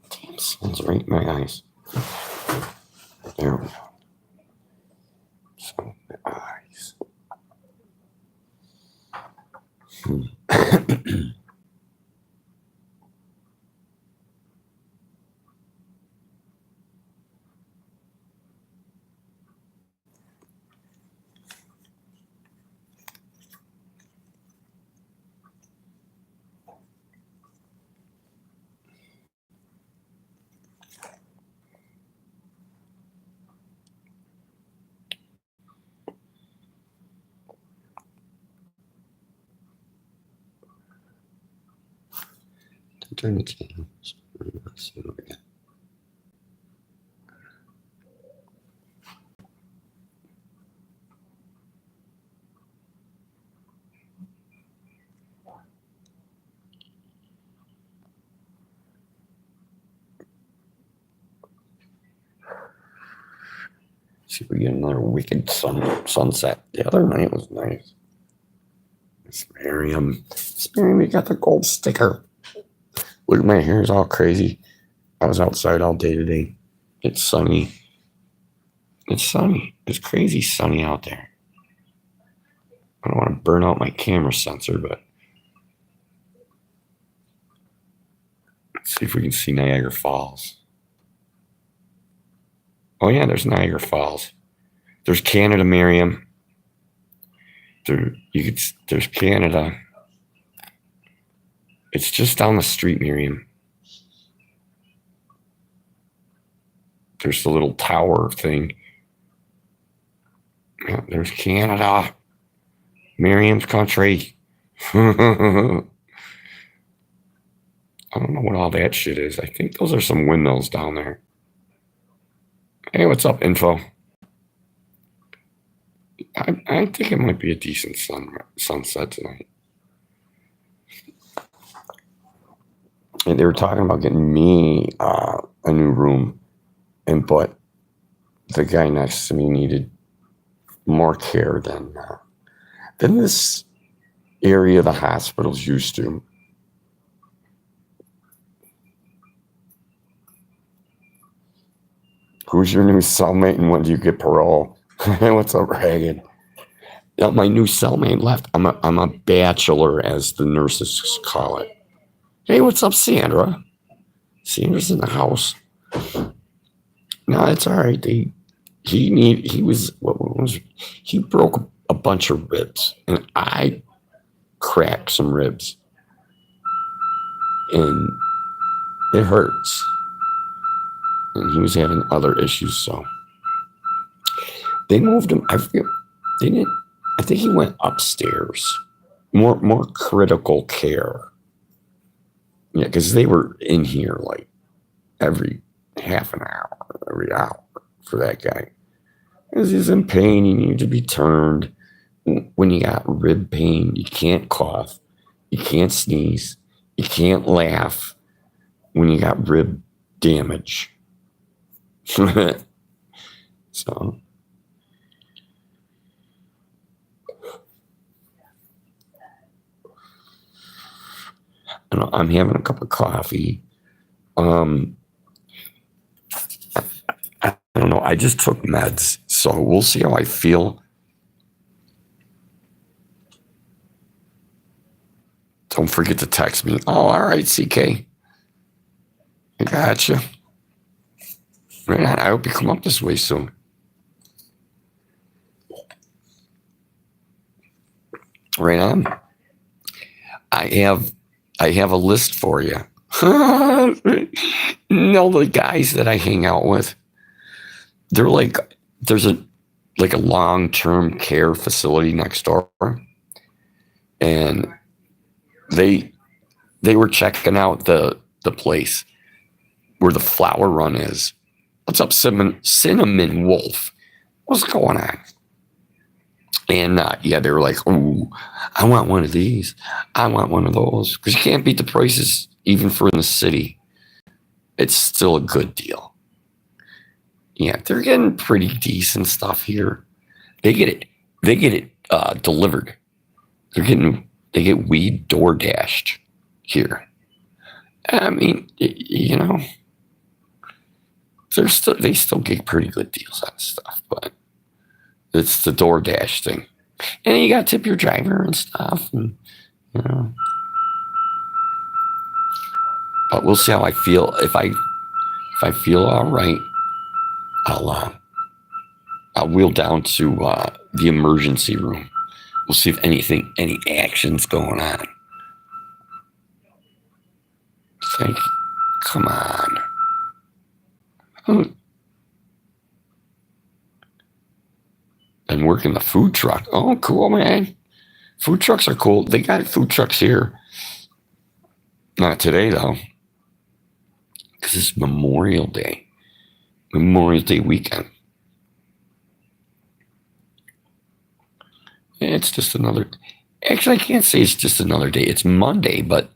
Damn, sun's right in my eyes. There we go. So my eyes. Turn the channel. Let's see what we got. See if we get another wicked sunset. The other night was nice. It's Miriam. We got the gold sticker. Look, my hair is all crazy. I was outside all day today. It's sunny. It's sunny. It's crazy sunny out there. I don't want to burn out my camera sensor, but let's see if we can see Niagara Falls. Oh yeah, there's Niagara Falls. There's Canada, Miriam. There's Canada. It's just down the street, Miriam. There's the little tower thing. Yeah, there's Canada. Miriam's country. I don't know what all that shit is. I think those are some windmills down there. Hey, what's up, info? I think it might be a decent sunset tonight. And they were talking about getting me a new room, but the guy next to me needed more care than this area the hospital's used to. Who's your new cellmate and when do you get parole? What's up, Reagan? Yeah, my new cellmate left. I'm a bachelor, as the nurses call it. Hey, what's up, Sandra? Sandra's in the house. No, it's all right. He broke a bunch of ribs, and I cracked some ribs, and it hurts. And he was having other issues, so they moved him. I think he went upstairs. More critical care. Yeah, because they were in here like every half an hour, every hour for that guy. Because he's in pain, he needed to be turned. When you got rib pain, you can't cough, you can't sneeze, you can't laugh when you got rib damage. So I'm having a cup of coffee. I don't know. I just took meds, so we'll see how I feel. Don't forget to text me. Oh, all right, CK. I gotcha. Right on. I hope you come up this way soon. Right on. I have a list for you. No, the guys that I hang out with, they're like, there's a long-term care facility next door, and they were checking out the place where the flower run is. What's up, Cinnamon Wolf? What's going on? And yeah, they were like, "Oh, I want one of these. I want one of those," because you can't beat the prices even for in the city. It's still a good deal. Yeah, they're getting pretty decent stuff here. They get it. They get it delivered. They get weed door dashed here. I mean, they still get pretty good deals on stuff, but it's the DoorDash thing. And you got to tip your driver and stuff. And, but we'll see how I feel. If I feel all right, I'll wheel down to the emergency room. We'll see if any action's going on. Come on. And working the food truck. Oh, cool, man. Food trucks are cool. They got food trucks here. Not today, though. Because it's Memorial Day weekend. It's just another. Actually, I can't say it's just another day. It's Monday, but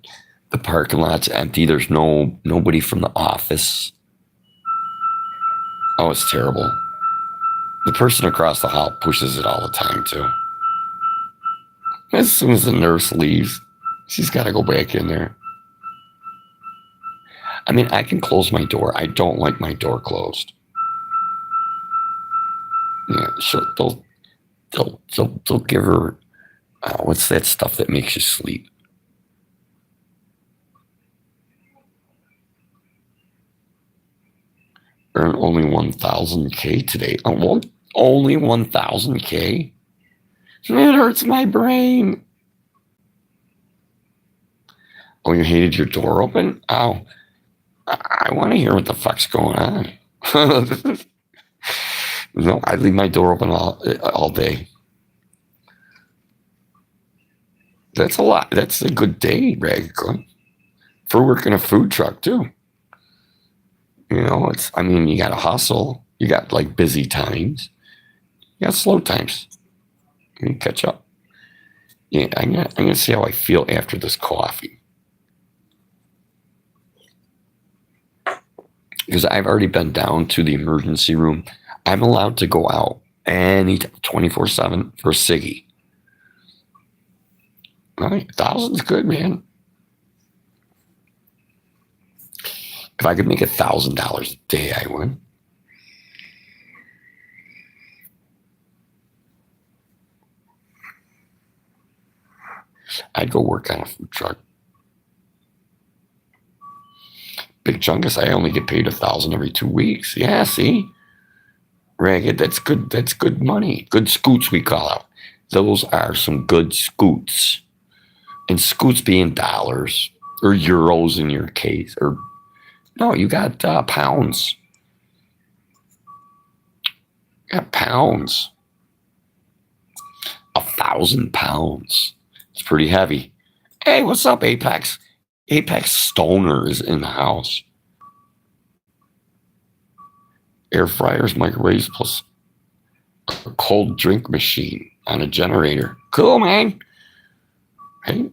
the parking lot's empty. There's nobody from the office. Oh, it's terrible. The person across the hall pushes it all the time, too. As soon as the nurse leaves, she's got to go back in there. I mean, I can close my door. I don't like my door closed. Yeah, they'll give her, what's that stuff that makes you sleep? Earn only 1,000K today. Oh, only 1,000K? It hurts my brain. Oh, you hated your door open? Oh, I want to hear what the fuck's going on. No, I leave my door open all day. That's a lot. That's a good day, Raggun. For working a food truck, too. You got to hustle. You got like busy times. You got slow times. You can catch up. Yeah, I'm gonna see how I feel after this coffee. Because I've already been down to the emergency room. I'm allowed to go out any 24/7 for a ciggy. All right, 1,000's good, man. If I could make $1,000 a day, I would. I'd go work on a food truck. Big Chungus, I only get paid $1,000 every 2 weeks. Yeah, see? Ragged, that's good. That's good money. Good scoots, we call out. Those are some good scoots. And scoots being dollars or euros in your case. Or no, you got pounds. You got pounds. 1,000 pounds. It's pretty heavy. Hey, what's up, Apex? Apex Stoner is in the house. Air fryers, microwaves, plus a cold drink machine on a generator. Cool, man. Hey,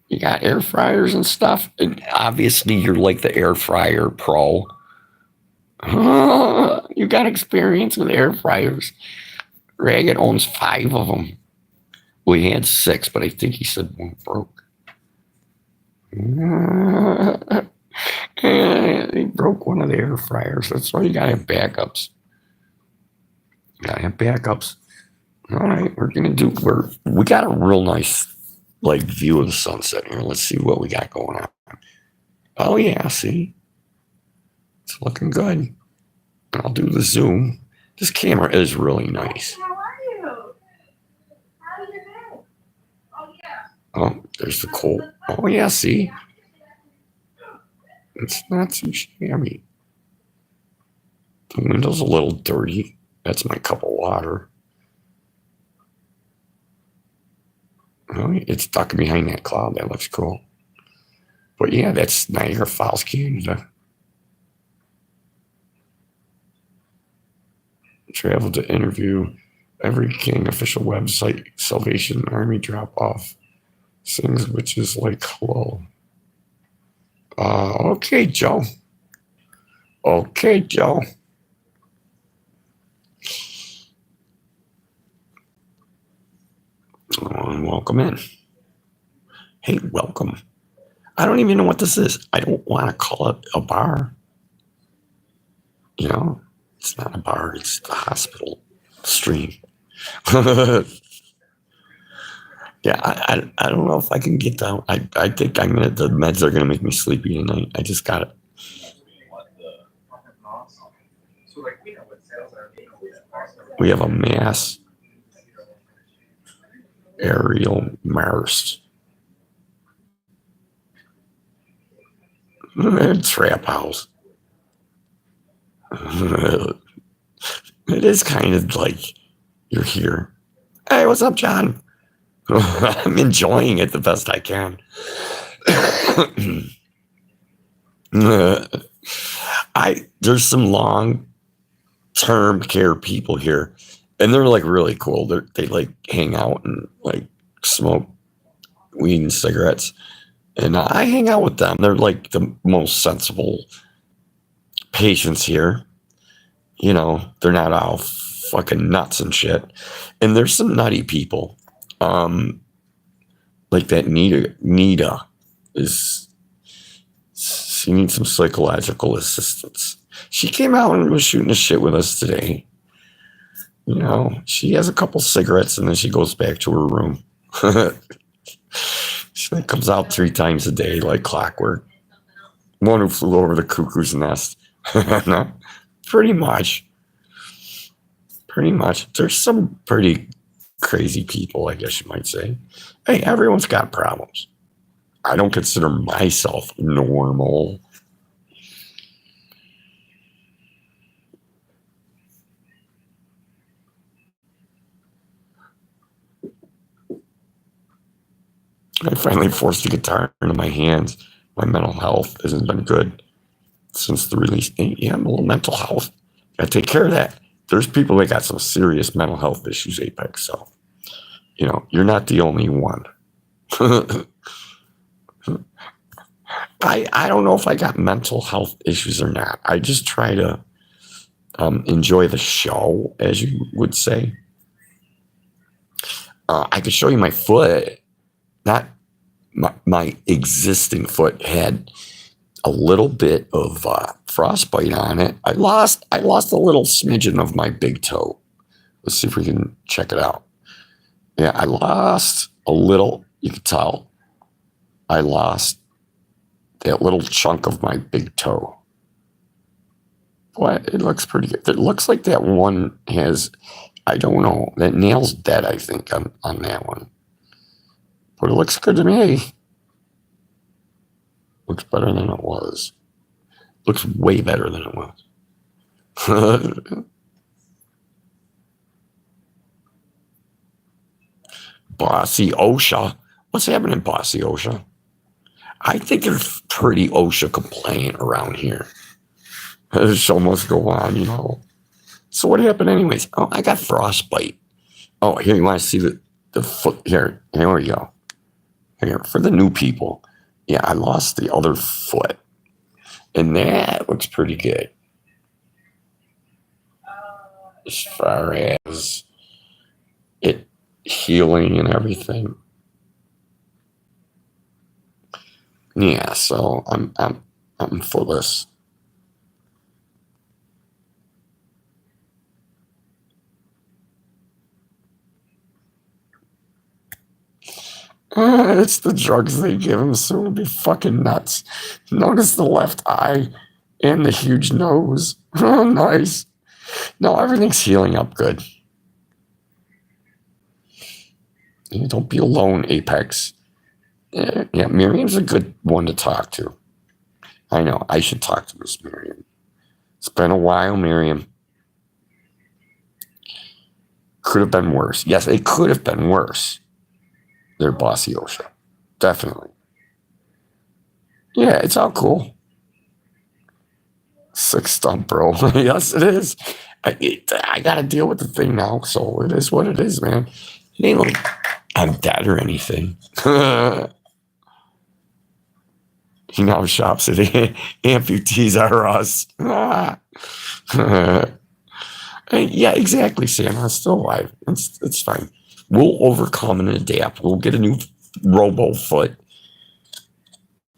you got air fryers and stuff. And obviously, you're like the air fryer pro. You got experience with air fryers. Ragged owns 5 of them. Well, he had 6, but I think he said 1 broke. He broke one of the air fryers. That's why you gotta have backups. All right, we got a real nice view of the sunset here. Let's see what we got going on. Oh yeah, see, it's looking good. I'll do the zoom. This camera is really nice. How are you? How do you know? Oh, there's the cold. Oh, yeah, see? It's not too shabby. The window's a little dirty. That's my cup of water. Oh, it's tucked behind that cloud. That looks cool. But yeah, that's Niagara Falls, Canada. Travel to interview. Every King official website. Salvation Army drop off. Sings witches like hello. Okay, Joe. Okay, Joe. Welcome in. Hey, welcome. I don't even know what this is. I don't want to call it a bar. You know, it's not a bar. It's the hospital stream. Yeah, I don't know if I can get down. I think the meds are gonna make me sleepy tonight. I just got it. We have a mass aerial Mars trap house. It is kind of like you're here. Hey, what's up, John? I'm enjoying it the best I can. There's some long-term care people here, and they're like really cool. They like hang out and like smoke weed and cigarettes, and I hang out with them. They're like the most sensible patients here. You know, they're not all fucking nuts and shit. And there's some nutty people. Like that Nita is, she needs some psychological assistance. She came out and was shooting the shit with us today. You know, she has a couple cigarettes and then she goes back to her room. She comes out 3 times a day like clockwork. One who flew over the cuckoo's nest. Pretty much. There's some pretty crazy people, I guess you might say. Hey, everyone's got problems. I don't consider myself normal. I finally forced the guitar into my hands. My mental health hasn't been good since the release. Yeah, I'm a little mental health. Gotta take care of that. There's people that got some serious mental health issues, Apex. So, you know, you're not the only one. I don't know if I got mental health issues or not. I just try to enjoy the show, as you would say. I could show you my foot. Not my existing foot had a little bit of frostbite on it. I lost a little smidgen of my big toe. Let's see if we can check it out. Yeah, I lost a little. You can tell. I lost that little chunk of my big toe. Boy, it looks pretty good. It looks like that one has, I don't know, that nail's dead, I think, on that one. But it looks good to me. Looks better than it was. Looks way better than it was. Bossy OSHA. What's happening, Bossy OSHA? I think it's pretty OSHA compliant around here. The show must go on, you know. So what happened anyways? Oh, I got frostbite. Oh, here, you want to see the foot? Here we go. Here, for the new people. Yeah, I lost the other foot. And that looks pretty good. As far as it healing and everything. Yeah, so I'm footless. It's the drugs they give him, so it'll be fucking nuts. Notice the left eye And the huge nose. Oh, nice. No, everything's healing up good. You don't be alone, Apex. Yeah, Miriam's a good one to talk to. I know. I should talk to Miss Miriam. It's been a while, Miriam. Could have been worse. Yes, it could have been worse. Their bossy Osha. Definitely. Yeah, it's all cool. Sick stump, bro. Yes, it is. I got to deal with the thing now, so it is what it is, man. It ain't like I'm dead or anything. He now shops at Amputees R Us. Yeah, exactly, Sam. I'm still alive. It's fine. We'll overcome and adapt. We'll get a new robo foot.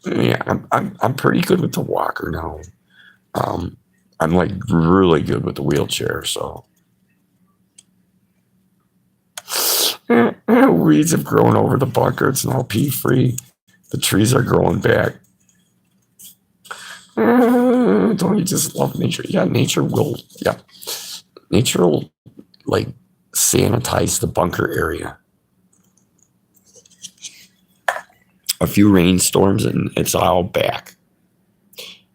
Yeah, I'm pretty good with the walker now. I'm like really good with the wheelchair, so weeds have grown over the bunker. It's now pea free. The trees are growing back. Don't you just love nature? Yeah, nature will. Yeah, nature will like sanitize the bunker area. A few rainstorms and it's all back.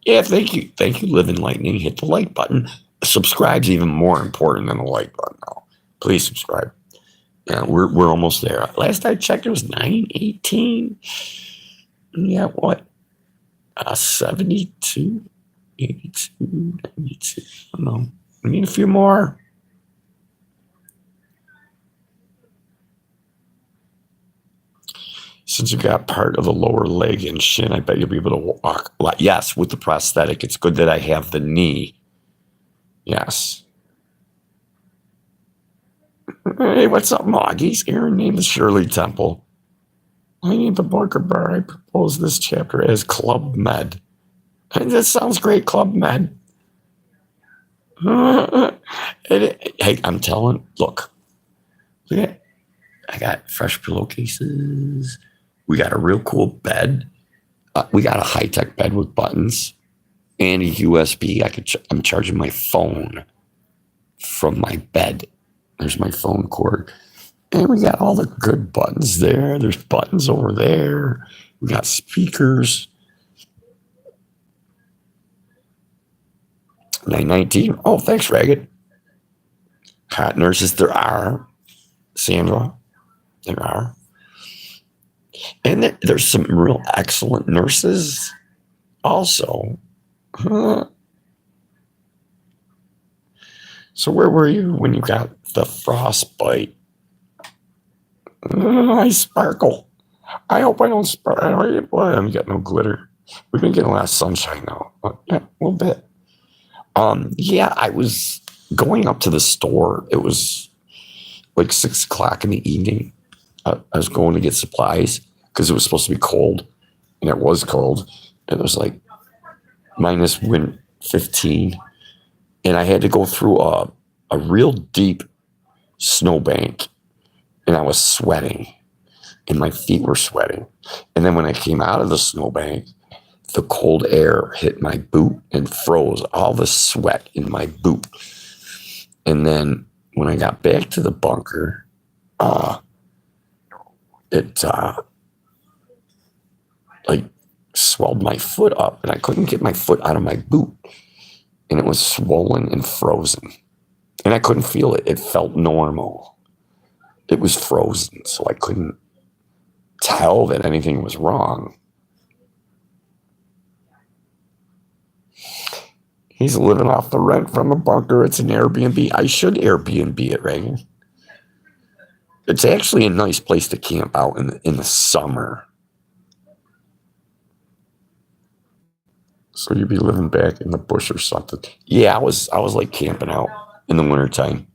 Yeah, thank you. Thank you, Living Lightning. Hit the like button. Subscribe's even more important than the like button now. Please subscribe. Yeah, we're almost there. Last I checked, it was 918. Yeah, what? 72, 82, 92. I don't know. I need a few more. Since you got part of the lower leg and shin, I bet you'll be able to walk. Yes, with the prosthetic. It's good that I have the knee. Yes. Hey, what's up, Moggies? Aaron named the Shirley Temple. I need the bunker bar. I propose this chapter as Club Med. And that sounds great, Club Med. Hey, I'm telling, look, I got fresh pillowcases. We got a real cool bed. We got a high-tech bed with buttons and a USB. I'm charging my phone from my bed. There's my phone cord. And we got all the good buttons there. There's buttons over there. We got speakers. 919. Oh, thanks, Ragged. Hot nurses, there are. Sandra, there are. And there's some real excellent nurses also. So where were you when you got the frostbite? I sparkle. I hope I don't sparkle. Boy, I'm getting no glitter. We've been getting a lot of sunshine now. Yeah, a little bit. Yeah, I was going up to the store. It was like 6:00 in the evening. I was going to get supplies because it was supposed to be cold, and it was cold. And it was like minus wind 15, and I had to go through a real deep snowbank, and I was sweating, and my feet were sweating. And then when I came out of the snowbank, the cold air hit my boot and froze all the sweat in my boot. And then when I got back to the bunker, it like swelled my foot up, and I couldn't get my foot out of my boot, and it was swollen and frozen, and I couldn't feel it. It felt normal. It was frozen, so I couldn't tell that anything was wrong. He's living off the rent from the bunker. It's an Airbnb. I should Airbnb it, Reagan. It's actually a nice place to camp out in the summer. So you'd be living back in the bush or something. Yeah, I was like camping out in the wintertime.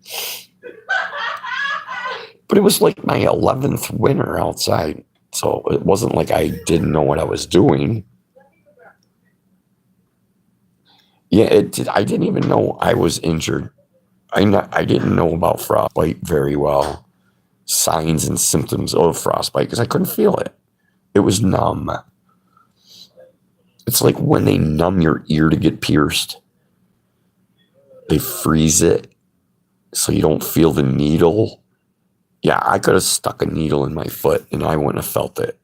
But it was like my 11th winter outside. So it wasn't like I didn't know what I was doing. Yeah, I didn't even know I was injured. I didn't know about frostbite very well. Signs and symptoms of frostbite because I couldn't feel it. It was numb. It's like when they numb your ear to get pierced, they freeze it so you don't feel the needle. Yeah, I could have stuck a needle in my foot and I wouldn't have felt it.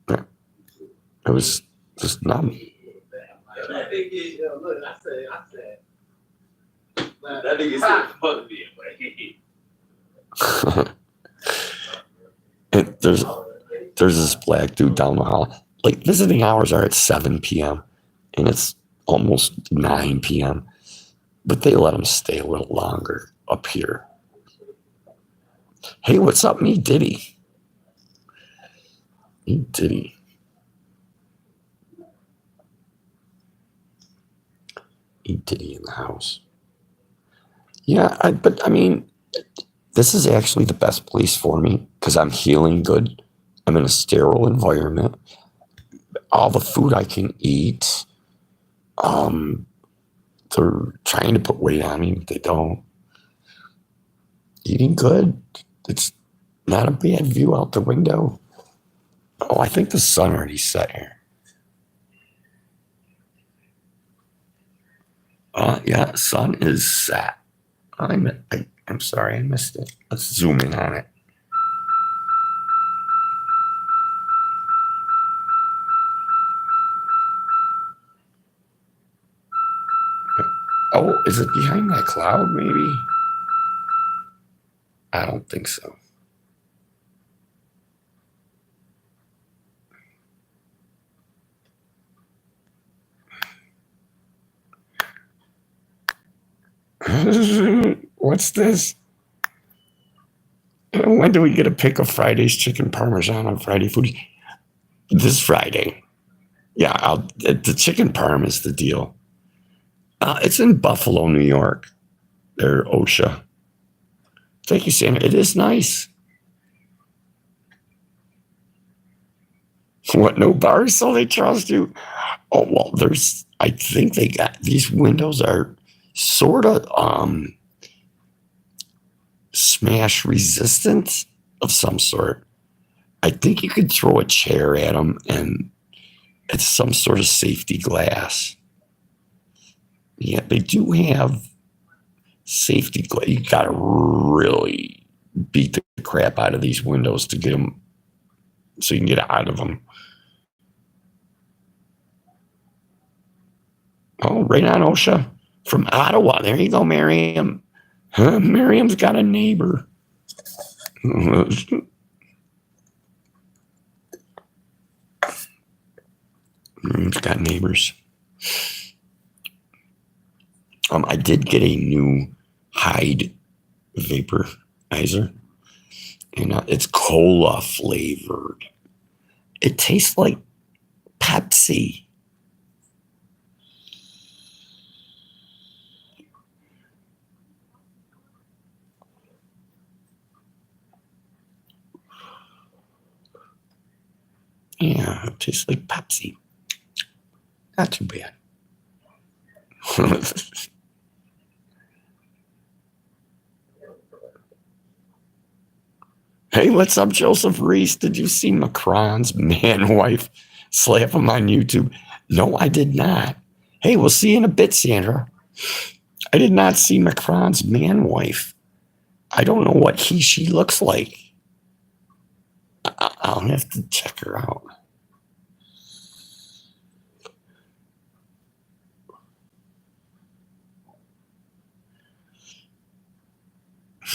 Yeah, it was just numb. That nigga said, fuck me. And there's this black dude down the hall. Like, visiting hours are at 7 p.m. and it's almost 9 p.m. But they let him stay a little longer up here. Hey, what's up, me Diddy? Me Diddy. Me Diddy in the house. Yeah, but I mean, this is actually the best place for me because I'm healing good. I'm in a sterile environment. All the food I can eat. They're trying to put weight on me, but they don't. Eating good. It's not a bad view out the window. Oh, I think the sun already set here. Yeah, sun is set. I'm sorry, I missed it. Let's zoom in on it. Oh, is it behind that cloud, maybe? I don't think so. What's this? When do we get a pick of Friday's chicken parmesan on Friday Food? This Friday. Yeah, the chicken parm is the deal. It's in Buffalo, New York. They're OSHA. Thank you, Santa. It is nice. What, no bars, so they trust you? Oh, well, I think they got, these windows are sort of smash resistant of some sort. I think you could throw a chair at them and it's some sort of safety glass. Yeah, they do have safety glass. You got to really beat the crap out of these windows to get them so you can get out of them. Oh, right on OSHA from Ottawa. There you go, Miriam. Huh? Miriam's got a neighbor. Miriam's got neighbors. I did get a new Hyde vaporizer, and it's cola flavored. It tastes like Pepsi. Yeah, it tastes like Pepsi. Not too bad. Hey, what's up, Joseph Reese? Did you see Macron's man-wife slap him on YouTube? No, I did not. Hey, we'll see you in a bit, Sandra. I did not see Macron's man-wife. I don't know what she looks like. I'll have to check her out.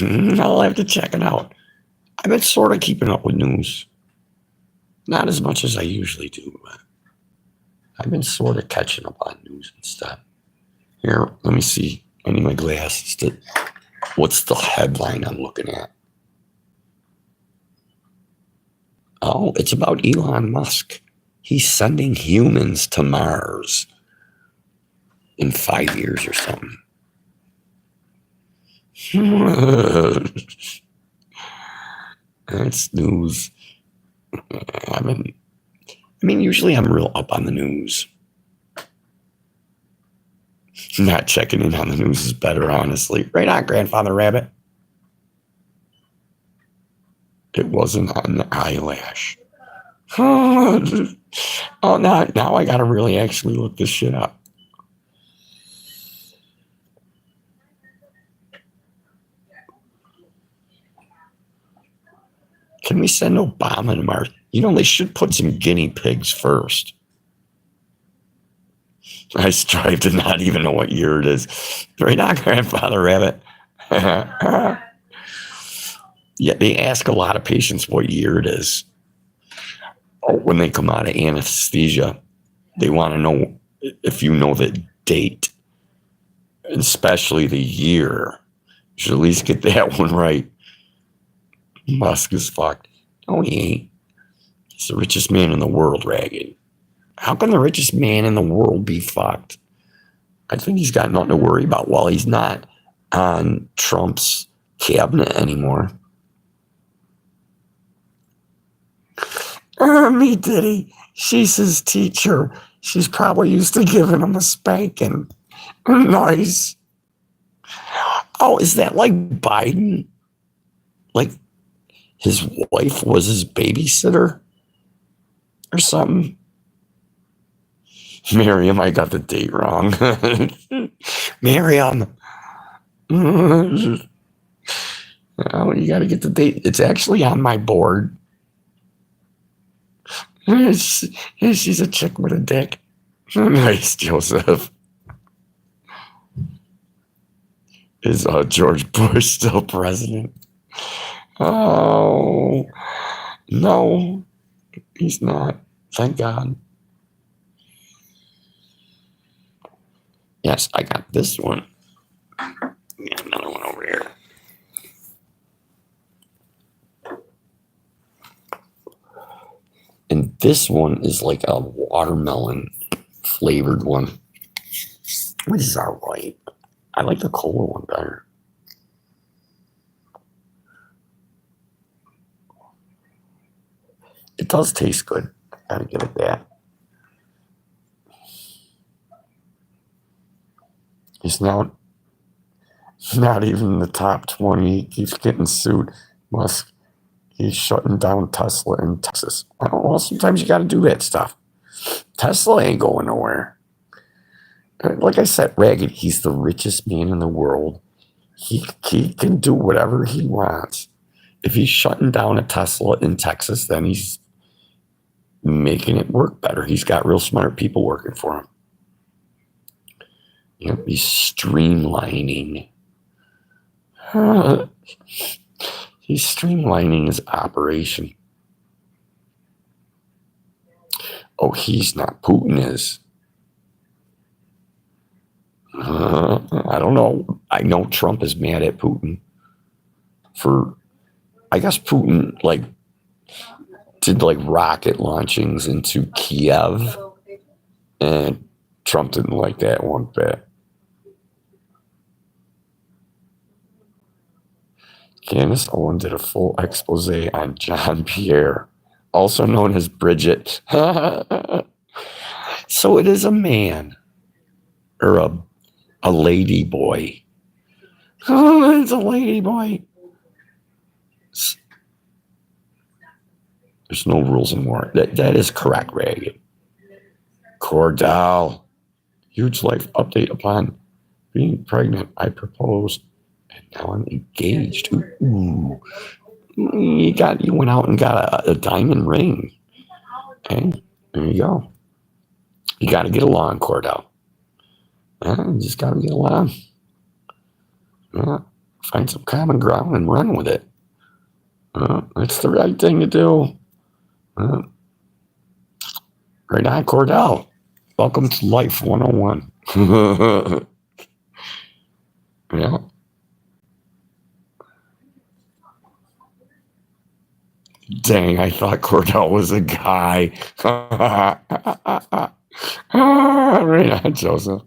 I'll have to check it out. I've been sort of keeping up with news. Not as much as I usually do, but I've been sort of catching up on news and stuff. Here, let me see. I need my glasses. What's the headline I'm looking at? Oh, it's about Elon Musk. He's sending humans to Mars in 5 years or something. That's news. Usually I'm real up on the news. Not checking in on the news is better, honestly. Right on, Grandfather Rabbit. It wasn't on the eyelash. Oh, now I gotta really actually look this shit up. Can we send Obama to Mars? You know, they should put some guinea pigs first. I strive to not even know what year it is. Right now, Grandfather Rabbit. Yeah, they ask a lot of patients what year it is. Oh, when they come out of anesthesia, they want to know if you know the date, especially the year. You should at least get that one right. Musk is fucked. No, he ain't. He's the richest man in the world, Ragged. How can the richest man in the world be fucked? I think he's got nothing to worry about. Well, he's not on Trump's cabinet anymore. Me Diddy. She's his teacher. She's probably used to giving him a spanking. Nice. Oh, is that like Biden? Like his wife was his babysitter or something? Miriam, I got the date wrong. Miriam. Oh, you got to get the date. It's actually on my board. She's a chick with a dick. Nice, Joseph. Is George Bush still president? Oh, no, he's not. Thank God. Yes, I got this one. Yeah, another one over here. And this one is like a watermelon flavored one, which is all right. I like the cola one better. It does taste good. I gotta give it that. He's now not even in the top 20. He keeps getting sued. Musk, he's shutting down Tesla in Texas. Well, sometimes you got to do that stuff. Tesla ain't going nowhere. Like I said, Ragged, he's the richest man in the world. He can do whatever he wants. If he's shutting down a Tesla in Texas, then he's making it work better. He's got real smart people working for him. Yep, he's streamlining. He's streamlining his operation. Oh, he's not. Putin is. I don't know. I know Trump is mad at Putin for, I guess Putin did rocket launchings into Kiev, and Trump didn't like that one bit. Candace Owen did a full expose on John Pierre, also known as Bridget. So it is a man or a lady boy. Oh, it's a lady boy. There's no rules in war. That is correct, Ragged. Cordell. Huge life update upon being pregnant. I proposed, and now I'm engaged. Ooh. You went out and got a diamond ring. Okay, there you go. You got to get along, Cordell. You just got to get along. Yeah, find some common ground and run with it. That's the right thing to do. Right on, Cordell. Welcome to Life 101. Yeah. Dang, I thought Cordell was a guy. Right on, Joseph.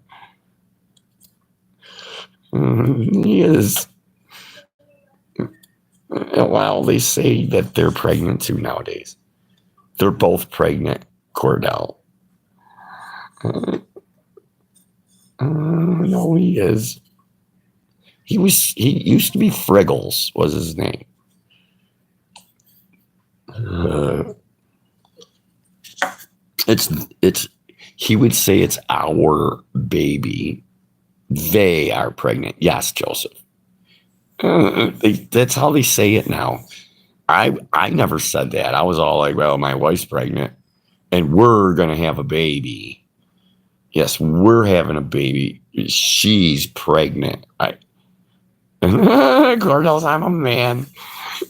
He is. Well, they say that they're pregnant too nowadays. They're both pregnant, Cordell. No, he is. He used to be Friggles, was his name. It's he would say it's our baby. They are pregnant. Yes, Joseph. That's how they say it now. I never said that. I was all like, well, my wife's pregnant and we're gonna have a baby. Yes, we're having a baby. She's pregnant. Cordell's, I'm a man.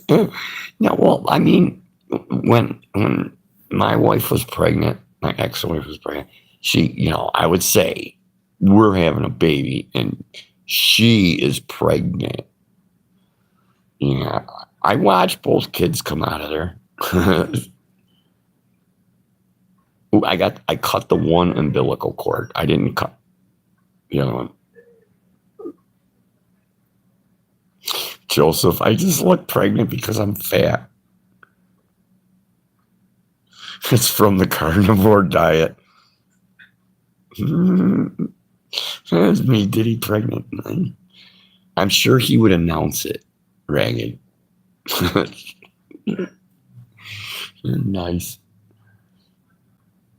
No, well, I mean, when my wife was pregnant, my ex-wife was pregnant, she, I would say, we're having a baby and she is pregnant. Yeah, I watched both kids come out of there. Ooh, I cut the one umbilical cord. I didn't cut the other one. Joseph, I just look pregnant because I'm fat. It's from the carnivore diet. That's me, Diddy pregnant. I'm sure he would announce it, Ragged. Nice.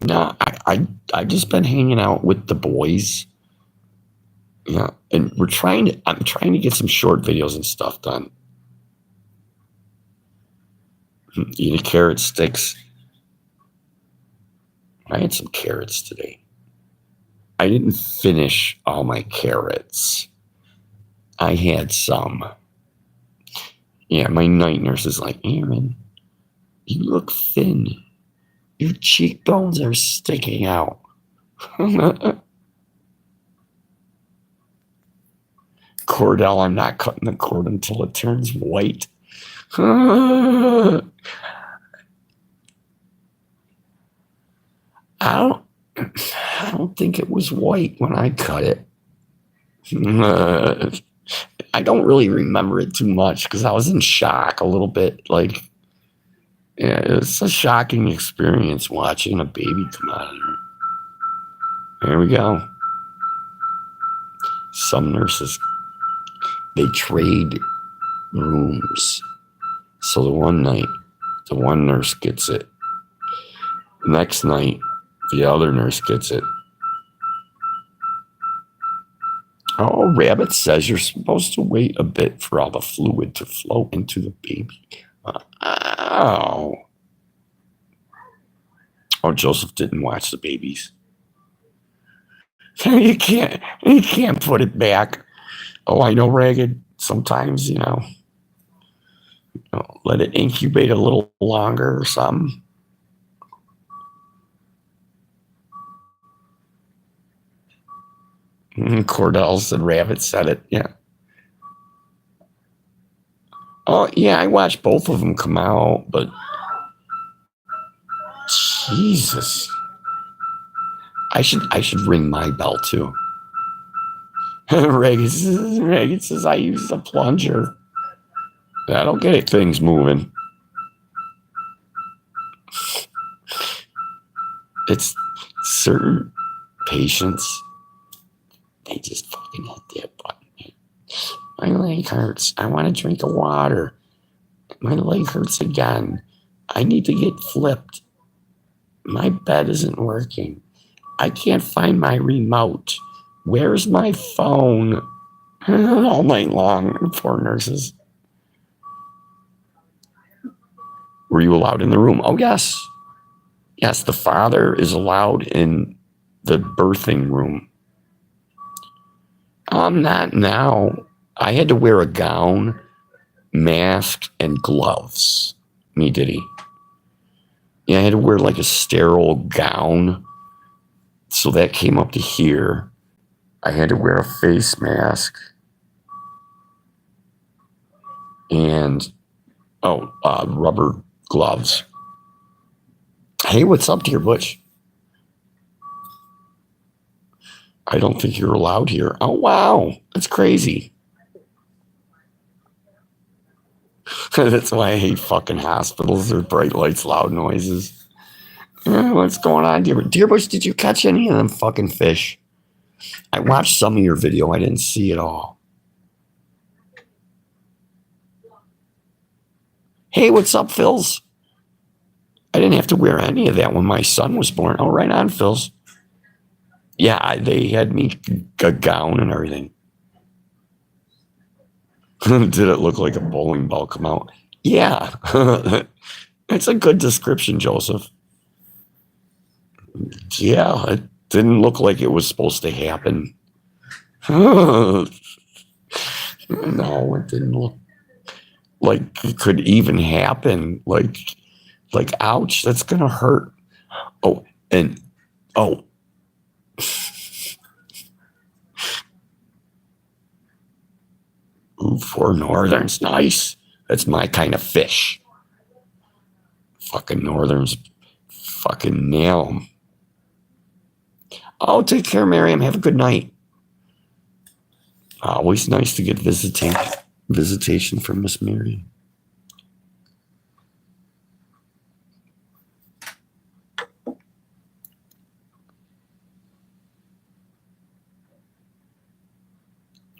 No, I just been hanging out with the boys. Yeah, and I'm trying to get some short videos and stuff done. Eat a carrot sticks. I had some carrots today. I didn't finish all my carrots. I had some. Yeah, my night nurse is like, Aaron, you look thin. Your cheekbones are sticking out. Cordell, I'm not cutting the cord until it turns white. I don't think it was white when I cut it. I don't really remember it too much because I was in shock a little bit. Like, yeah, it's a shocking experience watching a baby come out of there. There we go. Some nurses, they trade rooms. So the one night, the one nurse gets it. Next night, the other nurse gets it. Oh, Rabbit says you're supposed to wait a bit for all the fluid to flow into the baby. Oh. Oh, Joseph didn't watch the babies. You can't put it back. Oh, I know, Ragged. Sometimes, let it incubate a little longer or something. Cordell said Rabbit said it. Yeah. Oh, yeah, I watched both of them come out, but Jesus. I should ring my bell too. Reagan says I use a plunger. That'll get things moving. It's certain patients, they just fucking hit that button. My leg hurts. I want to drink of water. My leg hurts again. I need to get flipped. My bed isn't working. I can't find my remote. Where's my phone? All night long. Poor nurses. Were you allowed in the room? Oh, yes. Yes, the father is allowed in the birthing room. Not now. I had to wear a gown, mask, and gloves. Me, did he? Yeah, I had to wear like a sterile gown. So that came up to here. I had to wear a face mask. And, rubber gloves. Hey, what's up, dear Butch? I don't think you're allowed here. Oh, wow. That's crazy. That's why I hate fucking hospitals. There's bright lights, loud noises. What's going on, Dear Bush? Did you catch any of them fucking fish? I watched some of your video. I didn't see it all. Hey, what's up, Phils? I didn't have to wear any of that when my son was born. Oh, right on, Phil's. Yeah, they had me a gown and everything. Did it look like a bowling ball come out? Yeah. It's a good description, Joseph. Yeah, it didn't look like it was supposed to happen. No, it didn't look like it could even happen. Like, ouch, that's gonna hurt. Oh, and oh, ooh, 4 northerns, nice. That's my kind of fish. Fucking northerns, fucking nail them. Oh, take care, Miriam. Have a good night. Always nice to get visitation from Miss Miriam.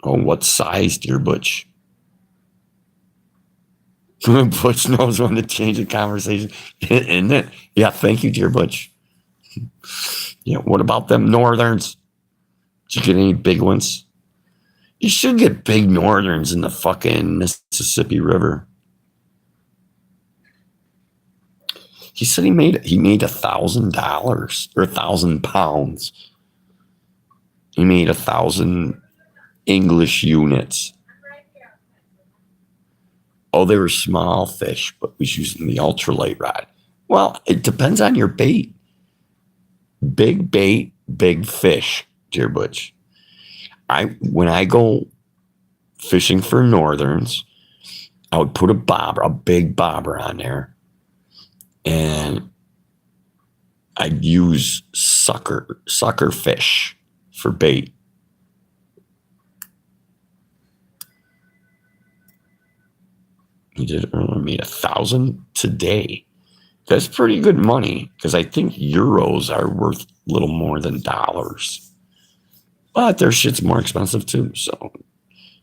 Oh, what size, dear Butch? Butch knows when to change the conversation, isn't it? Yeah, thank you, dear Butch. Yeah, what about them northerns? Did you get any big ones? You should get big northerns in the fucking Mississippi River. He said he made $1,000 or £1,000. He made 1,000 English units. Oh, they were small fish, but was using the ultralight rod. Well, it depends on your bait. Big bait, big fish, dear Butch. When I go fishing for northerns, I would put a big bobber on there, and I'd use sucker fish for bait. He did earlier, made 1,000 today. That's pretty good money because I think euros are worth a little more than dollars. But their shit's more expensive too. So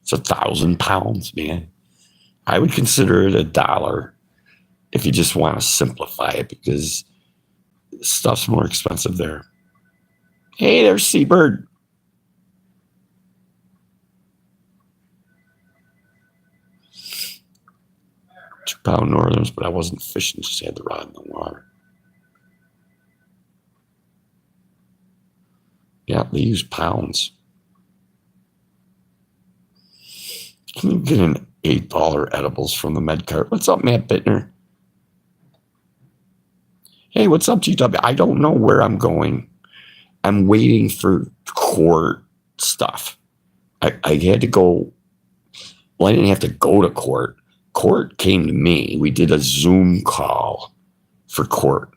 it's £1,000, man. I would consider it $1 if you just want to simplify it because stuff's more expensive there. Hey, there's Seabird. £2 northerns, but I wasn't fishing, just had the rod in the water. Yeah, they use pounds. Can you get an $8 edibles from the med cart? What's up, Matt Bittner? Hey, what's up, GW? I don't know where I'm going. I'm waiting for court stuff. I had to go. Well, I didn't have to go to court. Court came to me. We did a Zoom call for court.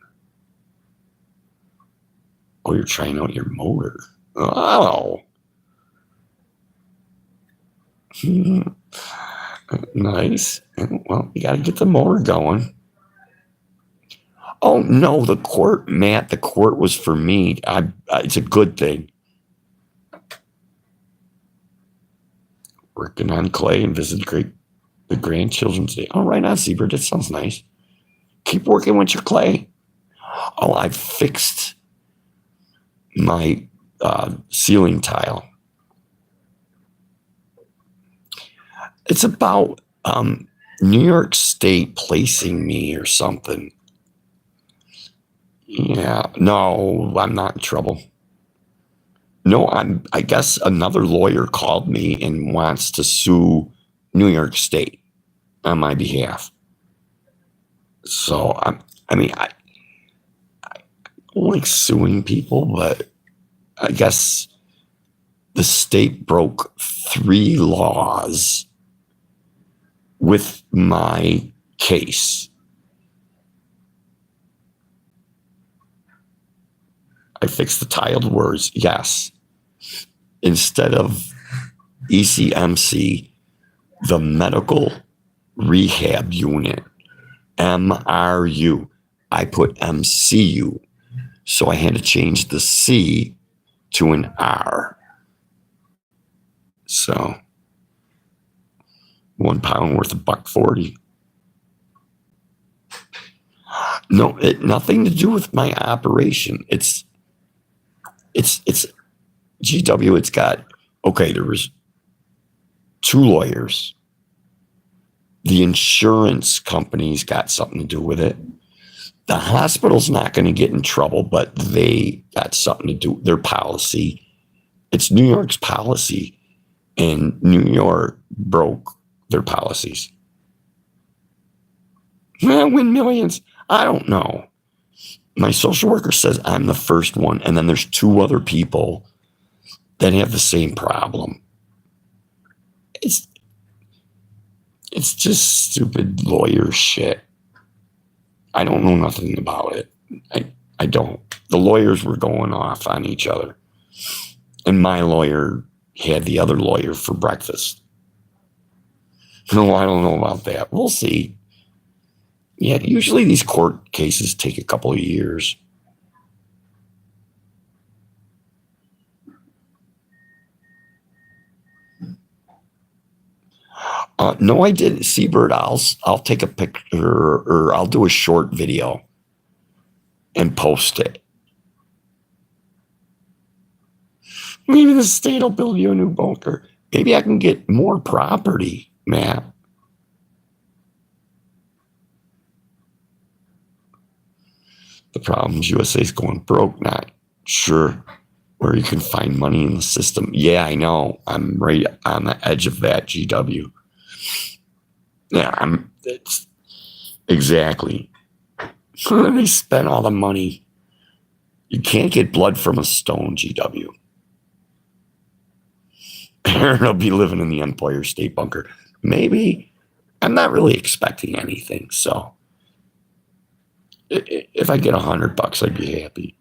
Oh, you're trying out your motor. Oh. Nice. Well, you got to get the motor going. Oh, no, the court, Matt, the court was for me. It's a good thing. Working on clay and visit the grandchildren's day. Oh, right on, Seabird. That sounds nice. Keep working with your clay. Oh, I fixed my ceiling tile. It's about New York State placing me or something. Yeah, no, I'm not in trouble. No, I guess another lawyer called me and wants to sue New York State on my behalf. So I don't like suing people, but I guess the state broke 3 laws with my case. I fixed the tiled words, yes. Instead of ECMC, the medical rehab unit, MRU, I put MCU. So I had to change the C to an R. So £1 worth of $1.40. No, nothing to do with my operation. It's GW. It's got, okay, there was 2 lawyers. The insurance company's got something to do with it. The hospital's not going to get in trouble, but they got something to do with their policy. It's New York's policy, and New York broke their policies. Win millions? I don't know. My social worker says I'm the first one, and then there's 2 other people that have the same problem. It's just stupid lawyer shit. I don't know nothing about it. I don't. The lawyers were going off on each other. And my lawyer had the other lawyer for breakfast. No, I don't know about that. We'll see. Yeah, usually these court cases take a couple of years. No, I didn't. Seabird, I'll take a picture or I'll do a short video and post it. Maybe the state will build you a new bunker. Maybe I can get more property, Matt. The problem is USA's going broke, not sure where you can find money in the system. Yeah, I know. I'm right on the edge of that, GW. Yeah, it's exactly. They spent all the money. You can't get blood from a stone, GW. Aaron will be living in the Empire State Bunker. Maybe. I'm not really expecting anything, so if I get $100, I'd be happy.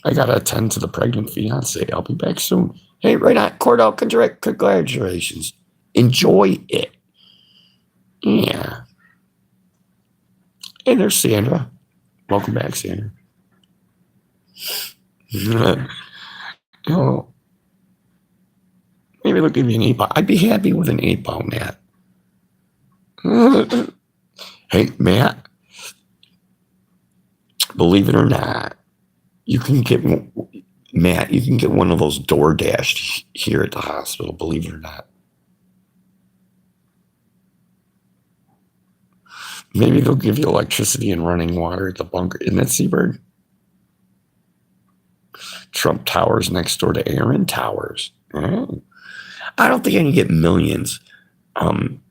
I gotta attend to the pregnant fiance. I'll be back soon. Hey, right on, Cordell. Congratulations. Enjoy it. Yeah. Hey, there's Sandra. Welcome back, Sandra. Oh, maybe they'll give you an 8-ball. I'd be happy with an 8-ball, Matt. Hey, Matt. Believe it or not, you can get Matt. You can get one of those DoorDash here at the hospital. Believe it or not. Maybe they'll give you electricity and running water at the bunker. Isn't that Seabird? Trump Towers next door to Aaron Towers. Oh. I don't think I can get millions.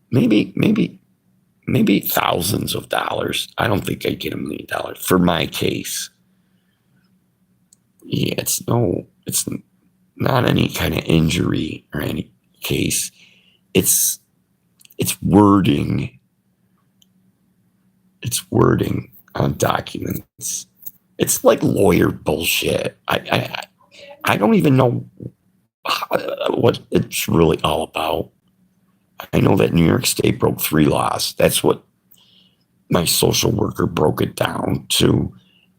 Maybe thousands of dollars. I don't think I'd get $1 million for my case. Yeah, it's not any kind of injury or any case. It's wording. It's wording on documents. It's like lawyer bullshit. I don't even know what it's really all about. I know that New York State broke 3 laws. That's what my social worker broke it down to.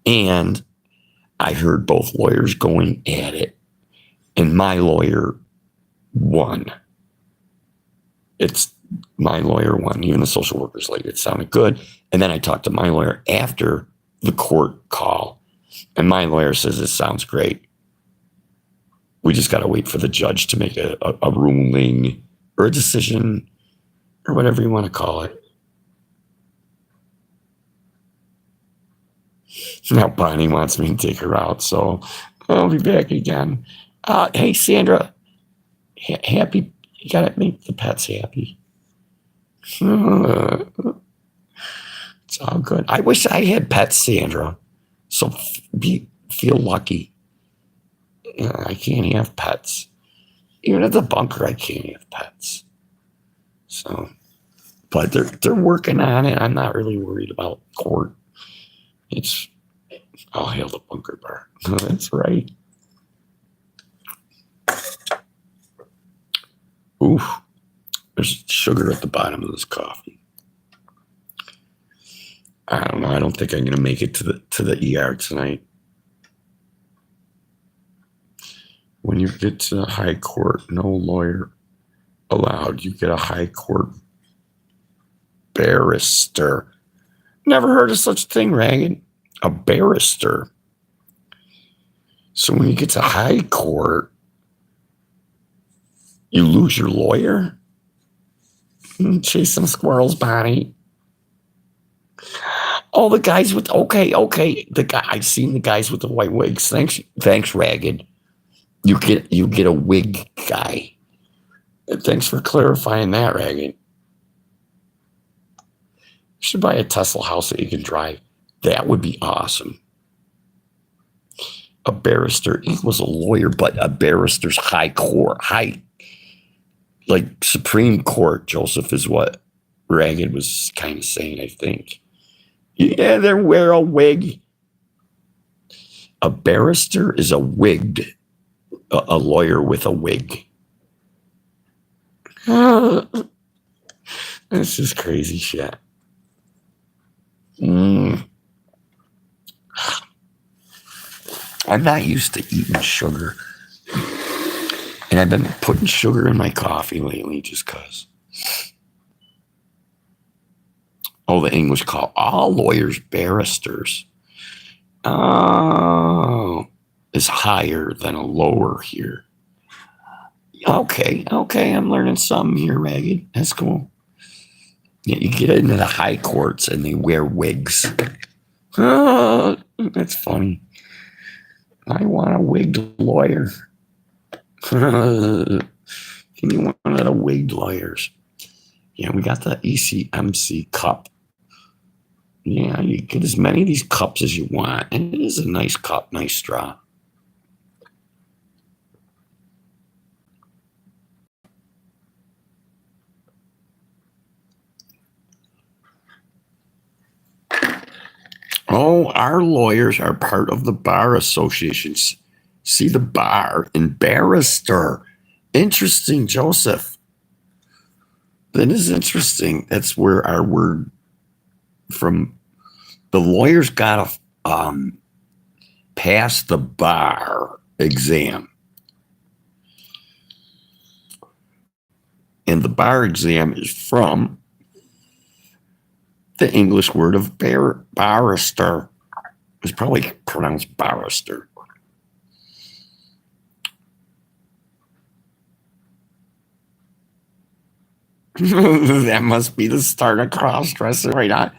And I heard both lawyers going at it. And my lawyer won. It's my lawyer won. Even the social worker's like, it sounded good. And then I talked to my lawyer after the court call. And my lawyer says, it sounds great. We just got to wait for the judge to make a ruling or a decision or whatever you want to call it. Now Bonnie wants me to take her out, so I'll be back again. Hey, Sandra, happy. You got to make the pets happy. It's all good. I wish I had pets, Sandra. So feel lucky. I can't have pets. Even at the bunker, I can't have pets. So, but they're working on it. I'm not really worried about court. I'll hail the bunker bar. That's right. Oof. There's sugar at the bottom of this coffee. I don't know. I don't think I'm going to make it to the ER tonight. When you get to the high court, no lawyer allowed. You get a high court barrister. Never heard of such a thing, Ragged. A barrister. So when you get to high court, you lose your lawyer? Chase some squirrels, Bonnie. Oh, the guys with okay. The guy I've seen the guys with the white wigs. Thanks, Ragged. You get a wig guy. Thanks for clarifying that, Ragged. You should buy a Tesla house that you can drive. That would be awesome. A barrister equals a lawyer, but a barrister's high, like Supreme Court, Joseph, is what Ragged was kind of saying, I think. Yeah, they wear a wig. A barrister is a wigged, a lawyer with a wig. This is crazy shit. I'm not used to eating sugar. And I've been putting sugar in my coffee lately just because. Oh, the English call all lawyers barristers. Oh, is higher than a lower here. Okay, I'm learning something here, Ragged. That's cool. Yeah, you get into the high courts and they wear wigs. Oh, that's funny. I want a wigged lawyer. Give me one of the wigged lawyers. Yeah, we got the ECMC cup. Yeah, you get as many of these cups as you want. And it is a nice cup, nice straw. Oh, our lawyers are part of the bar associations. See the bar and barrister. Interesting, Joseph. That is interesting. That's where our word from the lawyers got to pass the bar exam. And the bar exam is from the English word of barrister. It's probably pronounced barrister. That must be the start of cross-dressing, right on.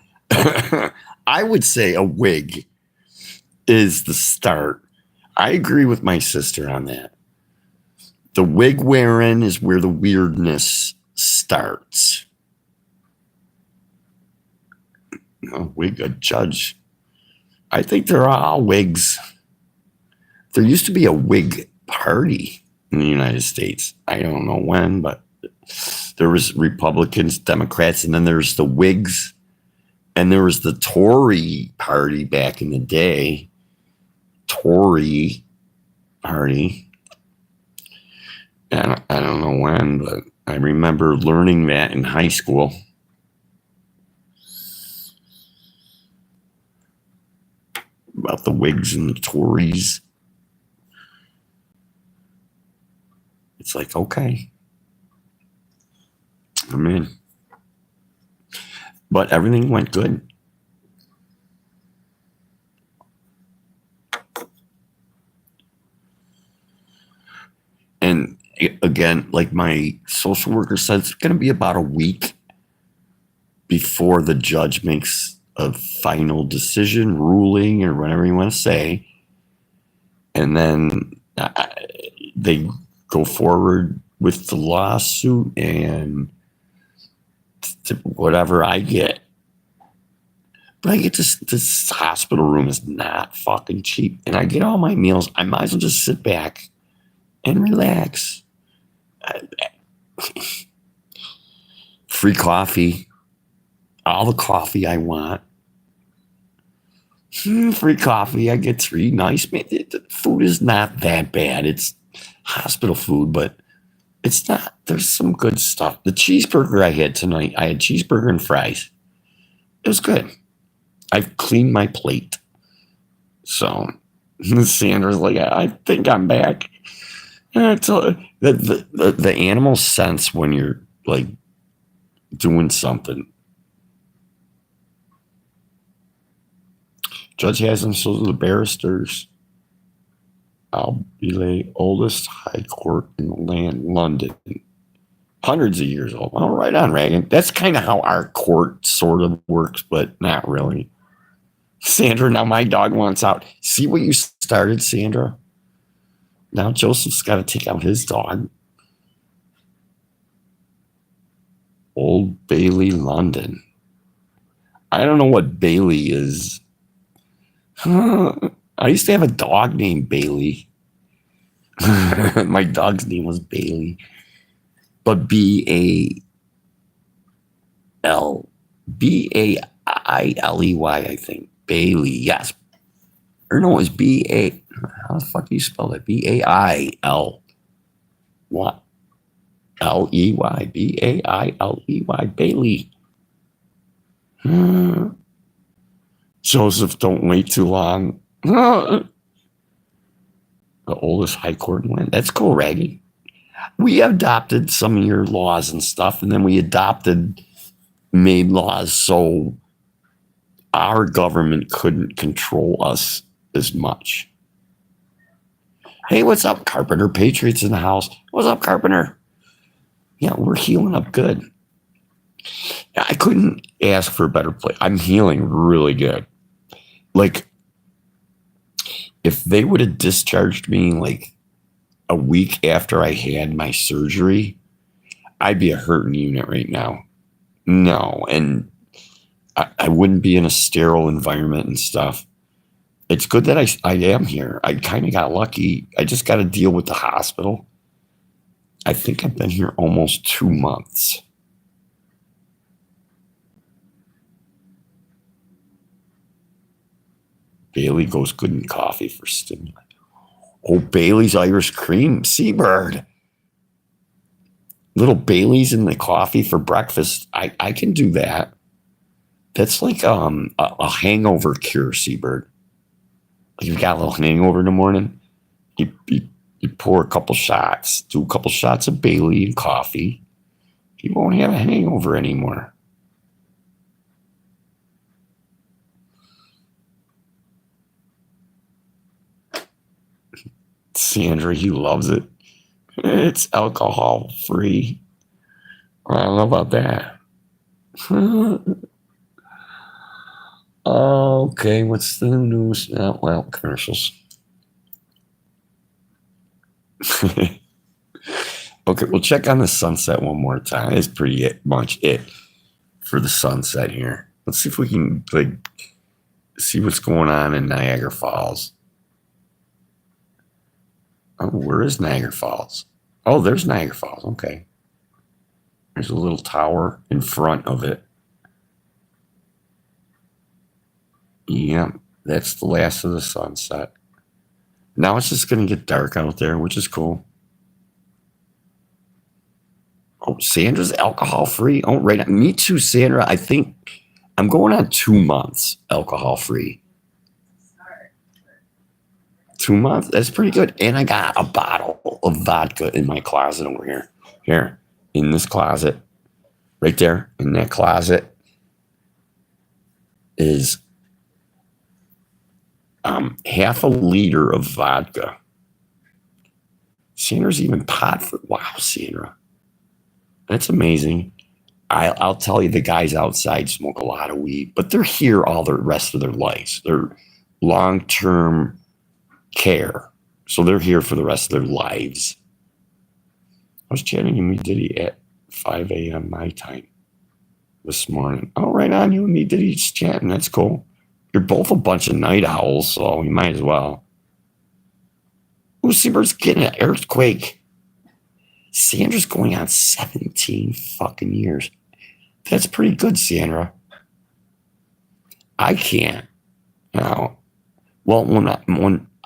I would say a wig is the start. I agree with my sister on that. The wig wearing is where the weirdness starts. A wig, a judge. I think they're all wigs. There used to be a wig party in the United States. I don't know when, but there was Republicans, Democrats, and then there's the Whigs, and there was the Tory party back in the day. Tory party. I don't know when, but I remember learning that in high school. About the Whigs and the Tories. It's like, okay. I'm in. But everything went good. And again, like my social worker said, it's going to be about a week before the judge makes a final decision, ruling, or whatever you want to say. And then they go forward with the lawsuit and whatever I get. But I get this hospital room is not fucking cheap. And I get all my meals. I might as well just sit back and relax. Free coffee. All the coffee I want. Free coffee. I get 3 nice. The food is not that bad. It's hospital food, but it's not. There's some good stuff. The cheeseburger I had tonight, I had cheeseburger and fries. It was good. I've cleaned my plate. So Sandra's like, I think I'm back. The animal sense when you're like doing something. Judge has them, so do the barristers. Albile, oldest high court in the land, London. Hundreds of years old. Oh, right on, Reagan. That's kind of how our court sort of works, but not really. Sandra, now my dog wants out. See what you started, Sandra? Now Joseph's got to take out his dog. Old Bailey, London. I don't know what Bailey is. I used to have a dog named Bailey. My dog's name was Bailey. But Bailey, I think. Bailey, yes. Or no, it was B-A. How the fuck do you spell that? B-A-I-L. What? L-E-Y. B-A-I-L-E-Y. Bailey. Joseph, don't wait too long. The oldest high court in the land. That's cool, Raggy. We adopted some of your laws and stuff, and then we made laws so our government couldn't control us as much. Hey, what's up, Carpenter? Patriots in the house. What's up, Carpenter? Yeah, we're healing up good. I couldn't ask for a better play. I'm healing really good. Like, if they would have discharged me like a week after I had my surgery, I'd be a hurting unit right now. No, and I wouldn't be in a sterile environment and stuff. It's good that I am here. I kind of got lucky. I just got to deal with the hospital. I think I've been here almost 2 months. Bailey goes good in coffee for stimulant. Oh, Bailey's Irish Cream, Seabird. Little Bailey's in the coffee for breakfast. I can do that. That's like a hangover cure, Seabird. You've got a little hangover in the morning. You pour a couple shots, do a couple shots of Bailey and coffee. You won't have a hangover anymore. Sandra, he loves it. It's alcohol free. I don't know about that. Okay, what's the news? Well, commercials. Okay, we'll check on the sunset one more time. It's pretty much it for the sunset here. Let's see if we can see what's going on in Niagara Falls. Oh, where is Niagara Falls? Oh, there's Niagara Falls. Okay. There's a little tower in front of it. Yeah, that's the last of the sunset. Now it's just going to get dark out there, which is cool. Oh, Sandra's alcohol free. Oh, right. Me too, Sandra. I think I'm going on 2 months alcohol free. 2 months? That's pretty good. And I got a bottle of vodka in my closet over here. Here, in this closet. Right there, in that closet is half a liter of vodka. Sandra's even pot for. Wow, Sandra. That's amazing. I'll tell you, the guys outside smoke a lot of weed, but they're here all the rest of their lives. They're long-term care. So they're here for the rest of their lives. I was chatting with me Diddy at 5 a.m. my time this morning. Oh, right on, you and me Diddy's chatting. That's cool. You're both a bunch of night owls, so you might as well. Oh, Seabird's getting an earthquake. Sandra's going on 17 fucking years. That's pretty good, Sandra. I can't. No. Well,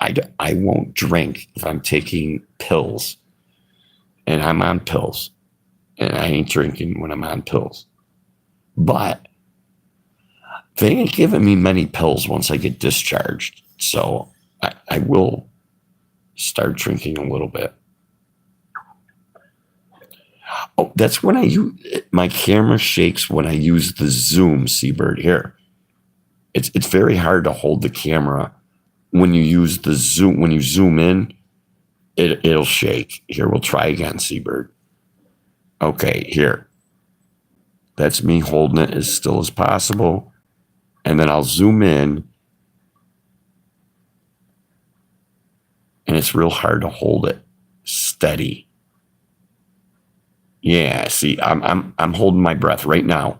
I won't drink if I'm taking pills. And I'm on pills. And I ain't drinking when I'm on pills. But they ain't giving me many pills once I get discharged. So I will start drinking a little bit. Oh, that's when my camera shakes when I use the Zoom, Seabird. Here. It's very hard to hold the camera when you use the zoom. When you zoom in, it'll shake. Here, we'll try again, Seabird. Okay, here. That's me holding it as still as possible. And then I'll zoom in. And it's real hard to hold it steady. Yeah, see, I'm holding my breath right now.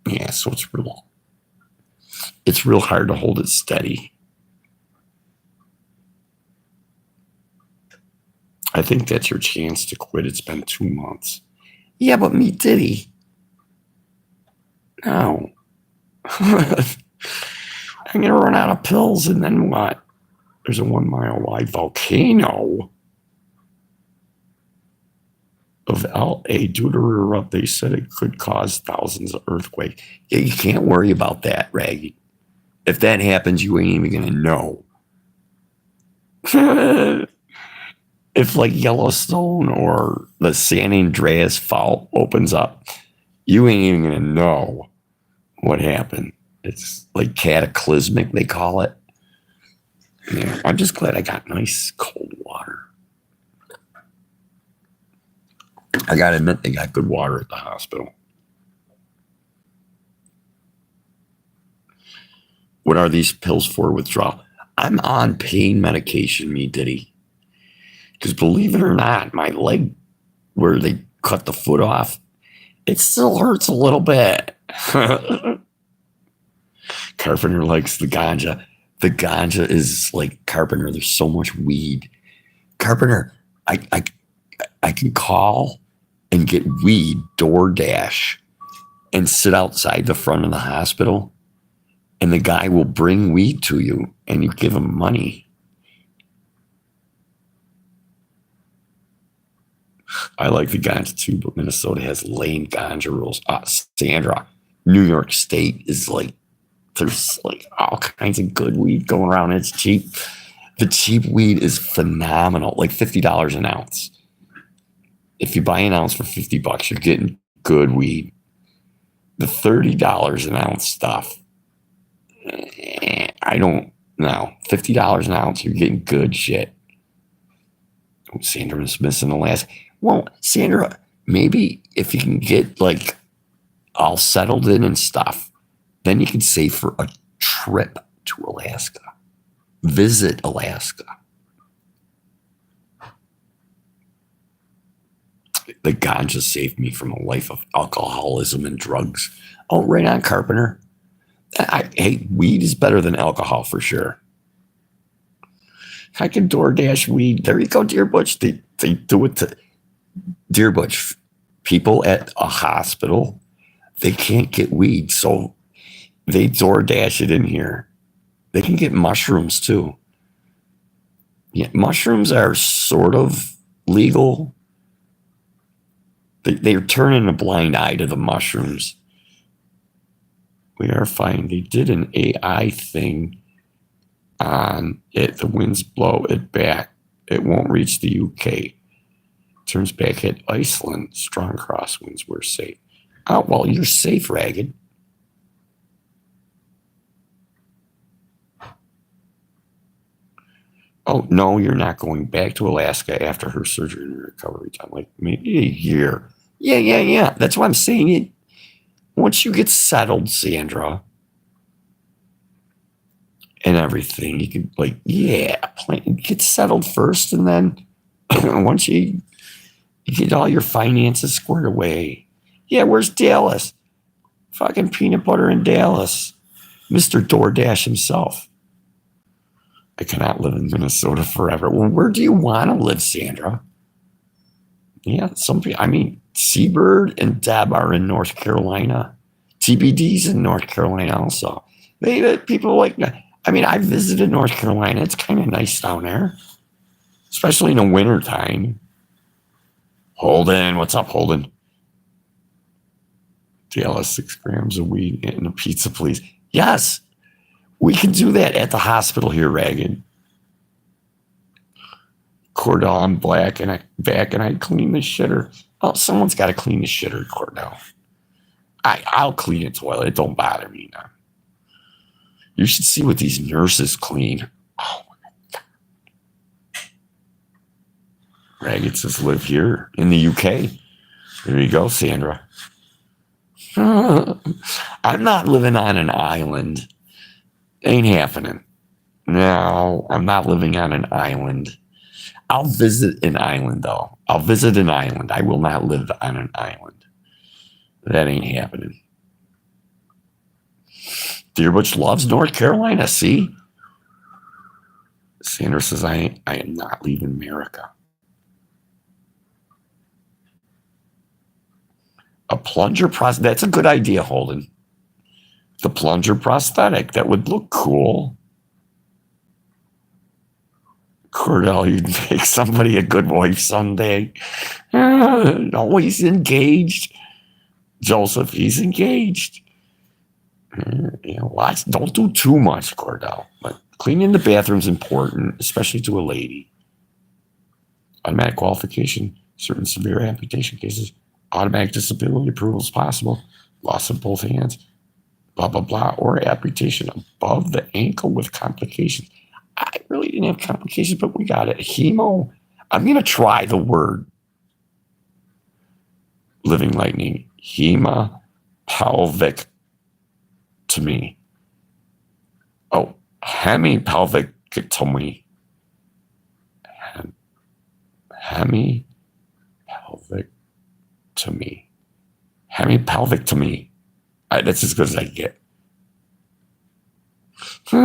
Yeah, so it's real hard to hold it steady. I think that's your chance to quit. It's been 2 months. Yeah, but me Diddy. No. I'm gonna run out of pills and then what? There's a 1 mile wide volcano of LA due to erupt. They said it could cause thousands of earthquakes. Yeah, you can't worry about that, Raggy. If that happens, you ain't even gonna know. If like Yellowstone or the San Andreas Fault opens up, you ain't even gonna know what happened. It's like cataclysmic, they call it. Yeah, I'm just glad I got nice cold water. I gotta admit, they got good water at the hospital. What are these pills for withdrawal? I'm on pain medication, me Diddy. Because believe it or not, my leg where they cut the foot off, it still hurts a little bit. Carpenter likes the ganja. The ganja is like Carpenter. There's so much weed. Carpenter, I can call and get weed DoorDash and sit outside the front of the hospital, and the guy will bring weed to you, and you give him money. I like the ganja too, but Minnesota has lame ganja rules. Sandra, New York State is like, there's like all kinds of good weed going around. It's cheap. The cheap weed is phenomenal, like $50 an ounce. If you buy an ounce for $50, you're getting good weed. The $30 an ounce stuff, I don't know. $50 an ounce, you're getting good shit. Oh, Sandra was missing the last. Well, Sandra, maybe if you can get like all settled in and stuff, then you can save for a trip to Alaska. Visit Alaska. The ganja saved me from a life of alcoholism and drugs. Oh, right on, Carpenter. Hey, weed is better than alcohol for sure. I can DoorDash weed. There you go, Deer Butch. They do it to Deer Butch. People at a hospital, they can't get weed, so they DoorDash it in here. They can get mushrooms too. Yeah, mushrooms are sort of legal. They're turning a blind eye to the mushrooms. We are fine. They did an AI thing on it. The winds blow it back. It won't reach the UK. Turns back at Iceland. Strong crosswinds. We're safe. Oh, well, you're safe, Ragged. Oh, no, you're not going back to Alaska after her surgery and recovery time. Like maybe a year. Yeah. That's why I'm saying it. Once you get settled, Sandra, and everything, you can get settled first, and then once you get all your finances squared away. Yeah, where's Dallas? Fucking peanut butter in Dallas. Mr. DoorDash himself. I cannot live in Minnesota forever. Well, where do you want to live, Sandra? Yeah, Seabird and Deb are in North Carolina. TBD's in North Carolina also. People like, I visited North Carolina. It's kind of nice down there, especially in the wintertime. Holden, what's up, Holden? Dallas, 6 grams of weed and a pizza, please. Yes, we can do that at the hospital here, Ragged. Cordell, I'm back and I clean the shitter. Oh, someone's got to clean the shitter, Cordell. I'll clean a toilet. It don't bother me now. You should see what these nurses clean. Oh, Ragged says live here in the UK. There you go, Sandra. I'm not living on an island. Ain't happening. No, I'm not living on an island. I'll visit an island, though. I'll visit an island. I will not live on an island. That ain't happening. Dear Butch loves North Carolina. See? Sandra says, I am not leaving America. A plunger prosthetic. That's a good idea, Holden. The plunger prosthetic. That would look cool. Cordell, you'd make somebody a good wife someday. Always engaged. Joseph, he's engaged. Lots. Don't do too much, Cordell. But cleaning the bathroom's important, especially to a lady. Automatic qualification, certain severe amputation cases. Automatic disability approval is possible. Loss of both hands. Blah, blah, blah. Or amputation above the ankle with complications. I really didn't have complications, but we got it. Hemo. I'm going to try the word. Living lightning. Hemipelvic to me. Oh, hemipelvic Hemipelvic to me. Hemipelvic to me. That's as good as I get.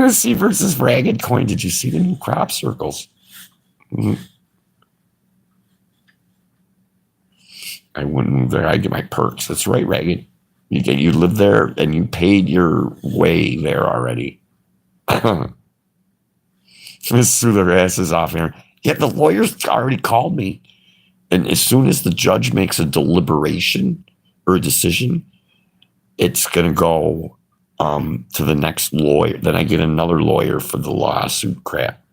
C versus Ragged Coin. Did you see the new crop circles? I wouldn't move there. I get my perks. That's right, Ragged. You live there and you paid your way there already. Just sue their asses off here. Yeah, the lawyers already called me. And as soon as the judge makes a deliberation or a decision, it's going to go to the next lawyer. Then I get another lawyer for the lawsuit crap.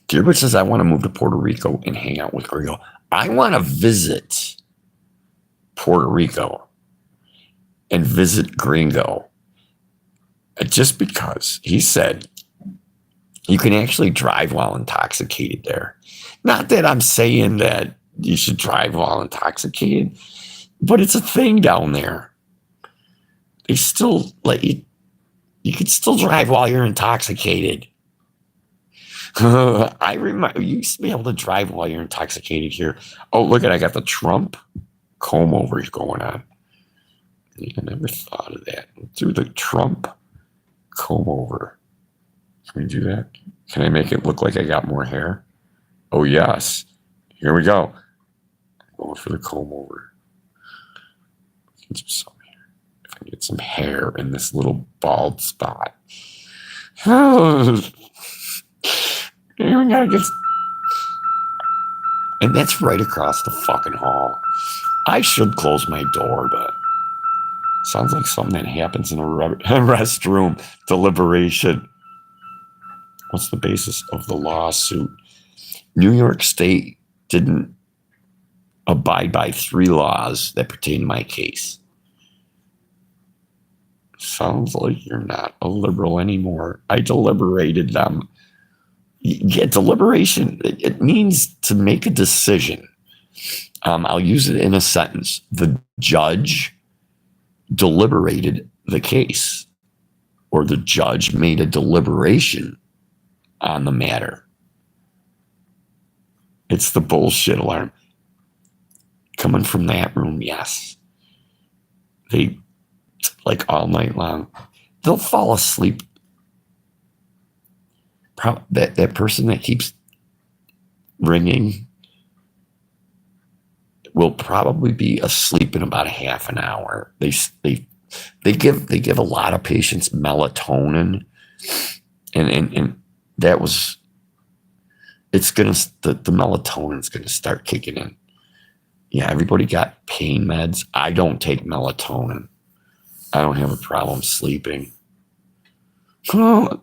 Dearbridge says, I want to move to Puerto Rico and hang out with Gringo. I want to visit Puerto Rico and visit Gringo. Just because he said you can actually drive while intoxicated there. Not that I'm saying that you should drive while intoxicated, but it's a thing down there. They still let you can still drive while you're intoxicated. I remember you used to be able to drive while you're intoxicated here. Oh, look at I got the Trump comb over going on. I never thought of that. Do the Trump comb over. Can we do that? Can I make it look like I got more hair? Oh, yes. Here we go. I'm going for the comb over. Get some hair. If I can get some hair in this little bald spot. Oh. We gotta get. And that's right across the fucking hall. I should close my door, but sounds like something that happens in a restroom. Deliberation. What's the basis of the lawsuit? New York State didn't abide by 3 laws that pertain to my case. Sounds like you're not a liberal anymore. I deliberated them. Yeah, deliberation, it means to make a decision. I'll use it in a sentence. The judge deliberated the case, or the judge made a deliberation on the matter. It's the bullshit alarm. Coming from that room, yes. They, like all night long, they'll fall asleep. That person that keeps ringing will probably be asleep in about a half an hour. They give a lot of patients melatonin, and that was it's gonna the melatonin's gonna start kicking in. Yeah, everybody got pain meds. I don't take melatonin. I don't have a problem sleeping. Oh.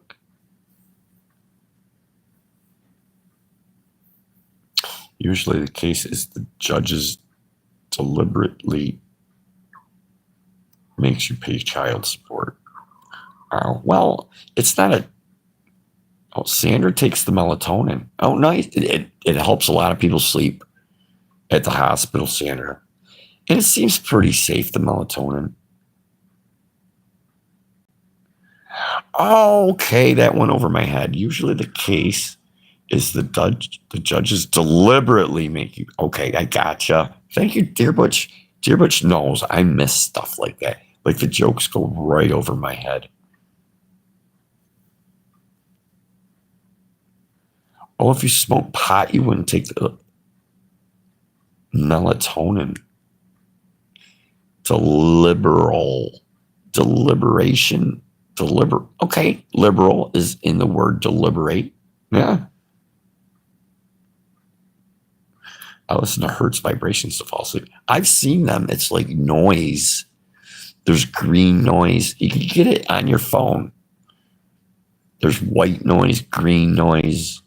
Usually the case is the judge's deliberately makes you pay child support. Well, it's not a. Oh, Sandra takes the melatonin. Oh, nice. It helps a lot of people sleep at the hospital, Sandra. And it seems pretty safe, the melatonin. Okay, that went over my head. Usually the case is the judges deliberately make you. Okay, I gotcha. Thank you, Dear Butch. Dear Butch knows I miss stuff like that. Like the jokes go right over my head. Oh, if you smoke pot, you wouldn't take the melatonin. Deliberation. Okay, liberal is in the word deliberate. Yeah. I listen to Hertz vibrations to fall asleep. I've seen them. It's like noise. There's green noise. You can get it on your phone. There's white noise, green noise,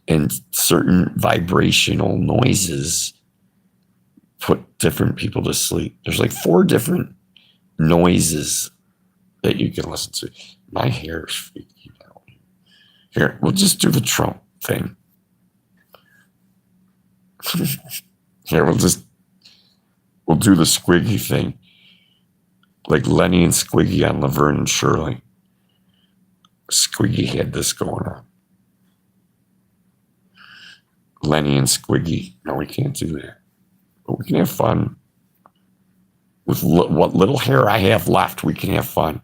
and certain vibrational noises put different people to sleep. There's like 4 different noises that you can listen to. My hair is freaking out. Here, we'll just do the Trump thing. Here, we'll do the Squiggy thing. Like Lenny and Squiggy on Laverne and Shirley. Squiggy had this going on. Lenny and Squiggy. No, we can't do that. But we can have fun. With what little hair I have left, we can have fun.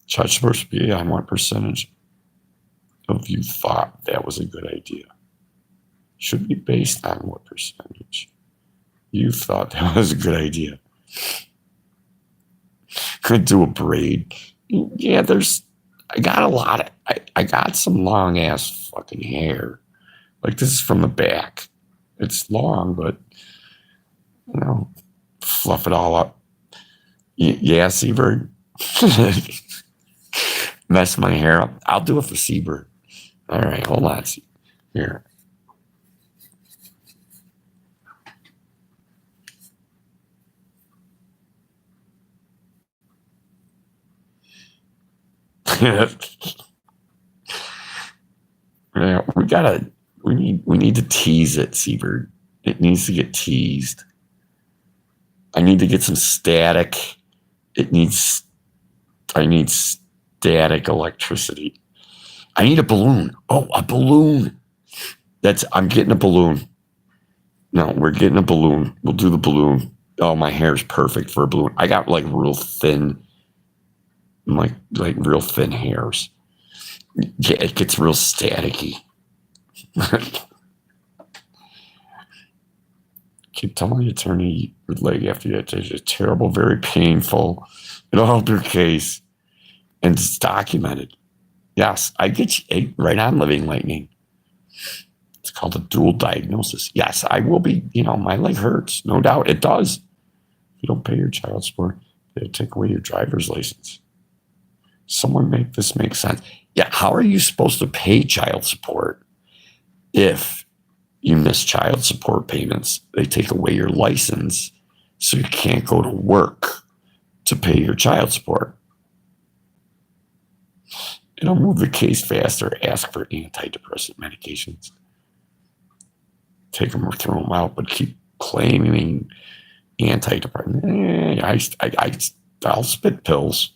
Judge supposed to be on what percentage of you thought that was a good idea? Should be based on what percentage you thought that was a good idea. Could do a braid. Yeah, I got a lot of, I got some long ass fucking hair. Like this is from the back. It's long, but fluff it all up. Yeah, Seabird. Mess my hair up. I'll do it for Seabird. All right, hold on. Here. Yeah, we need to tease it, Seabird. It needs to get teased. I need to get some static. I need static electricity. I need a balloon. Oh, a balloon. I'm getting a balloon. No, we're getting a balloon. We'll do the balloon. Oh, my hair's perfect for a balloon. I got like real thin, like real thin hairs. Yeah, it gets real staticky. Keep telling the attorney with leg after that. It's terrible, very painful. It'll help your case. And it's documented. Yes, I get you right on, Living Lightning. It's called a dual diagnosis. Yes, I will be, my leg hurts. No doubt. It does. If you don't pay your child support, they'll take away your driver's license. Someone make this make sense. Yeah, how are you supposed to pay child support if you miss child support payments? They take away your license, so you can't go to work to pay your child support. It'll move the case faster. Ask for antidepressant medications. Take them or throw them out, but keep claiming antidepressant. I'll spit pills.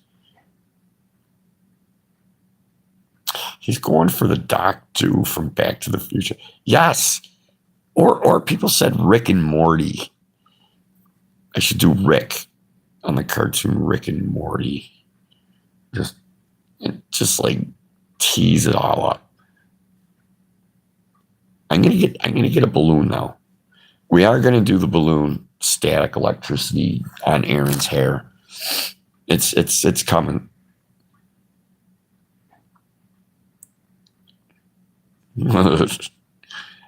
He's going for the Doc Do from Back to the Future. Yes. Or people said Rick and Morty. I should do Rick on the cartoon Rick and Morty. Just like tease it all up. I'm gonna get a balloon now. We are gonna do the balloon static electricity on Aaron's hair. It's coming.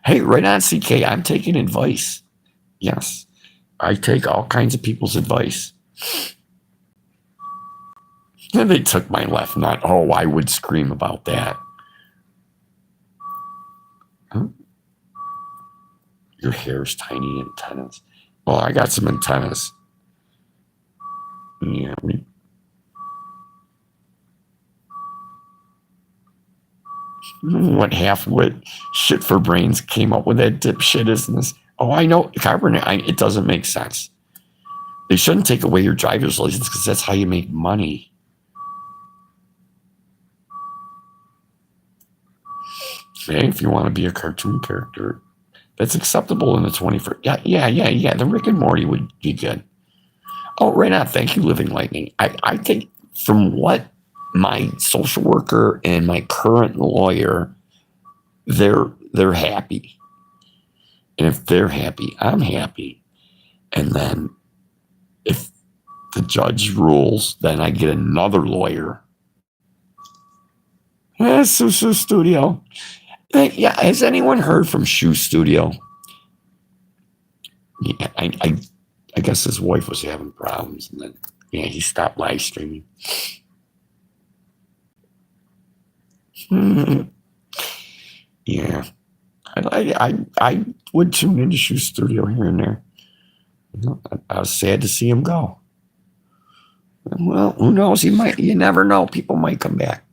Hey, right on, CK. I'm taking advice. Yes, I take all kinds of people's advice. And they took my left nut. Oh, I would scream about that. Huh? Your hair's tiny antennas. Well, I got some antennas. Yeah. What half-wit shit for brains came up with that dipshit. Oh, I know. Carpenter, it doesn't make sense. They shouldn't take away your driver's license because that's how you make money. Okay, if you want to be a cartoon character, that's acceptable in the 21st. Yeah. The Rick and Morty would be good. Oh, right on. Thank you, Living Lightning. I think from what my social worker and my current lawyer, they're happy. And if they're happy, I'm happy. And then if the judge rules, then I get another lawyer. Susu Studio. Yeah, has anyone heard from Shoe Studio? Yeah, I guess his wife was having problems, and then he stopped live streaming. Yeah, I would tune into Shoe Studio here and there. I was sad to see him go. Well, who knows? He might. You never know. People might come back.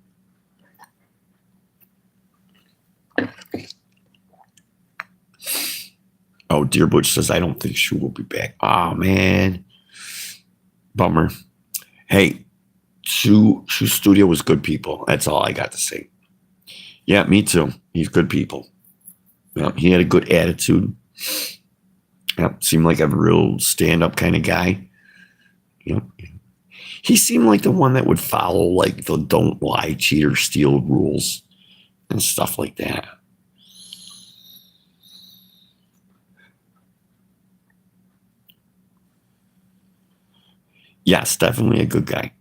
Oh, Dear Butch says, I don't think Shoe will be back. Oh, man. Bummer. Hey, Shoe Studio was good people. That's all I got to say. Yeah, me too. He's good people. Yeah, he had a good attitude. Yeah, seemed like a real stand-up kind of guy. Yeah. He seemed like the one that would follow like the don't lie, cheat, or steal rules and stuff like that. Yes, definitely a good guy.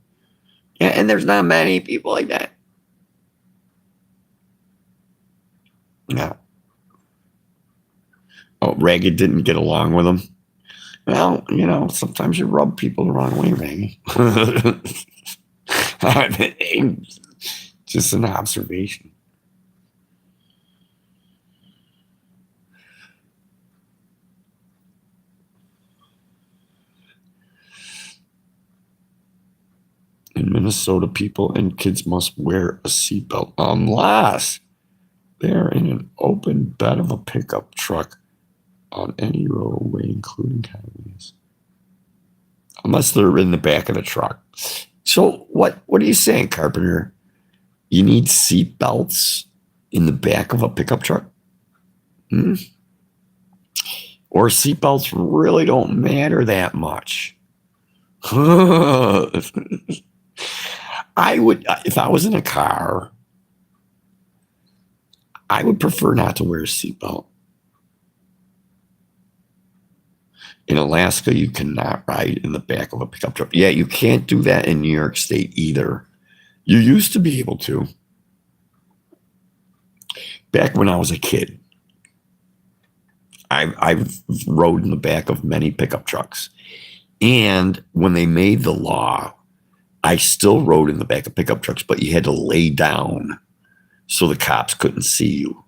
Yeah, and there's not many people like that. No. Oh, Ragged didn't get along with him. Well, sometimes you rub people the wrong way, Ragged. Just an observation. In Minnesota, people and kids must wear a seatbelt unless they're in an open bed of a pickup truck on any roadway, including highways. Unless they're in the back of the truck. So what are you saying, Carpenter? You need seatbelts in the back of a pickup truck? Or seatbelts really don't matter that much? I would, if I was in a car, I would prefer not to wear a seatbelt. In Alaska, you cannot ride in the back of a pickup truck. Yeah, you can't do that in New York State either. You used to be able to. Back when I was a kid, I've rode in the back of many pickup trucks. And when they made the law, I still rode in the back of pickup trucks, but you had to lay down so the cops couldn't see you.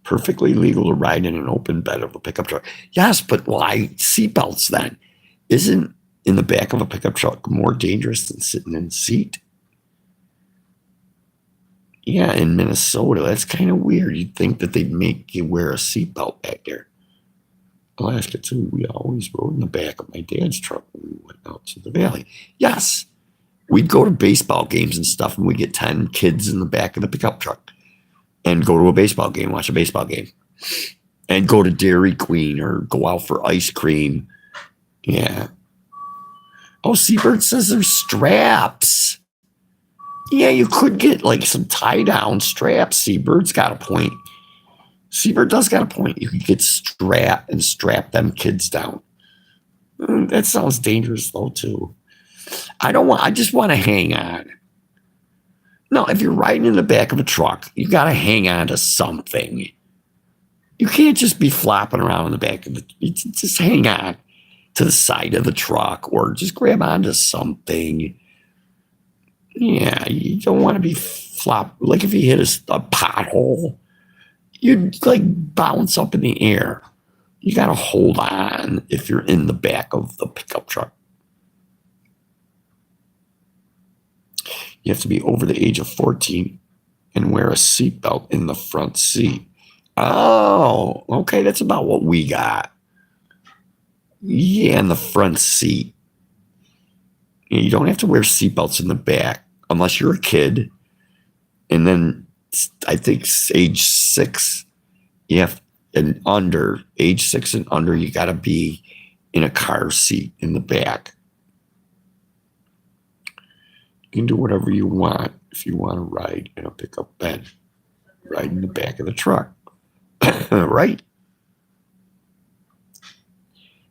Perfectly legal to ride in an open bed of a pickup truck. Yes, but why seatbelts then? Isn't in the back of a pickup truck more dangerous than sitting in a seat? Yeah, in Minnesota, that's kind of weird. You'd think that they'd make you wear a seatbelt back there. Alaska, too, we always rode in the back of my dad's truck when we went out to the valley. Yes, we'd go to baseball games and stuff, and we'd get 10 kids in the back of the pickup truck and go to a baseball game, watch a baseball game, and go to Dairy Queen or go out for ice cream. Yeah. Oh, Seabird says there's straps. Yeah, you could get like some tie-down straps. Seabird's got a point. Seabird does got a point. You could get strap them kids down. That sounds dangerous though too. I just want to hang on. No, if you're riding in the back of a truck, you got to hang on to something. You can't just be flopping around in the back of it. Just hang on to the side of the truck or just grab onto something. Yeah, you don't want to be flop. Like if you hit a pothole, you'd like bounce up in the air. You got to hold on if you're in the back of the pickup truck. You have to be over the age of 14 and wear a seatbelt in the front seat. Oh, okay. That's about what we got. Yeah, in the front seat. You don't have to wear seatbelts in the back unless you're a kid. And then I think age 6, you have, and under, age 6 and under, you got to be in a car seat in the back. You can do whatever you want if you want to ride in a pickup bed. Ride in the back of the truck. Right?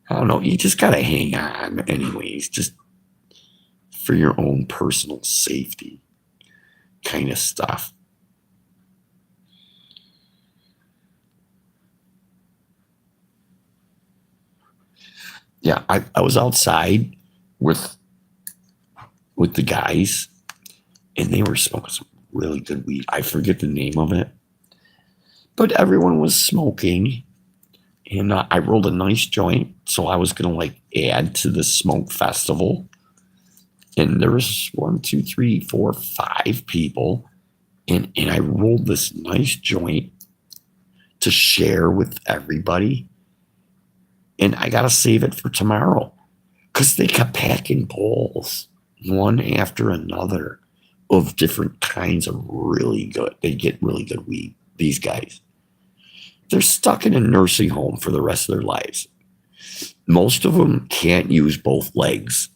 I don't know. You just got to hang on anyways, just for your own personal safety kind of stuff. Yeah, I was outside with the guys, and they were smoking some really good weed. I forget the name of it, but everyone was smoking, and I rolled a nice joint, so I was gonna like add to the smoke festival. And there was 1, 2, 3, 4, 5 people, and I rolled this nice joint to share with everybody, and I gotta save it for tomorrow because they kept packing bowls one after another of different kinds of really good. They get really good weed. These guys, they're stuck in a nursing home for the rest of their lives. Most of them can't use both legs.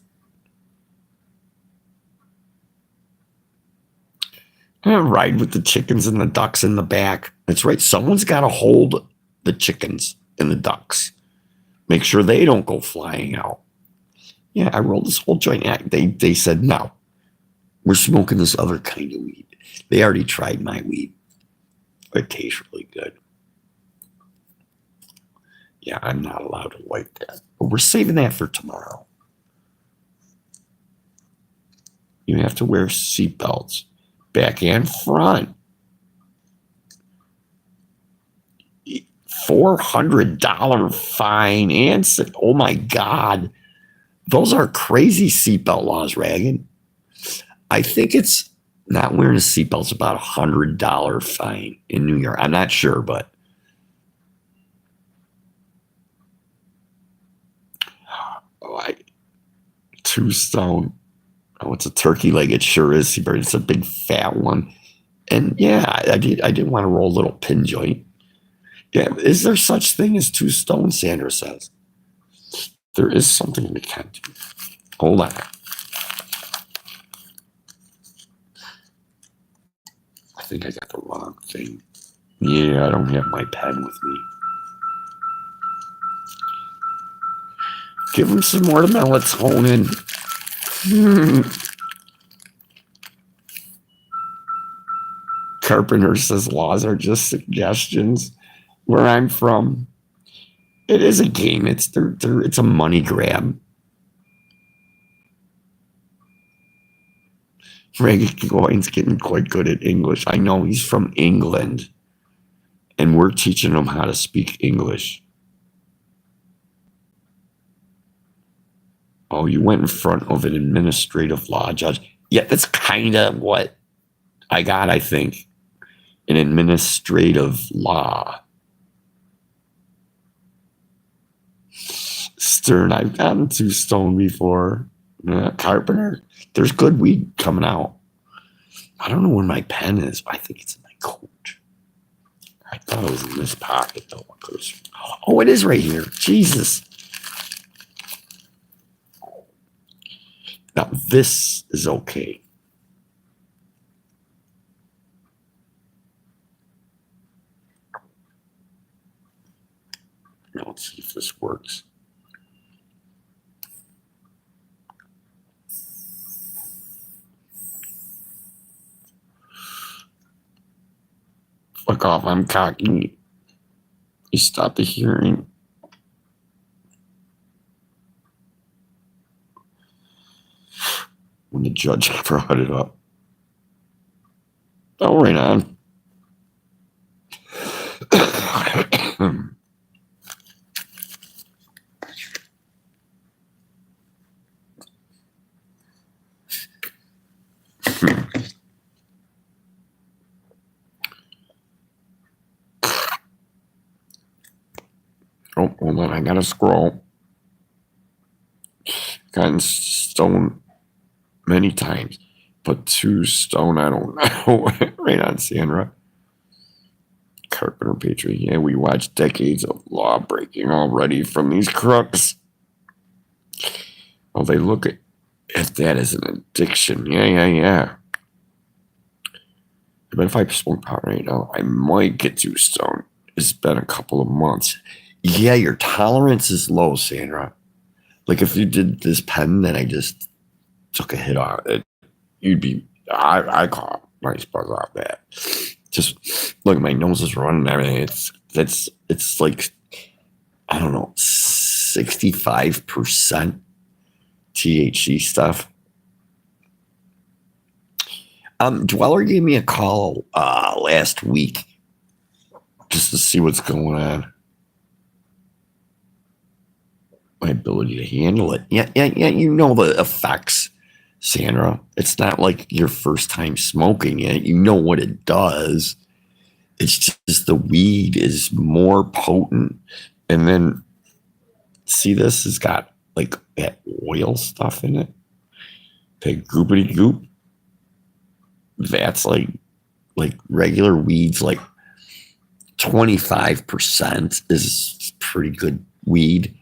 Ride with the chickens and the ducks in the back. That's right. Someone's got to hold the chickens and the ducks. Make sure they don't go flying out. Yeah, I rolled this whole joint. They said, no, we're smoking this other kind of weed. They already tried my weed. It tastes really good. Yeah, I'm not allowed to light that. But we're saving that for tomorrow. You have to wear seatbelts. Back and front. $400 fine and oh my God, those are crazy seatbelt laws, Reagan. I think it's not wearing a seatbelt is about $100 fine in New York. I'm not sure, but two stone. Oh, it's a turkey leg. It sure is. It's a big fat one. And yeah, I did want to roll a little pin joint. Yeah, is there such thing as 2 stone? Sandra says there is something we can do. Hold on. I think I got the wrong thing. Yeah, I don't have my pen with me. Give him some more melatonin. Carpenter says laws are just suggestions. Where I'm from, it is a game. It's a money grab. Reagan Goins getting quite good at English. I know he's from England, and we're teaching him how to speak English. Oh, you went in front of an administrative law judge. Yeah, that's kind of what I got, I think. An administrative law. Stern, I've gotten 2 stone before. Carpenter, there's good weed coming out. I don't know where my pen is, but I think it's in my coat. I thought it was in this pocket, though. Oh, it is right here. Jesus. Now, this is okay. Now, let's see if this works. Fuck off, I'm cocky. You stop the hearing. When the judge brought it up. Oh, right on. Hold on, I gotta scroll. Gotten stoned many times, but 2 stone, I don't know. Right on, Sandra. Carpenter Patriot. Yeah, we watched decades of law breaking already from these crooks. Oh, they look at that as an addiction. Yeah. But if I smoke pot right now, I might get 2 stoned. It's been a couple of months. Yeah, your tolerance is low, Sandra. Like if you did this pen that I just took a hit on it, you'd be. I call nice buzz off that. Just look, my nose is running. Everything. It's like I don't know, 65% THC stuff. Dweller gave me a call last week just to see what's going on. My ability to handle it. Yeah, you know the effects, Sandra. It's not like your first time smoking it. You know what it does. It's just the weed is more potent. And then, see, this has got like that oil stuff in it. That goopity goop. That's like regular weeds, like 25% is pretty good weed.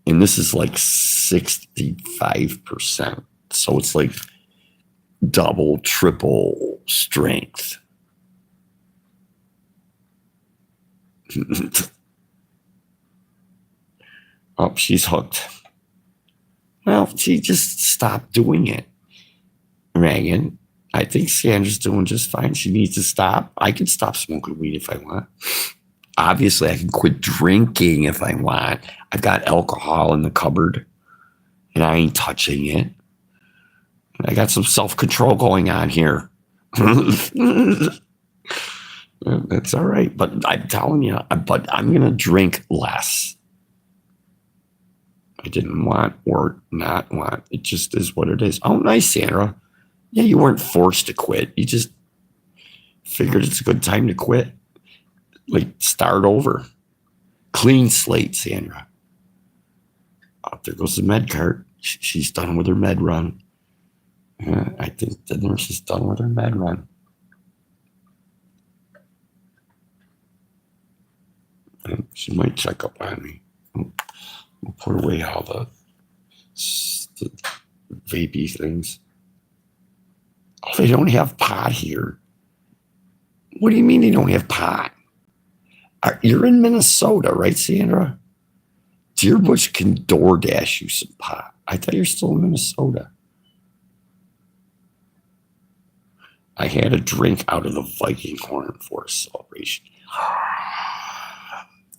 And this is like 65%. So it's like double, triple strength. Oh, she's hooked. Well, she just stopped doing it. Megan, I think Sandra's doing just fine. She needs to stop. I can stop smoking weed if I want. Obviously, I can quit drinking if I want. I've got alcohol in the cupboard, and I ain't touching it. I got some self-control going on here. That's all right. But I'm telling you, but I'm going to drink less. I didn't want or not want. It just is what it is. Oh, nice, Sandra. Yeah, you weren't forced to quit. You just figured it's a good time to quit. Like, start over. Clean slate, Sandra. Oh, there goes the med cart. She's done with her med run. I think the nurse is done with her med run. And she might check up on me. We'll put away all the vapey things. Oh, they don't have pot here. What do you mean they don't have pot? You're in Minnesota, right, Sandra? Deerbush can DoorDash you some pot. I thought you're still in Minnesota. I had a drink out of the Viking horn for a celebration.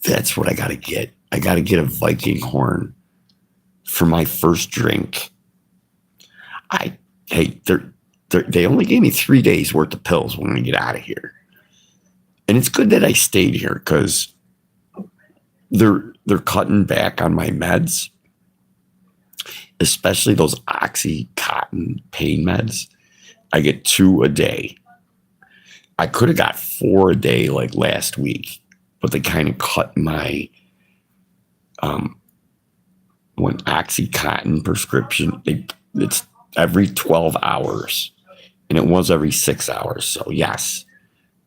That's what I got to get. I got to get a Viking horn for my first drink. They only gave me 3 days worth of pills when we get out of here. And it's good that I stayed here because they're cutting back on my meds, especially those Oxycontin pain meds. I get 2 a day. I could have got 4 a day like last week, but they kind of cut my one Oxycontin prescription. It's every 12 hours, and it was every 6 hours. So yes,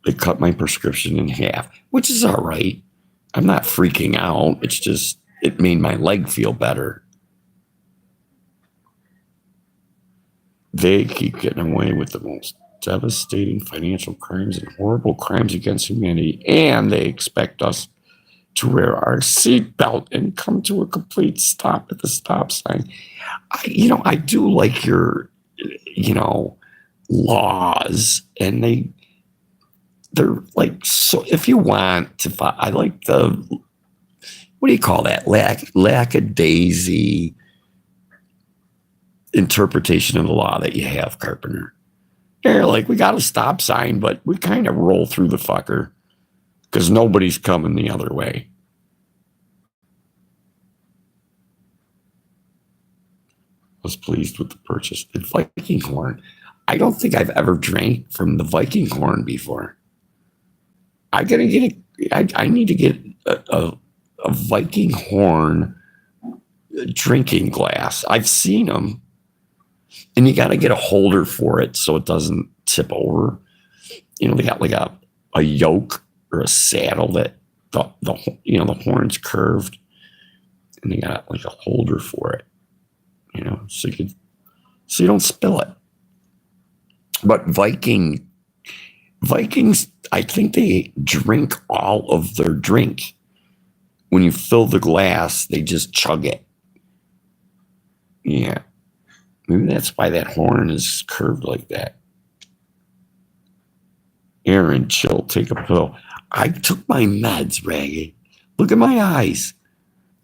they cut my prescription in half, which is all right. I'm not freaking out. It's just it made my leg feel better. They keep getting away with the most devastating financial crimes and horrible crimes against humanity, and they expect us to wear our seatbelt and come to a complete stop at the stop sign. I do like your, laws, and they're like, so if you want to, I like the, what do you call that? Lackadaisy interpretation of the law that you have, Carpenter. They're like, we got a stop sign, but we kind of roll through the fucker because nobody's coming the other way. I was pleased with the purchase. The Viking horn. I don't think I've ever drank from the Viking horn before. I gotta get I need to get a a Viking horn drinking glass. I've seen them, and you got to get a holder for it so it doesn't tip over. You know, they got like a yoke or a saddle that the horn's curved, and they got like a holder for it. You know, so you don't spill it. But Vikings, I think they drink all of their drink. When you fill the glass, they just chug it. Yeah. Maybe that's why that horn is curved like that. Aaron, chill, take a pill. I took my meds, Ragged. Look at my eyes.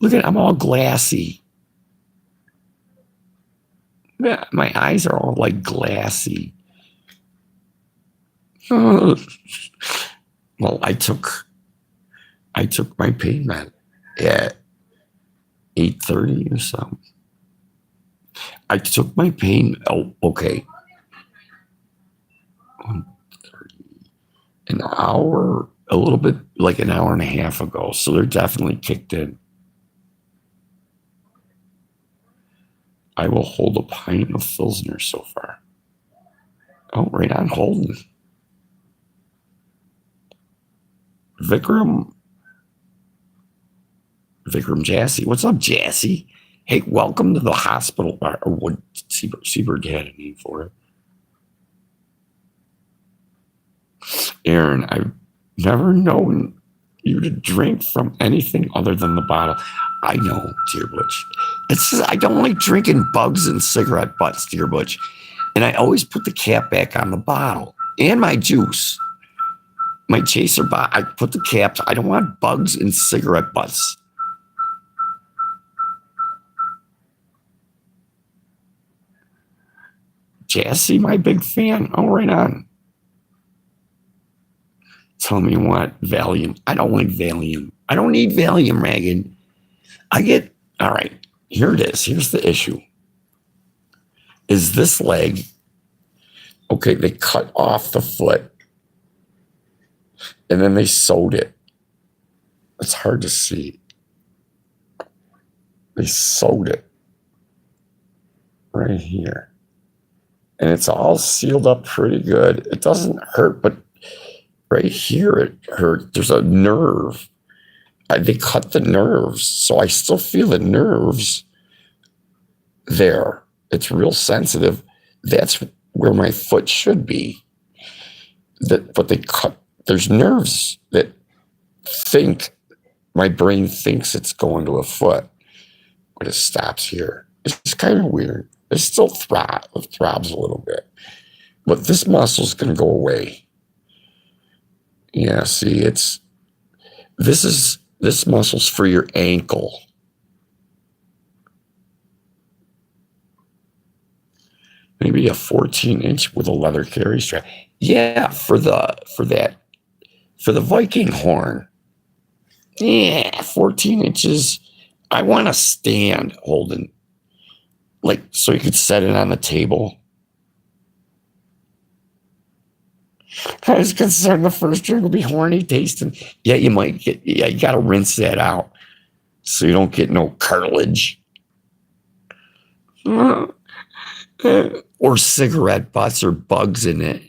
I'm all glassy. Yeah, my eyes are all like glassy. Well, I took my pain med at 8:30 or something. I took my pain. Oh, okay. 1:30, an hour, a little bit like an hour and a half ago. So they're definitely kicked in. I will hold a pint of Pilsner so far. Oh, right on holding. Vikram Jassy. What's up, Jassy? Hey, welcome to the hospital. Or what Seabird had a name for it. Aaron, I've never known you to drink from anything other than the bottle. I know, Dear Butch. It's just, I don't like drinking bugs and cigarette butts, Dear Butch. And I always put the cap back on the bottle and my juice. My chaser bottle, I put the caps. I don't want bugs and cigarette butts. Jassy, my big fan. Oh, right on. Tell me what, Valium. I don't like Valium. I don't need Valium, Ragged. All right, here it is. Here's the issue. Is this leg, okay, they cut off the foot and then they sewed it. It's hard to see. They sewed it right here. And it's all sealed up pretty good. It doesn't hurt, but right here it hurt. There's a nerve. They cut the nerves, so I still feel the nerves there. It's real sensitive. That's where my foot should be. But they cut. There's nerves that my brain thinks it's going to a foot, but it stops here. It's kind of weird. It still throbs a little bit, but this muscle's going to go away. Yeah, see, this muscle's for your ankle. Maybe a 14-inch with a leather carry strap. Yeah, for the Viking horn. Yeah, 14 inches. I want to stand holding, like, so you could set it on the table. I was concerned the first drink will be horny tasting. Yeah, you got to rinse that out so you don't get no cartilage. Or cigarette butts or bugs in it.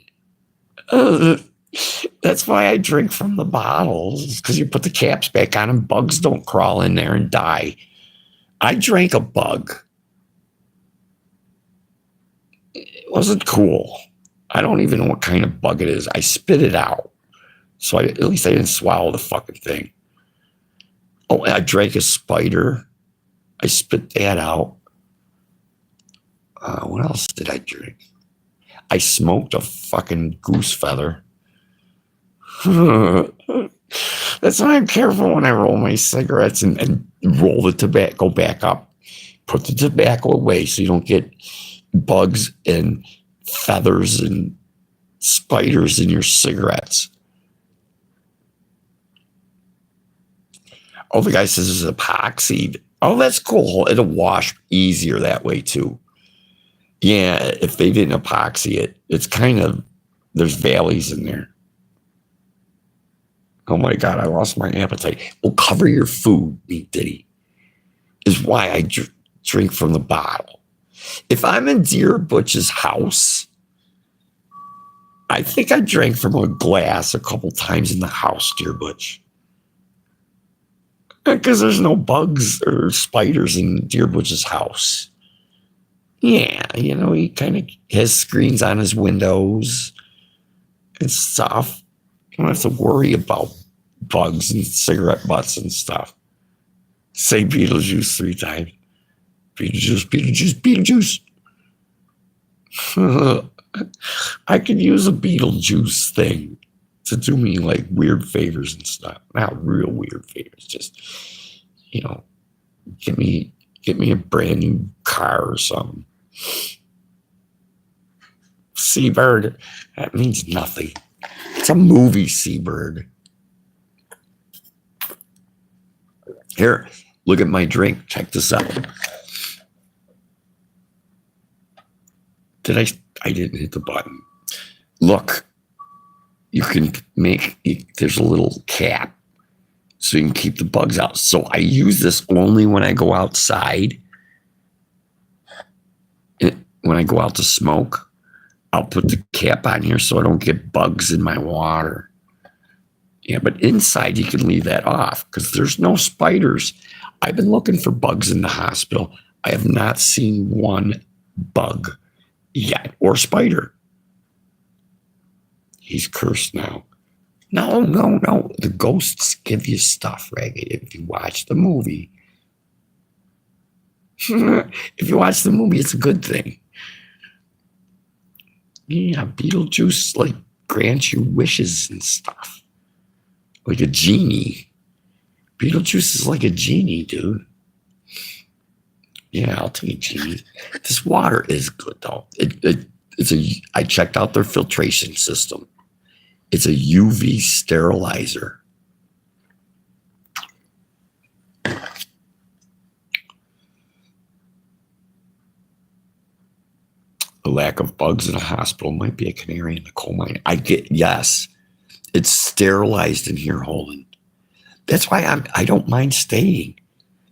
That's why I drink from the bottles, because you put the caps back on and bugs don't crawl in there and die. I drank a bug. It wasn't cool. I don't even know what kind of bug it is. I spit it out. So at least I didn't swallow the fucking thing. Oh, I drank a spider. I spit that out. What else did I drink? I smoked a fucking goose feather. That's why I'm careful when I roll my cigarettes and roll the tobacco back up. Put the tobacco away so you don't get bugs and feathers and spiders in your cigarettes. Oh, the guy says it's epoxied. Oh, that's cool. It'll wash easier that way too. Yeah, if they didn't epoxy it, it's kind of, there's valleys in there. Oh my God, I lost my appetite. Well, cover your food, Meat Diddy, is why I drink from the bottle. If I'm in Dear Butch's house, I think I drank from a glass a couple times in the house, Dear Butch. Because there's no bugs or spiders in Dear Butch's house. Yeah, you know, he kind of has screens on his windows and stuff. You don't have to worry about bugs and cigarette butts and stuff. Say Beetlejuice 3 times. Beetlejuice, Beetlejuice, Beetlejuice. I could use a Beetlejuice thing to do me like weird favors and stuff. Not real weird favors, just, you know, get me a brand new car or something. Seabird, that means nothing. It's a movie, Seabird. Here, look at my drink. Check this out. I didn't hit the button. Look, you can there's a little cap so you can keep the bugs out. So I use this only when I go outside. When I go out to smoke, I'll put the cap on here so I don't get bugs in my water. Yeah, but inside you can leave that off because there's no spiders. I've been looking for bugs in the hospital. I have not seen one bug yet or spider. He's cursed now. No. The ghosts give you stuff, Ragged, if you watch the movie. If you watch the movie, it's a good thing. Yeah, Beetlejuice like grants you wishes and stuff. Like a genie. Beetlejuice is like a genie, dude. Yeah, I'll take a genie. This water is good though. I checked out their filtration system. It's a UV sterilizer. The lack of bugs in a hospital might be a canary in the coal mine. Yes, it's sterilized in here, Holland. That's why I don't mind staying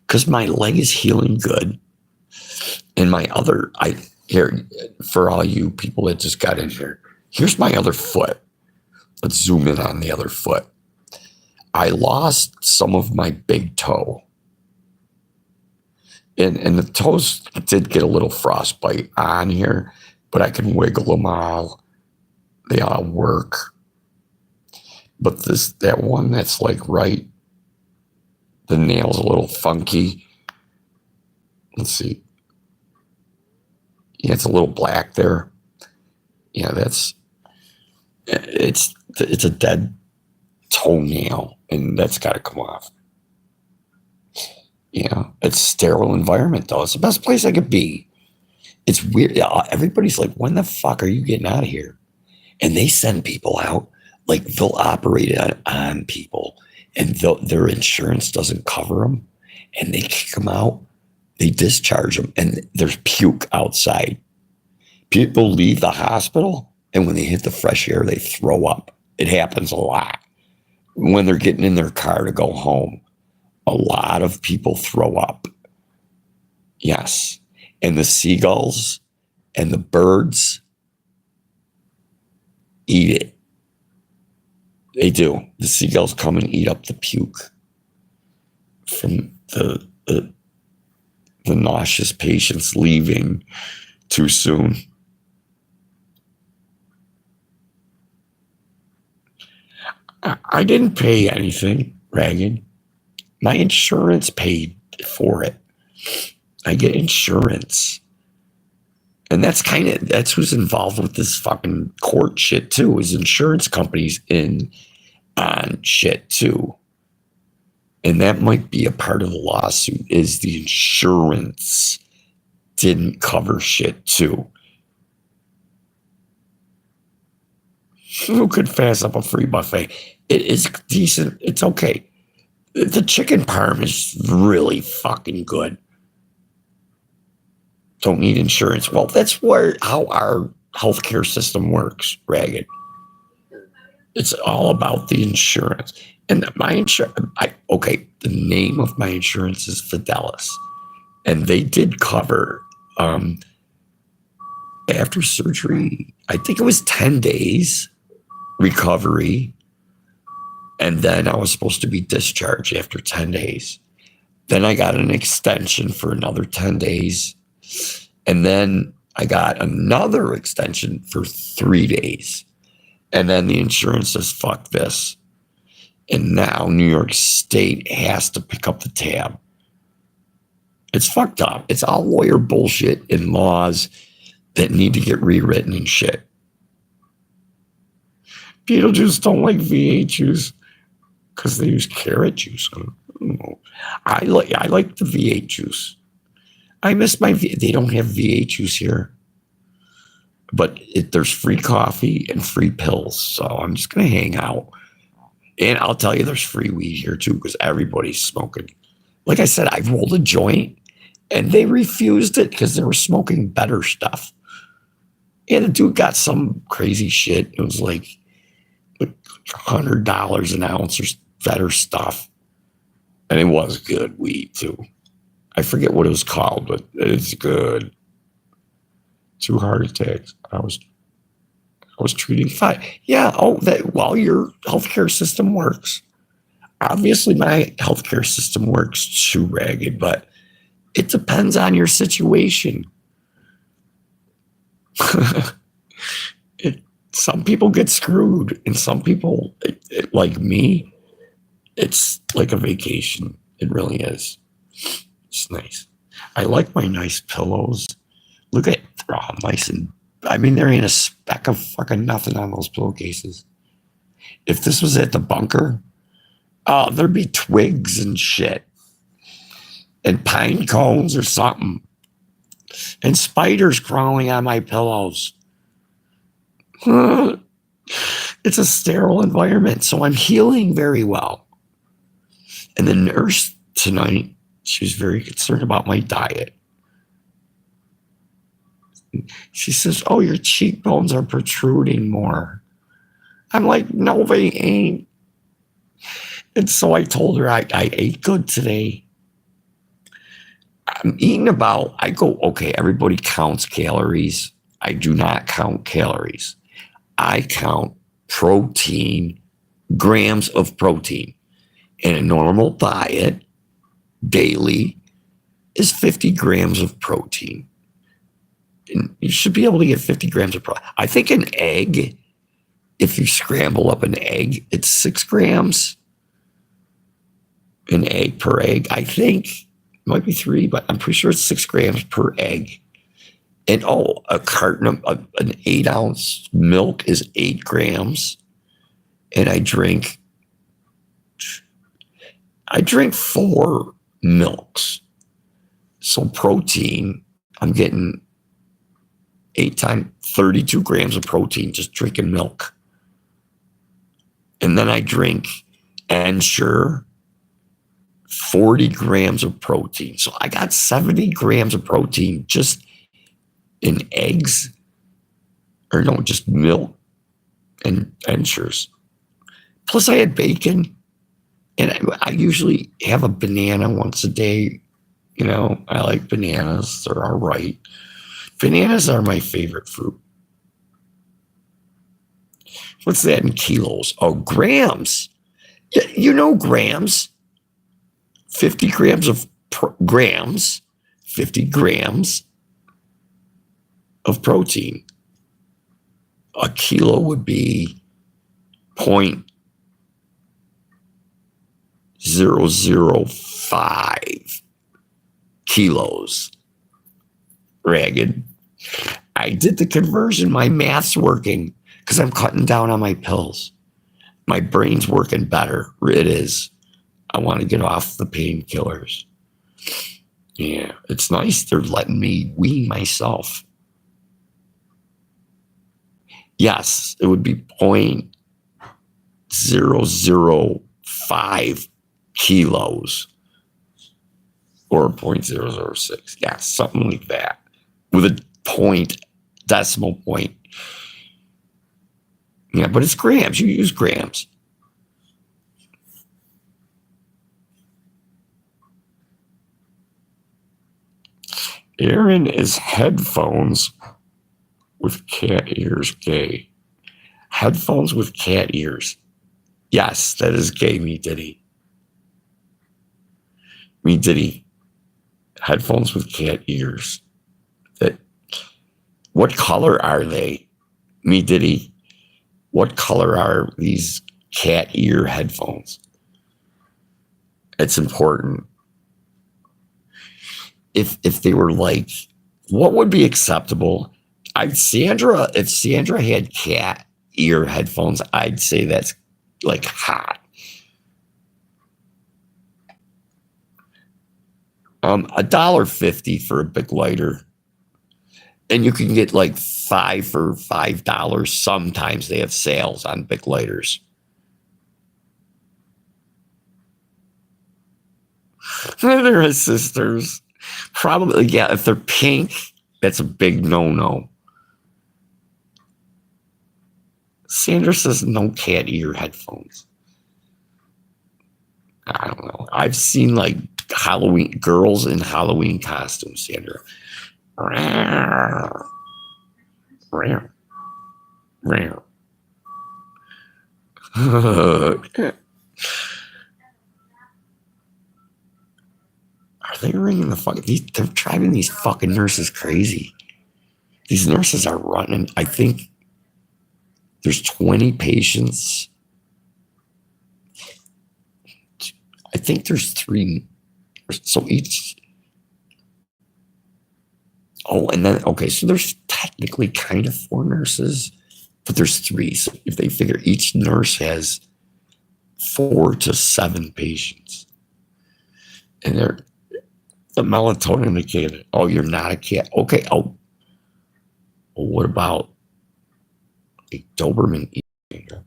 because my leg is healing good. And here, for all you people that just got in here, here's my other foot. Let's zoom in on the other foot. I lost some of my big toe. And the toes did get a little frostbite on here, but I can wiggle them all. They all work. But that one that's like right, the nail's a little funky. Let's see. Yeah, it's a little black there. Yeah, it's a dead toenail, and that's got to come off. Yeah, it's a sterile environment, though. It's the best place I could be. It's weird. Everybody's like, when the fuck are you getting out of here? And they send people out. Like, they'll operate on people, and their insurance doesn't cover them, and they kick them out. They discharge them, and there's puke outside. People leave the hospital, and when they hit the fresh air, they throw up. It happens a lot. When they're getting in their car to go home, a lot of people throw up. Yes. And the seagulls and the birds eat it. They do. The seagulls come and eat up the puke from the nauseous patients leaving too soon. I didn't pay anything, Ragged. My insurance paid for it. I get insurance. And that's who's involved with this fucking court shit too, is insurance companies in on shit too. And that might be a part of the lawsuit, is the insurance didn't cover shit too. Who could pass up a free buffet? It is decent. It's okay. The chicken parm is really fucking good. Don't need insurance. Well, that's how our healthcare system works, Ragged. It's all about the insurance. And my insurance, the name of my insurance is Fidelis. And they did cover after surgery, I think it was 10 days recovery. And then I was supposed to be discharged after 10 days. Then I got an extension for another 10 days. And then I got another extension for 3 days. And then the insurance says, fuck this. And now New York State has to pick up the tab. It's fucked up. It's all lawyer bullshit and laws that need to get rewritten and shit. Beetlejuice don't like V8 juice because they use carrot juice. I like the V8 juice. I miss my they don't have V8 juice here. But there's free coffee and free pills. So I'm just going to hang out. And I'll tell you, there's free weed here too because everybody's smoking. Like I said, I rolled a joint and they refused it because they were smoking better stuff. And the dude got some crazy shit. It was like $100 an ounce or better stuff. And it was good weed too. I forget what it was called, but it's good. 2 heart attacks. I was treating fine. Yeah. Oh, well, your healthcare system works. Obviously, my healthcare system works too ragged, but it depends on your situation. Some people get screwed, and some people, like me, it's like a vacation. It really is. It's nice. I like my nice pillows. Look at they're all nice and I mean there ain't a speck of fucking nothing on those pillowcases. If this was at the bunker, oh, there'd be twigs and shit. And pine cones or something. And spiders crawling on my pillows. It's a sterile environment, so I'm healing very well. And the nurse tonight, she was very concerned about my diet. She says, oh, your cheekbones are protruding more. I'm like, no, they ain't. And so I told her I ate good today. I'm eating everybody counts calories. I do not count calories. I count protein, grams of protein. And a normal diet daily is 50 grams of protein. And you should be able to get 50 grams of protein. I think an egg, if you scramble up an egg, it's 6 grams. An egg per egg. I think it might be 3, but I'm pretty sure it's 6 grams per egg. And a carton of an 8-ounce milk is 8 grams. And I drink 4 milks. So protein, I'm getting 8 times 32 grams of protein just drinking milk. And then I drink Ensure, 40 grams of protein. So I got 70 grams of protein just in eggs, or no, just milk and Ensures. Plus I had bacon, and I usually have a banana once a day. You know, I like bananas. They're all right. Bananas are my favorite fruit. What's that in kilos? Oh, grams. Yeah, you know grams. 50 grams of grams. 50 grams of protein. A kilo would be 0.005 kilos. Ragged. I did the conversion. My math's working because I'm cutting down on my pills. My brain's working better. It is. I want to get off the painkillers. Yeah, it's nice. They're letting me wean myself. Yes, it would be 0.005 kilos or 0.006. Yeah, something like that. With a decimal point. Yeah, but it's grams. You use grams. Aaron is headphones with cat ears gay. Headphones with cat ears. Yes, that is gay, me diddy. Me diddy. Headphones with cat ears. That. What color are they? Me diddy. What color are these cat ear headphones? It's important. If they were like, what would be acceptable? If Sandra had cat ear headphones, I'd say that's like hot. $1.50 for a big lighter. And you can get like 5 for $5. Sometimes they have sales on big lighters. They're his sisters. Probably, yeah. If they're pink, that's a big no-no. Sandra says no cat ear headphones. I don't know. I've seen like Halloween girls in Halloween costumes, Sandra. Rare. Are they ringing the fucking? They're driving these fucking nurses crazy. These nurses are running. I think there's 20 patients. I think there's 3. So each. Oh, and then, okay, so there's technically kind of 4 nurses, but there's 3. So if they figure each nurse has 4 to 7 patients, and they're the melatonin indicator. Oh, you're not a cat. Okay. Oh, well, what about a Doberman indicator?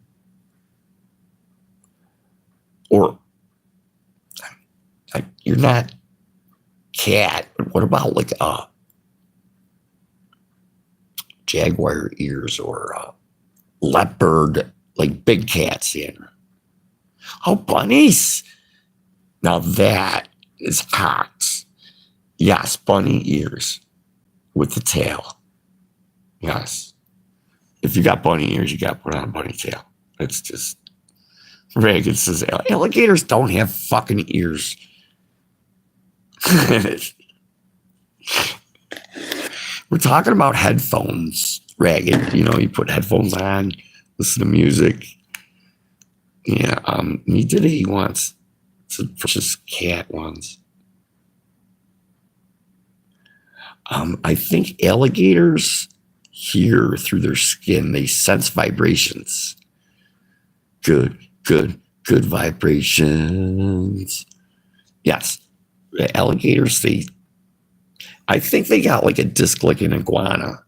Or you're not cat, but what about like jaguar ears or leopard, like big cats, Sandra? Oh, bunnies. Now that is hot. Yes, bunny ears with the tail. Yes. If you got bunny ears, you got to put on a bunny tail. It's just, Reagan says, alligators don't have fucking ears. We're talking about headphones, Reagan. You know, you put headphones on, listen to music. Yeah, me did he wants to purchase cat ones. I think alligators hear through their skin. They sense vibrations. Good vibrations. Yes. The alligators, I think they got like a disc like an iguana.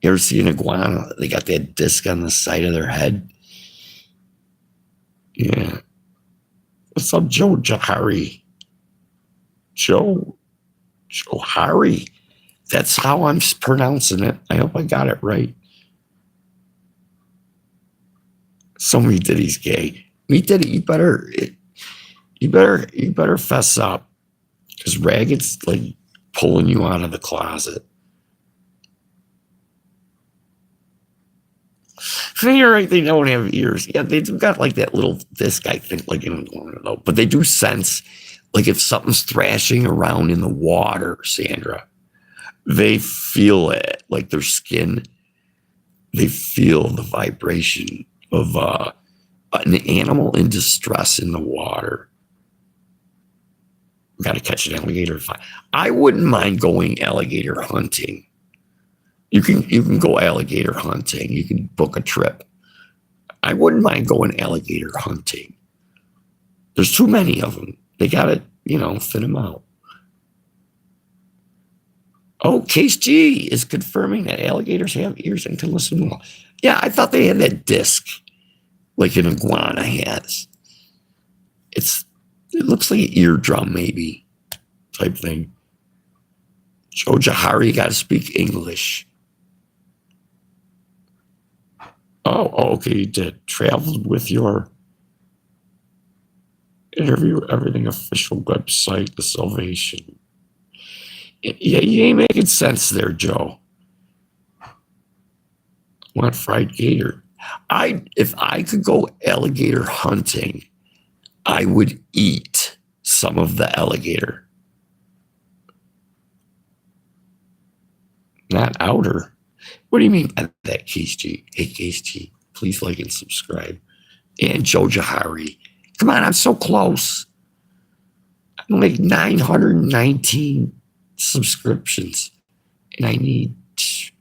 You ever see an iguana? They got that disc on the side of their head. Yeah. What's up, Joe Jahari? Joe Hari. That's how I'm pronouncing it. I hope I got it right. So me Diddy's gay. Me Diddy, you better fess up, because Ragged's like pulling you out of the closet. So you're right, they don't have ears. Yeah, they've got like that little disc, I think, like in a, but they do sense, like if something's thrashing around in the water, Sandra, they feel it, like their skin, they feel the vibration of an animal in distress in the water. We got to catch an alligator. I wouldn't mind going alligator hunting. You can go alligator hunting. You can book a trip. I wouldn't mind going alligator hunting. There's too many of them. They got to, thin them out. Oh, Case G is confirming that alligators have ears and can listen well. Yeah, I thought they had that disc like an iguana has. It looks like an eardrum, maybe, type thing. Joe Jahari, you got to speak English. Oh, okay, you did. Traveled with your interview, everything official website, the Salvation. Yeah, you ain't making sense there, Joe. Want fried gator? If I could go alligator hunting, I would eat some of the alligator. Not outer. What do you mean by that, Case G? Hey, Case G, please like and subscribe. And Joe Jahari. Come on, I'm so close. I'm like 919 subscriptions, and I need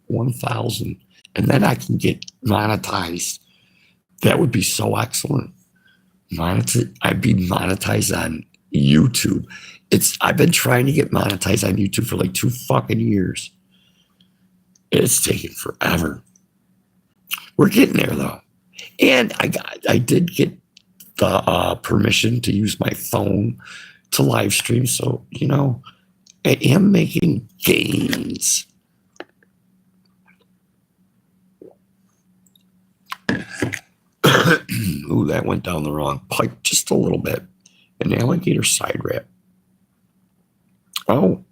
1,000. And then I can get monetized. That would be so excellent. I'd be monetized on YouTube. I've been trying to get monetized on YouTube for like 2 fucking years. It's taken forever. We're getting there though. And I did get the permission to use my phone to live stream. So, I am making gains. Ooh, that went down the wrong pipe just a little bit. An alligator side wrap. Oh,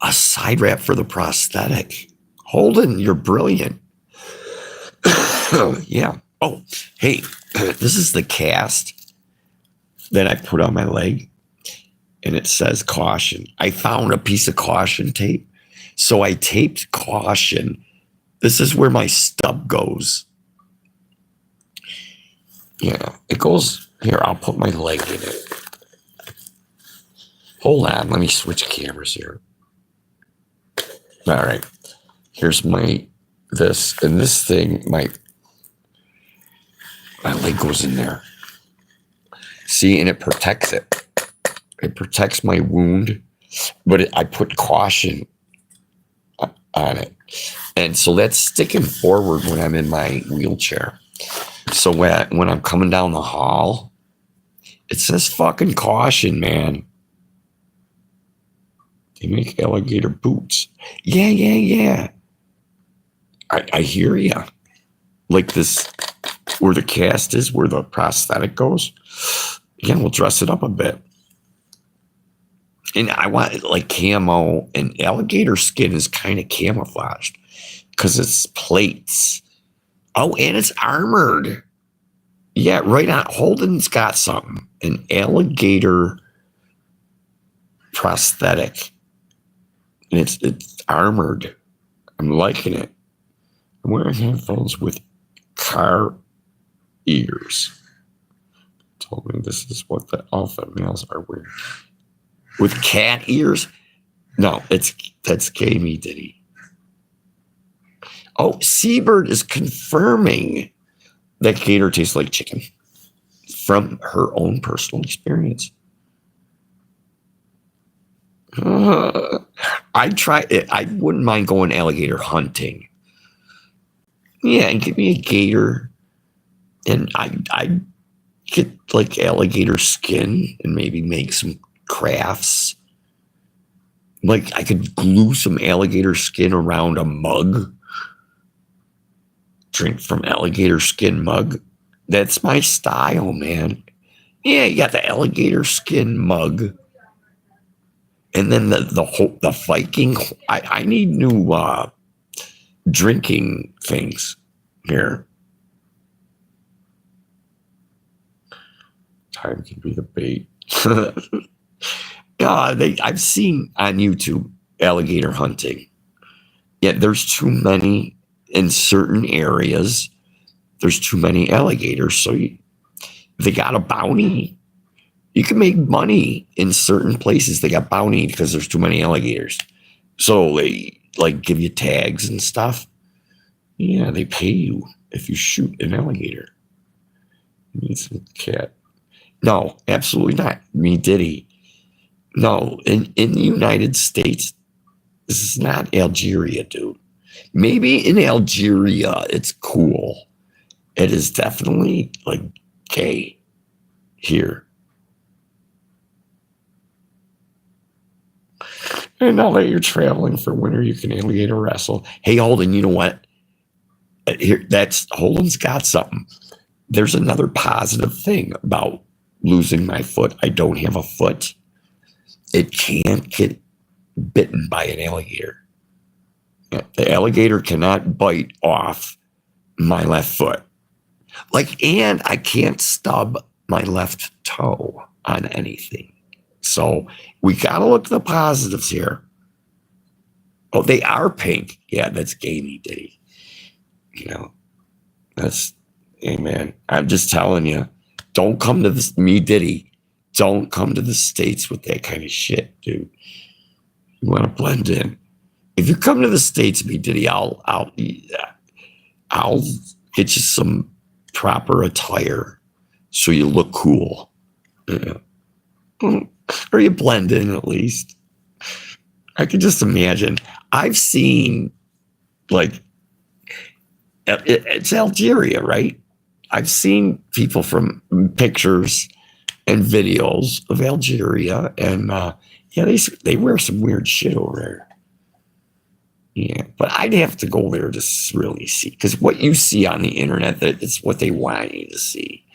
a side wrap for the prosthetic. Holden, you're brilliant. Yeah. Oh, hey, this is the cast that I put on my leg, and it says caution. I found a piece of caution tape, so I taped caution. This is where my stub goes. Yeah, it goes here. I'll put my leg in it. Hold on, let me switch cameras here. All right, here's this thing. My leg goes in there. See, and it protects it. It protects my wound, but I put caution on it, and so that's sticking forward when I'm in my wheelchair. So when I'm coming down the hall, it says fucking caution, man. They make alligator boots. Yeah. I hear ya. Like this, where the cast is, where the prosthetic goes. Yeah, we'll dress it up a bit. And I want it like camo, and alligator skin is kind of camouflaged because it's plates. Oh, and it's armored. Yeah, right on. Holden's got something. An alligator prosthetic. And it's armored. I'm liking it. I'm wearing headphones with car ears. Told me this is what the alpha males are wearing. With cat ears? No, that's Gamey Diddy. Oh, Seabird is confirming that gator tastes like chicken from her own personal experience. I'd try it. I wouldn't mind going alligator hunting. Yeah, and give me a gator, and I'd get like alligator skin and maybe make some crafts. Like I could glue some alligator skin around a mug. Drink from alligator skin mug. That's my style, man. Yeah, you got the alligator skin mug. And then the Viking. I need new drinking things here. Time can be the bait. I've seen on YouTube alligator hunting. Yeah, there's too many in certain areas. There's too many alligators, so they got a bounty. You can make money in certain places. They got bounty because there's too many alligators. So they like give you tags and stuff. Yeah, they pay you if you shoot an alligator. You need some cat. No, absolutely not. Me Diddy. No, in the United States, this is not Algeria, dude. Maybe in Algeria it's cool. It is definitely like gay here. And now that you're traveling for winter, you can alligator wrestle. Hey, Holden, you know what? Here, that's Holden's got something. There's another positive thing about losing my foot. I don't have a foot. It can't get bitten by an alligator. The alligator cannot bite off my left foot. Like, and I can't stub my left toe on anything. So we got to look at the positives here. Oh, they are pink. Yeah, that's gamey, Diddy. You know, that's, hey, man, I'm just telling you, don't come to this, me, Diddy. Don't come to the States with that kind of shit, dude. You want to blend in. If you come to the States, me, Diddy, I'll get you some proper attire so you look cool. Yeah. Or you blend in at least. I can just imagine. I've seen, like, it's Algeria, right? I've seen people from pictures and videos of Algeria, and yeah, they wear some weird shit over there. Yeah, but I'd have to go there to really see, because what you see on the internet, that it's what they want you to see.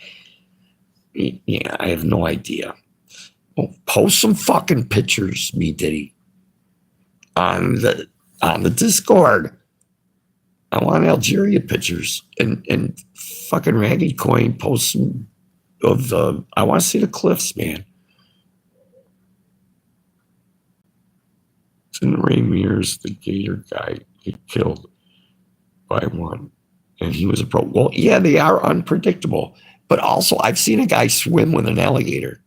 Yeah, I have no idea. Well, post some fucking pictures, me Diddy, on the Discord. I want Algeria pictures, and fucking Raggy Coin post some of the. I want to see the cliffs, man. It's in the Rainiers, the gator guy get killed by one, and he was a pro. Well, yeah, they are unpredictable, but also I've seen a guy swim with an alligator.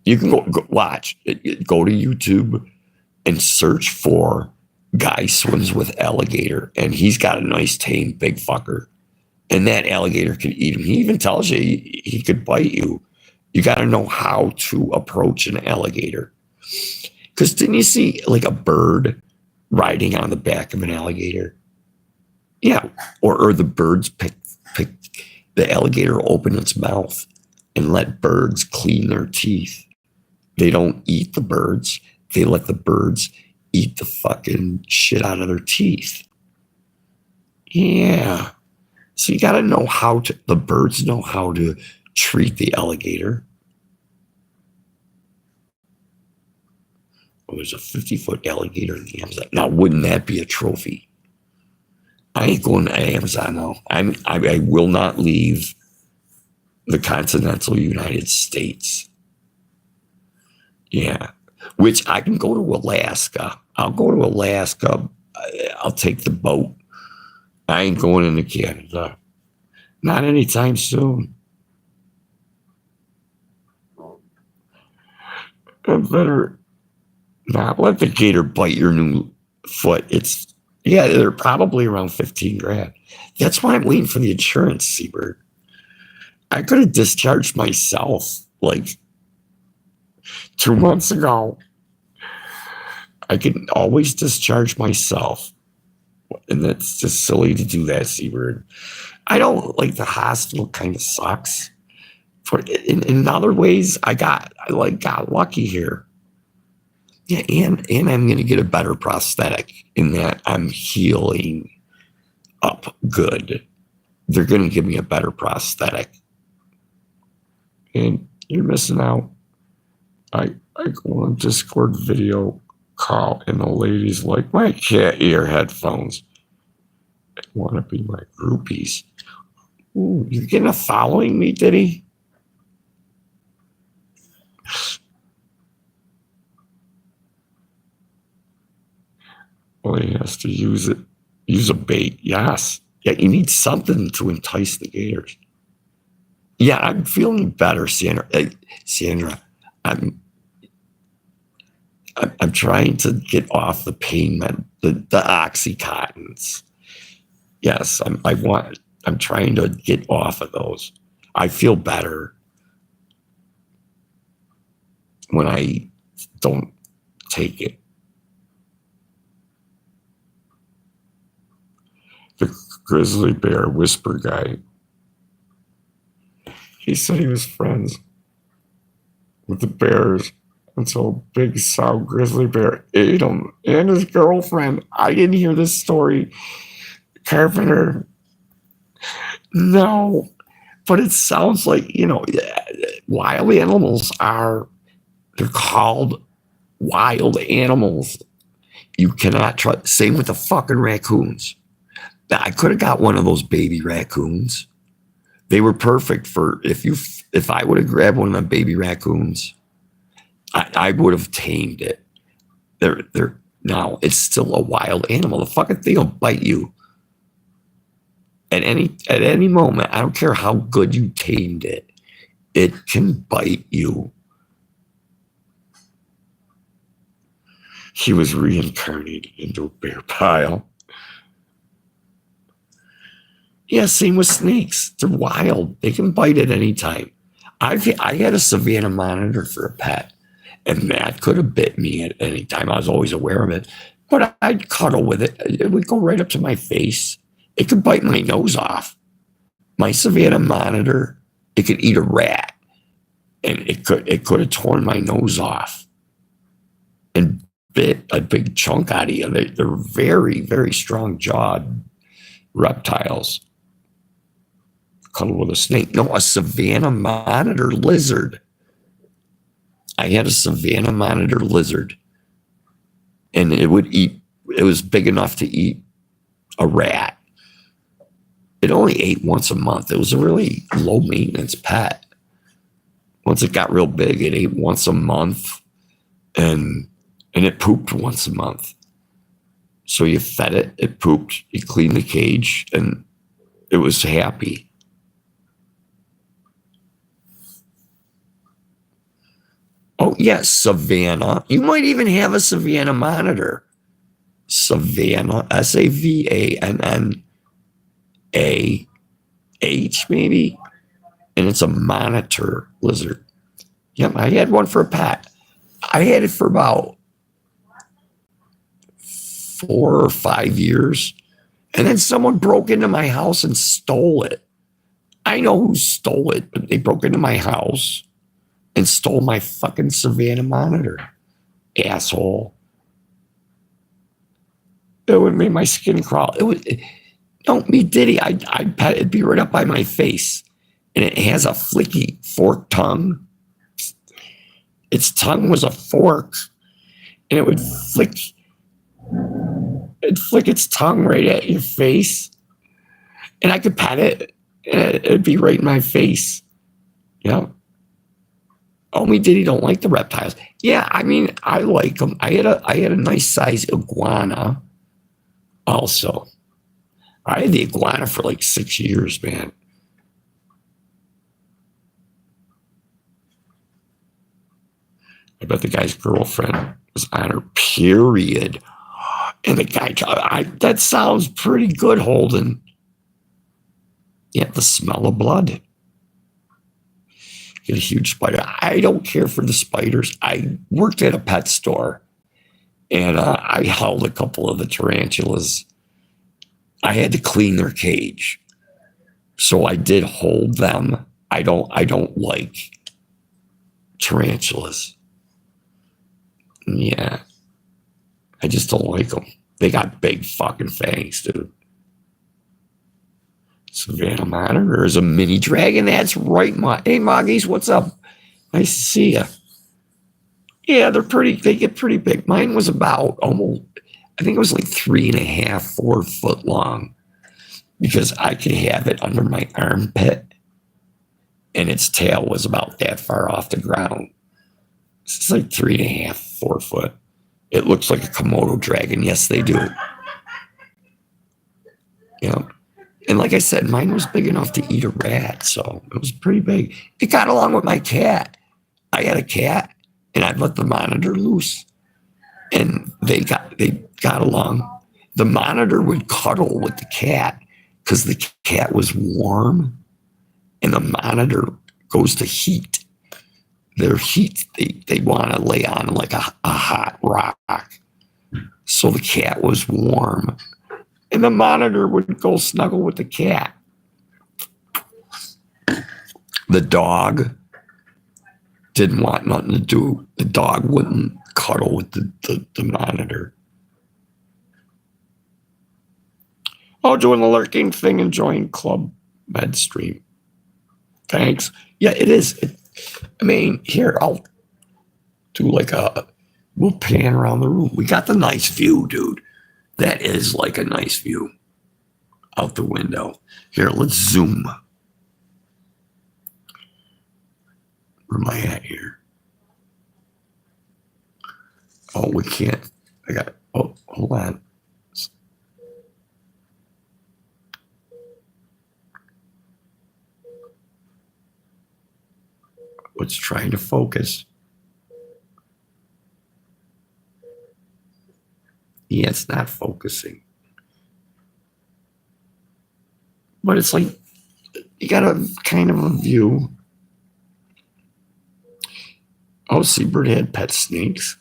You can go watch. Go to YouTube and search for guy swims with alligator, and he's got a nice tame big fucker, and that alligator can eat him. He even tells you he could bite you. You got to know how to approach an alligator. Because didn't you see like a bird riding on the back of an alligator? Yeah, or the birds pick the alligator open its mouth and let birds clean their teeth. They don't eat the birds. They let the birds eat the fucking shit out of their teeth. Yeah. So you got to know the birds know how to treat the alligator. Oh, there's a 50-foot alligator in the Amazon. Now, wouldn't that be a trophy? I ain't going to Amazon, though. I will not leave the continental United States. Yeah. Which I can go to Alaska. I'll go to Alaska. I'll take the boat. I ain't going into Canada. Not anytime soon. I better not let the gator bite your new foot. They're probably around 15 grand. That's why I'm waiting for the insurance, Seabird. I could have discharged myself like 2 months ago. I can always discharge myself. And that's just silly to do that, Seabird. I don't like the hospital kind of sucks. In other ways, I got lucky here. Yeah, and I'm gonna get a better prosthetic in that I'm healing up good. They're gonna give me a better prosthetic. And you're missing out. I go on Discord video call and the lady's like, my cat ear headphones. They want to be my groupies. Ooh, you're getting a following me, Diddy? Well, he has to use a bait. Yes. Yeah, you need something to entice the gators. Yeah, I'm feeling better, Sandra. Sandra, I'm trying to get off the pain the Oxycontins. Yes, I'm trying to get off of those. I feel better when I don't take it. The grizzly bear whisper guy. He said he was friends with the bears until a big sow grizzly bear ate him and his girlfriend. I didn't hear this story. Carpenter. No, but it sounds like, wild animals they're called wild animals. You cannot trust. Same with the fucking raccoons. Now, I could have got one of those baby raccoons. They were perfect for if I would have grabbed one of the baby raccoons, I would have tamed it. They're now it's still a wild animal. The fucking thing will bite you at any moment. I don't care how good you tamed it. It can bite you. He was reincarnated into a bear pile. Yeah, same with snakes. They're wild. They can bite at any time. I had a Savannah monitor for a pet, and that could have bit me at any time. I was always aware of it, but I'd cuddle with it. It would go right up to my face. It could bite my nose off. My Savannah monitor, it could eat a rat, and it could have torn my nose off and bit a big chunk out of you. They're very, very strong jawed reptiles. Cuddle with a snake. No, a Savannah monitor lizard. I had a Savannah monitor lizard, and it was big enough to eat a rat. It only ate once a month. It was a really low maintenance pet. Once it got real big, it ate once a month, and it pooped once a month. So you fed it, it pooped, you cleaned the cage, and it was happy. Oh, yes, Savannah. You might even have a Savannah monitor. Savannah, SAVANNAH, maybe. And it's a monitor lizard. Yep, I had one for a pet. I had it for about 4 or 5 years. And then someone broke into my house and stole it. I know who stole it, but they broke into my house and stole my fucking Savannah monitor. Asshole. It would make my skin crawl. Don't be diddy. I'd pet it. It'd be right up by my face. And it has a flicky fork tongue. Its tongue was a fork. And it would flick. It'd flick its tongue right at your face. And I could pet it. And it'd be right in my face. Yeah. Oh, me Diddy don't like the reptiles. Yeah, I mean, I like them. I had a nice size iguana also. I had the iguana for like 6 years, man. I bet the guy's girlfriend was on her period. And the guy, that sounds pretty good, Holden. Yeah, the smell of blood. Get a huge spider. I don't care for the spiders. I worked at a pet store, and I held a couple of the tarantulas. I had to clean their cage, so I did hold them. I don't like tarantulas. Yeah, I just don't like them. They got big fucking fangs, dude. Savannah monitor is a mini dragon. That's right, hey, Moggies, what's up? Nice to see you. Yeah, they get pretty big. Mine was about almost, I think it was like 3.5, 4 foot long, because I could have it under my armpit, and its tail was about that far off the ground. It's like 3.5, 4 foot. It looks like a Komodo dragon. Yes, they do. Yeah. And like I said, mine was big enough to eat a rat, so it was pretty big. It got along with my cat. I had a cat, and I'd let the monitor loose, and they got along. The monitor would cuddle with the cat because the cat was warm, and the monitor goes to heat. Their heat, they want to lay on like a hot rock. So the cat was warm. And the monitor would go snuggle with the cat. The dog didn't want nothing to do. The dog wouldn't cuddle with the monitor. Oh, doing the lurking thing, enjoying Club Med stream. Thanks. Yeah, it is. I mean, here, I'll do like we'll pan around the room. We got the nice view, dude. That is like a nice view out the window. Here, let's zoom. Where am I at here? Oh, we can't. Oh, hold on. Let's try to focus. Yeah, it's not focusing. But it's like, you got a kind of a view. Oh, Seabird had pet snakes.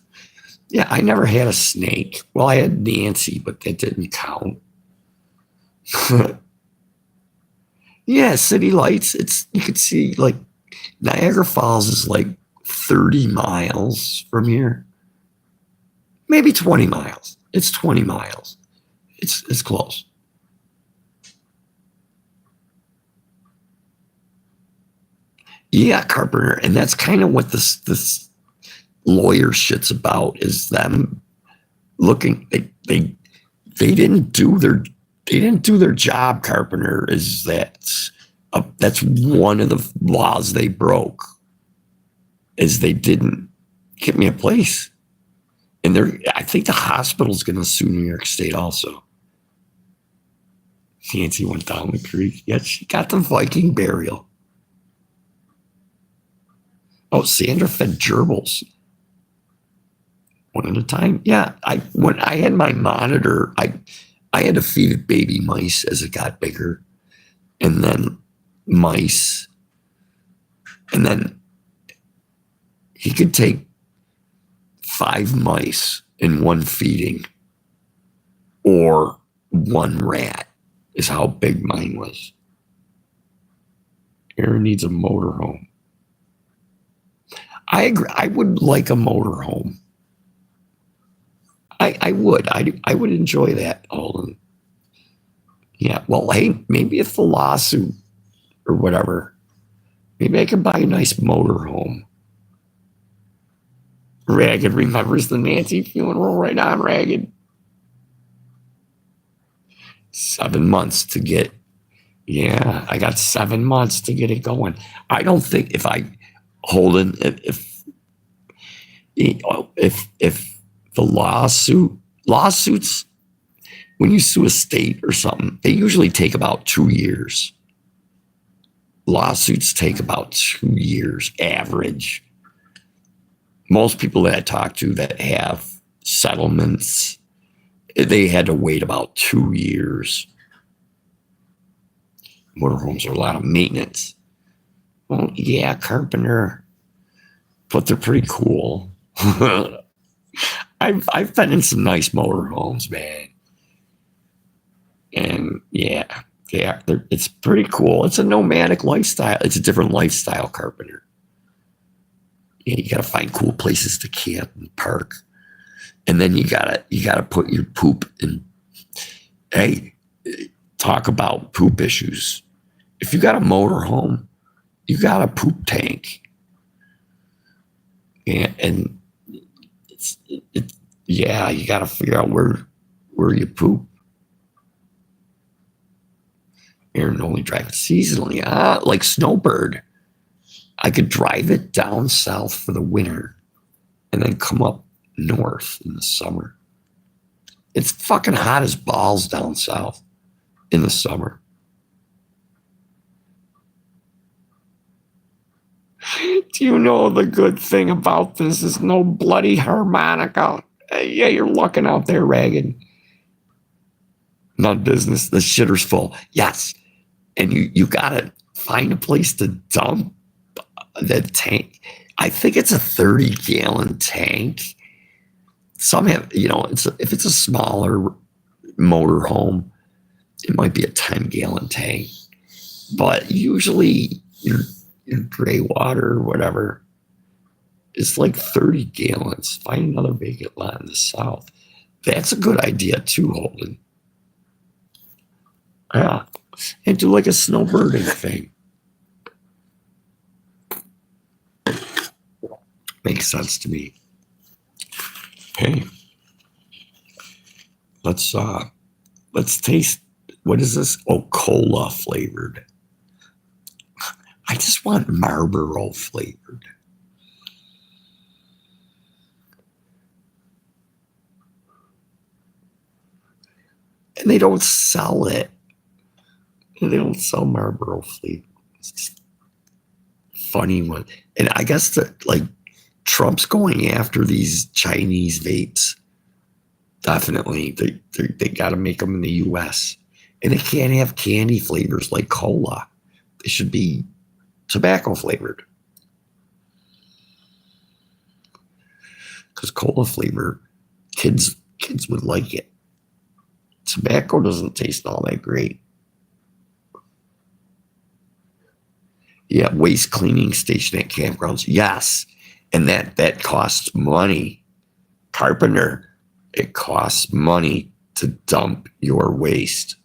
Yeah, I never had a snake. Well, I had Nancy, but that didn't count. Yeah, city lights. You could see like Niagara Falls is like 30 miles from here. Maybe 20 miles. It's 20 miles. It's close. Yeah, Carpenter, and that's kind of what this lawyer shit's about, is them looking. They didn't do their job. Carpenter, is that's one of the laws they broke, is they didn't get me a place. And I think the hospital's going to sue New York State also. Nancy went down the creek. Yeah, she got the Viking burial. Oh, Sandra fed gerbils one at a time. Yeah, when I had my monitor, I had to feed it baby mice as it got bigger, and then mice, and then he could take 5 mice in one feeding, or 1 rat, is how big mine was. Aaron needs a motorhome. I agree. I would like a motorhome. I would. I would enjoy that, Alden. Yeah. Well, hey, maybe if the lawsuit or whatever, maybe I could buy a nice motorhome. Ragged remembers the Nancy funeral. Right on, Ragged. 7 months to get. Yeah, I got 7 months to get it going. I don't think if Holden, if the lawsuits, when you sue a state or something, they usually take about 2 years. Lawsuits take about 2 years average. Most people that I talk to that have settlements, they had to wait about 2 years. Motorhomes are a lot of maintenance. Well, yeah, Carpenter, but they're pretty cool. I've been in some nice motorhomes, man, and yeah, it's pretty cool. It's a nomadic lifestyle. It's a different lifestyle, Carpenter. Yeah, you gotta find cool places to camp and park, and then you gotta put your poop in. Hey, talk about poop issues. If you got a motorhome, you got a poop tank, and yeah, you got to figure out where you poop. Aaron only drive it seasonally. Like Snowbird, I could drive it down south for the winter and then come up north in the summer. It's fucking hot as balls down south in the summer. Do you know the good thing about this is no bloody harmonica? Yeah, you're looking out there, Ragged. Not business. The shitter's full. Yes. And you gotta find a place to dump the tank. I think it's a 30-gallon tank. Some have, if it's a smaller motorhome, it might be a 10-gallon tank. But usually your gray water or whatever is like 30 gallons. Find another vacant lot in the south. That's a good idea too, Holden. Yeah. And do like a snowbirding thing. Makes sense to me. Hey, let's taste. What is this? Oh, cola flavored. I just want Marlboro flavored. And they don't sell it. They don't sell Marlboro flavor. It's just funny one. And I guess that like Trump's going after these Chinese vapes. Definitely, they got to make them in the U.S. And they can't have candy flavors like cola. They should be tobacco flavored. Because cola flavor, kids would like it. Tobacco doesn't taste all that great. Yeah, waste cleaning station at campgrounds. Yes, and that costs money. Carpenter, it costs money to dump your waste.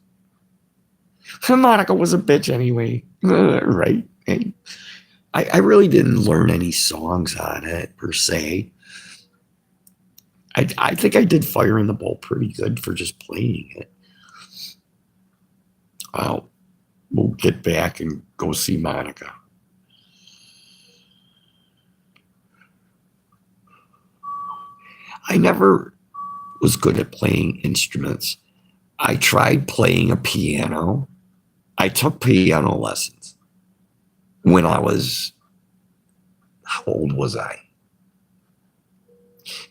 Monica was a bitch anyway, right? I really didn't learn any songs on it per se. I think I did Fire in the Bowl pretty good for just playing it. We'll get back and go see Monica. I never was good at playing instruments. I tried playing a piano. I took piano lessons when I was, how old was I?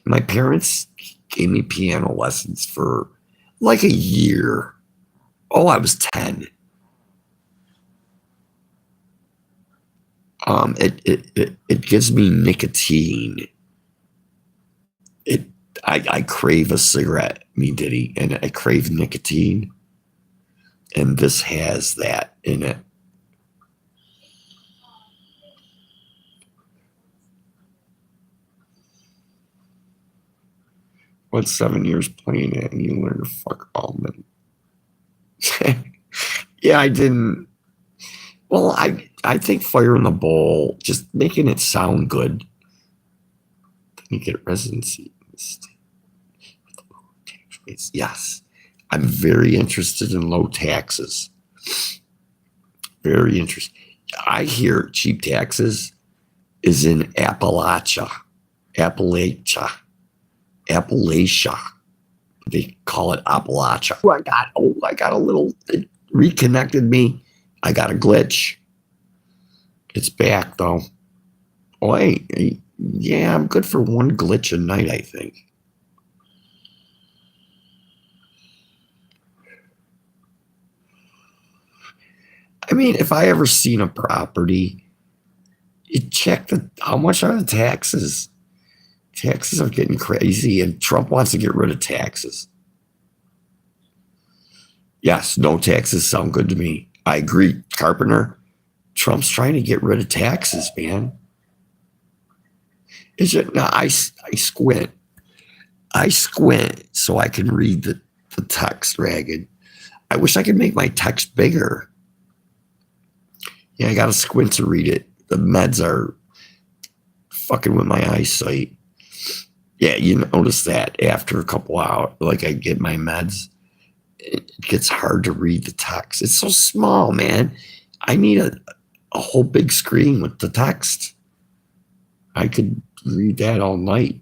My parents gave me piano lessons for like a year. Oh, I was 10. It gives me nicotine. I crave a cigarette, me diddy, and I crave nicotine. And this has that in it. What's 7 years playing it and you learn to fuck almond? Yeah, I didn't. Well, I think Fire in the Bowl, just making it sound good. You get residency. Yes, I'm very interested in low taxes. Very interested. I hear cheap taxes is in Appalachia. They call it Appalachia. I got a little, it reconnected me. I got a glitch. It's back though. Oh, yeah, I'm good for one glitch a night, I think. I mean, if I ever seen a property, you check how much are the taxes? Taxes are getting crazy, and Trump wants to get rid of taxes. Yes, no taxes sound good to me. I agree, Carpenter. Trump's trying to get rid of taxes, man. Is it? No, I squint. I squint so I can read the text ragged. I wish I could make my text bigger. Yeah, I got to squint to read it. The meds are fucking with my eyesight. Yeah, you notice that after a couple hours, like I get my meds, it gets hard to read the text. It's so small, man. I need a whole big screen with the text. I could read that all night.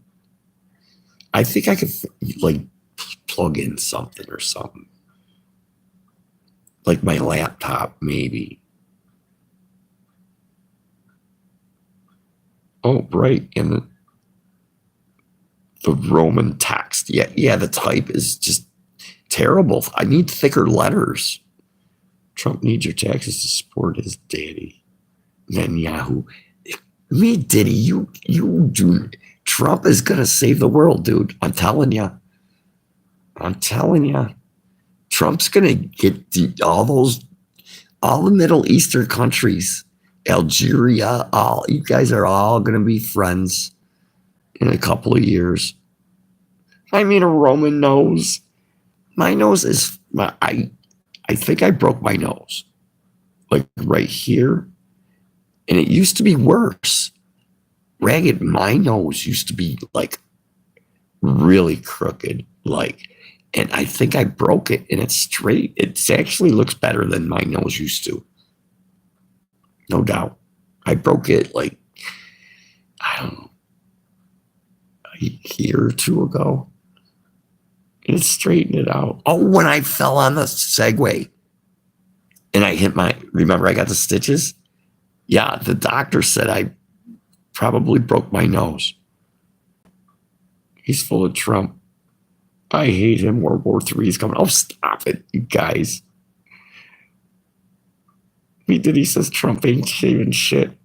I think I could like plug in something or something. Like my laptop, maybe. Oh, right. And the Roman text. Yeah, the type is just terrible. I need thicker letters. Trump needs your taxes to support his daddy. Netanyahu. Me, Diddy, you do. Trump is going to save the world, dude. I'm telling you. Trump's going to get all the Middle Eastern countries, Algeria, you guys are all going to be friends in a couple of years. I mean, a Roman nose. My nose is, I think I broke my nose, like right here. And it used to be worse. Ragged, my nose used to be like really crooked, like, and I think I broke it and it's straight. It actually looks better than my nose used to. No doubt. I broke it like, I don't know, a year or two ago. And it straightened it out. Oh, when I fell on the Segway and I hit remember I got the stitches? Yeah, the doctor said I probably broke my nose. He's full of Trump. I hate him. World War III is coming. Oh, stop it, you guys. He says Trump ain't shaving shit.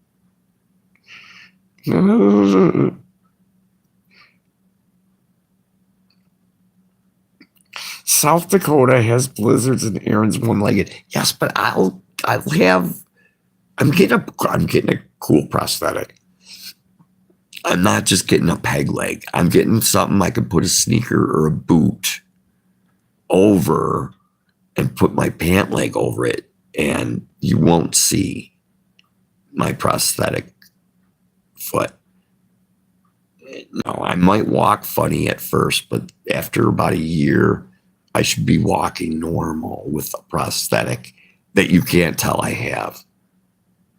South Dakota has blizzards and Aaron's one-legged. Yes, but I'm getting a cool prosthetic. I'm not just getting a peg leg. I'm getting something I can put a sneaker or a boot over and put my pant leg over it, and you won't see my prosthetic foot. No, I might walk funny at first, but after about a year, I should be walking normal with a prosthetic that you can't tell I have.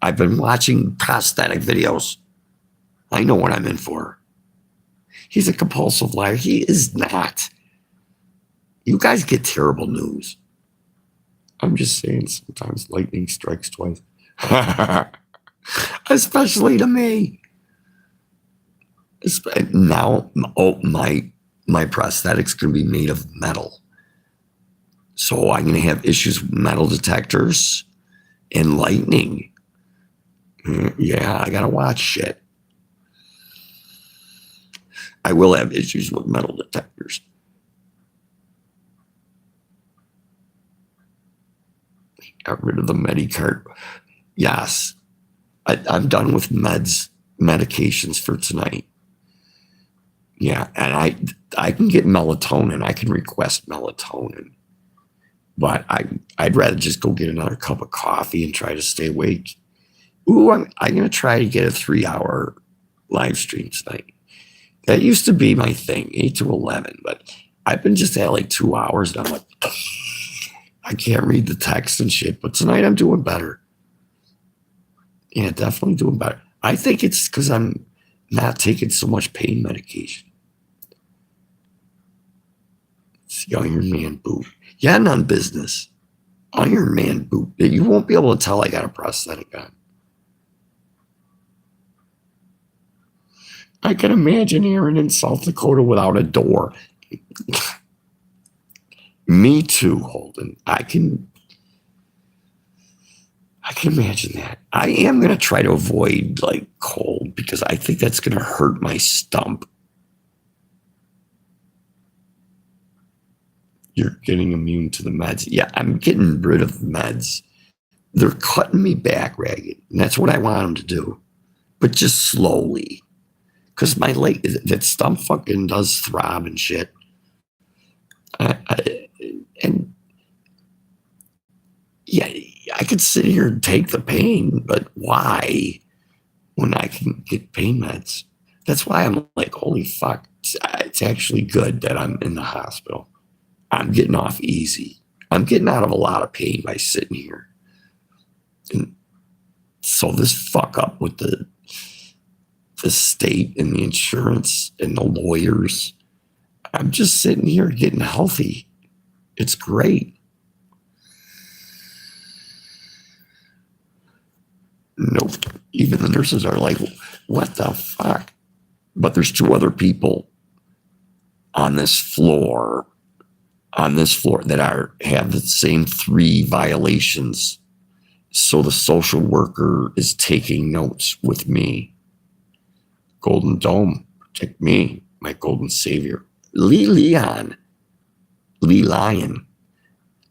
I've been watching prosthetic videos. I know what I'm in for. He's a compulsive liar. He is not. You guys get terrible news. I'm just saying sometimes lightning strikes twice. Especially to me. Now, my prosthetic's going to be made of metal. So I'm going to have issues with metal detectors and lightning. Yeah, I got to watch shit. I will have issues with metal detectors. Got rid of the Medicart. Yes, I'm done with medications for tonight. Yeah, and I can get melatonin. I can request melatonin. But I'd rather just go get another cup of coffee and try to stay awake. Ooh, I'm going to try to get a 3-hour live stream tonight. That used to be my thing, 8 to 11, but I've been just at like 2 hours and I'm like, I can't read the text and shit, but tonight I'm doing better. Yeah, definitely doing better. I think it's because I'm not taking so much pain medication. It's the Iron Man boot. Yeah, none business. Iron Man boot. You won't be able to tell I got a prosthetic on. I can imagine Aaron in South Dakota without a door. Me too, Holden. I can imagine that. I am going to try to avoid like cold because I think that's going to hurt my stump. You're getting immune to the meds. Yeah, I'm getting rid of meds. They're cutting me back, Ragged. And that's what I want them to do. But just slowly. Because my leg, that stump fucking does throb and shit. And yeah, I could sit here and take the pain, but why when I can get pain meds? That's why I'm like, holy fuck, it's actually good that I'm in the hospital. I'm getting off easy. I'm getting out of a lot of pain by sitting here. And so this fuck up with the state and the insurance and the lawyers, I'm just sitting here getting healthy. It's great. Nope. Even the nurses are like, what the fuck? But there's 2 other people on this floor that have the same 3 violations. So the social worker is taking notes with me. Golden Dome, protect me, my golden savior. Lee Lyon.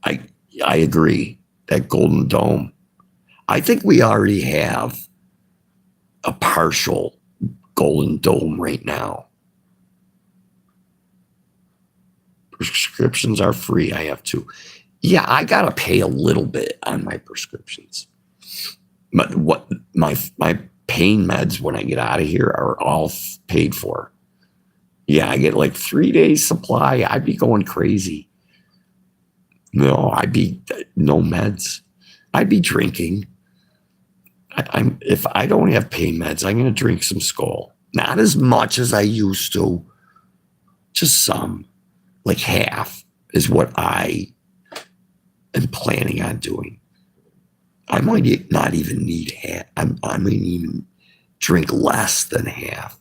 I agree. That Golden Dome. I think we already have a partial Golden Dome right now. Prescriptions are free. I have 2. Yeah, I gotta pay a little bit on my prescriptions. But what my pain meds when I get out of here are all paid for. Yeah, I get like 3 days supply. I'd be going crazy. No, I'd be no meds. I'd be drinking. I'm if I don't have pain meds, I'm gonna drink some Skull. Not as much as I used to, just some, like half is what I am planning on doing. I might not even need half. I might even drink less than half.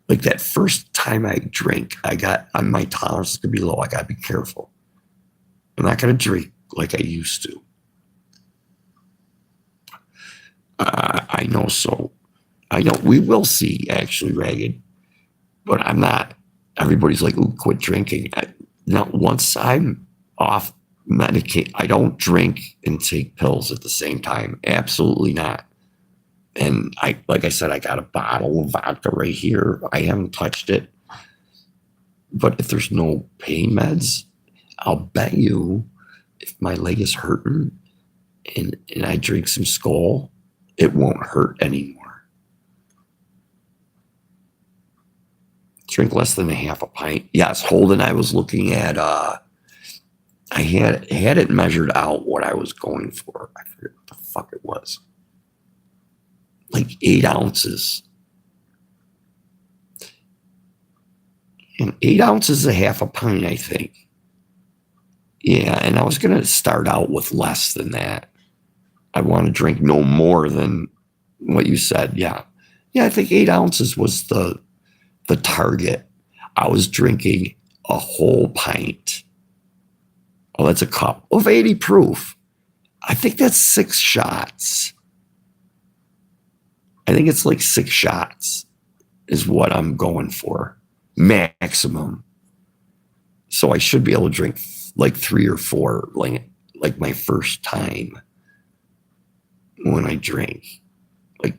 Like that first time I drink, my tolerance is gonna be low. I gotta be careful. I'm not gonna drink like I used to. I know. So I know we will see actually, Ragged, but I'm not. Everybody's like, "Ooh, quit drinking." Not once I'm off medicate, I don't drink and take pills at the same time. Absolutely not. And like I said, I got a bottle of vodka right here. I haven't touched it. But if there's no pain meds, I'll bet you if my leg is hurting and I drink some Skull, it won't hurt anymore. Drink less than a half a pint. Yes, Holden, I was looking at I had it measured out what I was going for. I forget what the fuck it was. Like 8 ounces. And 8 ounces is a half a pint, I think. Yeah, and I was gonna start out with less than that. I want to drink no more than what you said. Yeah. Yeah, I think 8 ounces was the target. I was drinking a whole pint. Oh, that's a cup of 80 proof. I think that's 6 shots. I think it's like 6 shots is what I'm going for. Maximum. So I should be able to drink like 3 or 4, like my first time when I drink. Like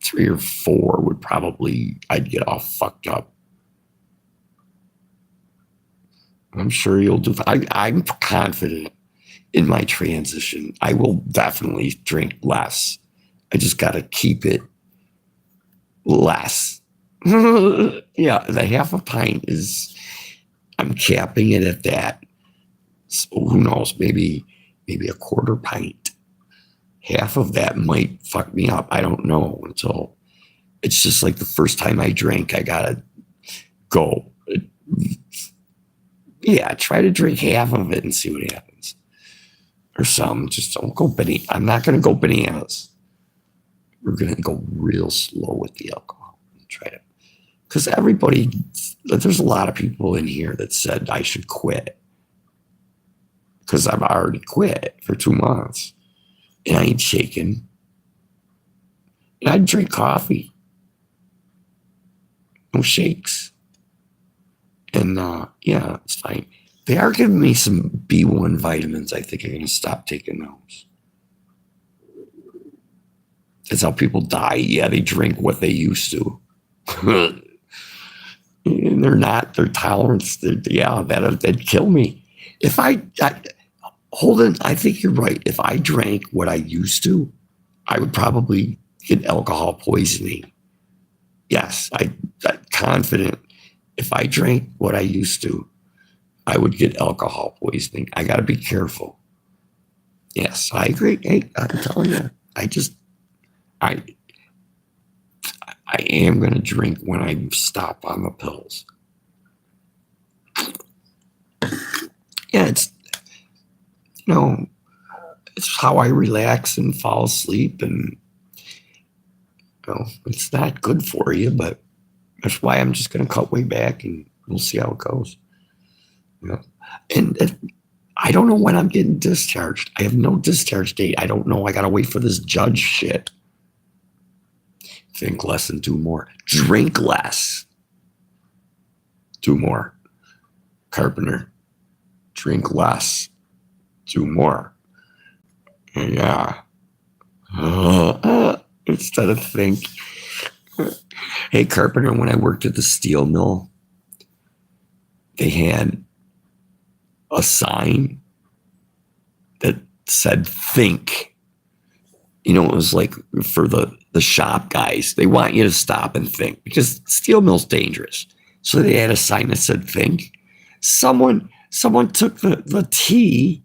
3 or 4 would probably, I'd get all fucked up. I'm sure you'll do. I'm confident in my transition. I will definitely drink less. I just got to keep it less. Yeah, the half a pint is, I'm capping it at that. So who knows? Maybe a quarter pint. Half of that might fuck me up. I don't know until it's just like the first time I drank, I gotta go. Yeah, try to drink half of it and see what happens. Or some. Just don't go bananas. I'm not gonna go bananas. We're gonna go real slow with the alcohol. Try to, because there's a lot of people in here that said I should quit. Because I've already quit for 2 months. And I ain't shaking. And I drink coffee. No shakes. And yeah, it's fine. They are giving me some B1 vitamins. I think I'm going to stop taking those. That's how people die. Yeah, they drink what they used to. And their tolerance, that'd kill me. If Holden, I think you're right. If I drank what I used to, I would probably get alcohol poisoning. Yes, I'm confident. If I drank what I used to, I would get alcohol poisoning. I got to be careful. Yes, I agree. Hey, I'm telling you, I am going to drink when I stop on the pills. Yeah, it's how I relax and fall asleep, and it's not good for you, but that's why I'm just going to cut way back, and we'll see how it goes. And I don't know when I'm getting discharged. I have no discharge date. I don't know. I got to wait for this judge shit. Think less and do more. Drink less. Do more. Carpenter. Drink less. Do more. Yeah. Instead of think. Hey, Carpenter, when I worked at the steel mill, they had a sign that said think. You know, it was like for the shop guys, they want you to stop and think because steel mill's dangerous. So they had a sign that said think. Someone took the T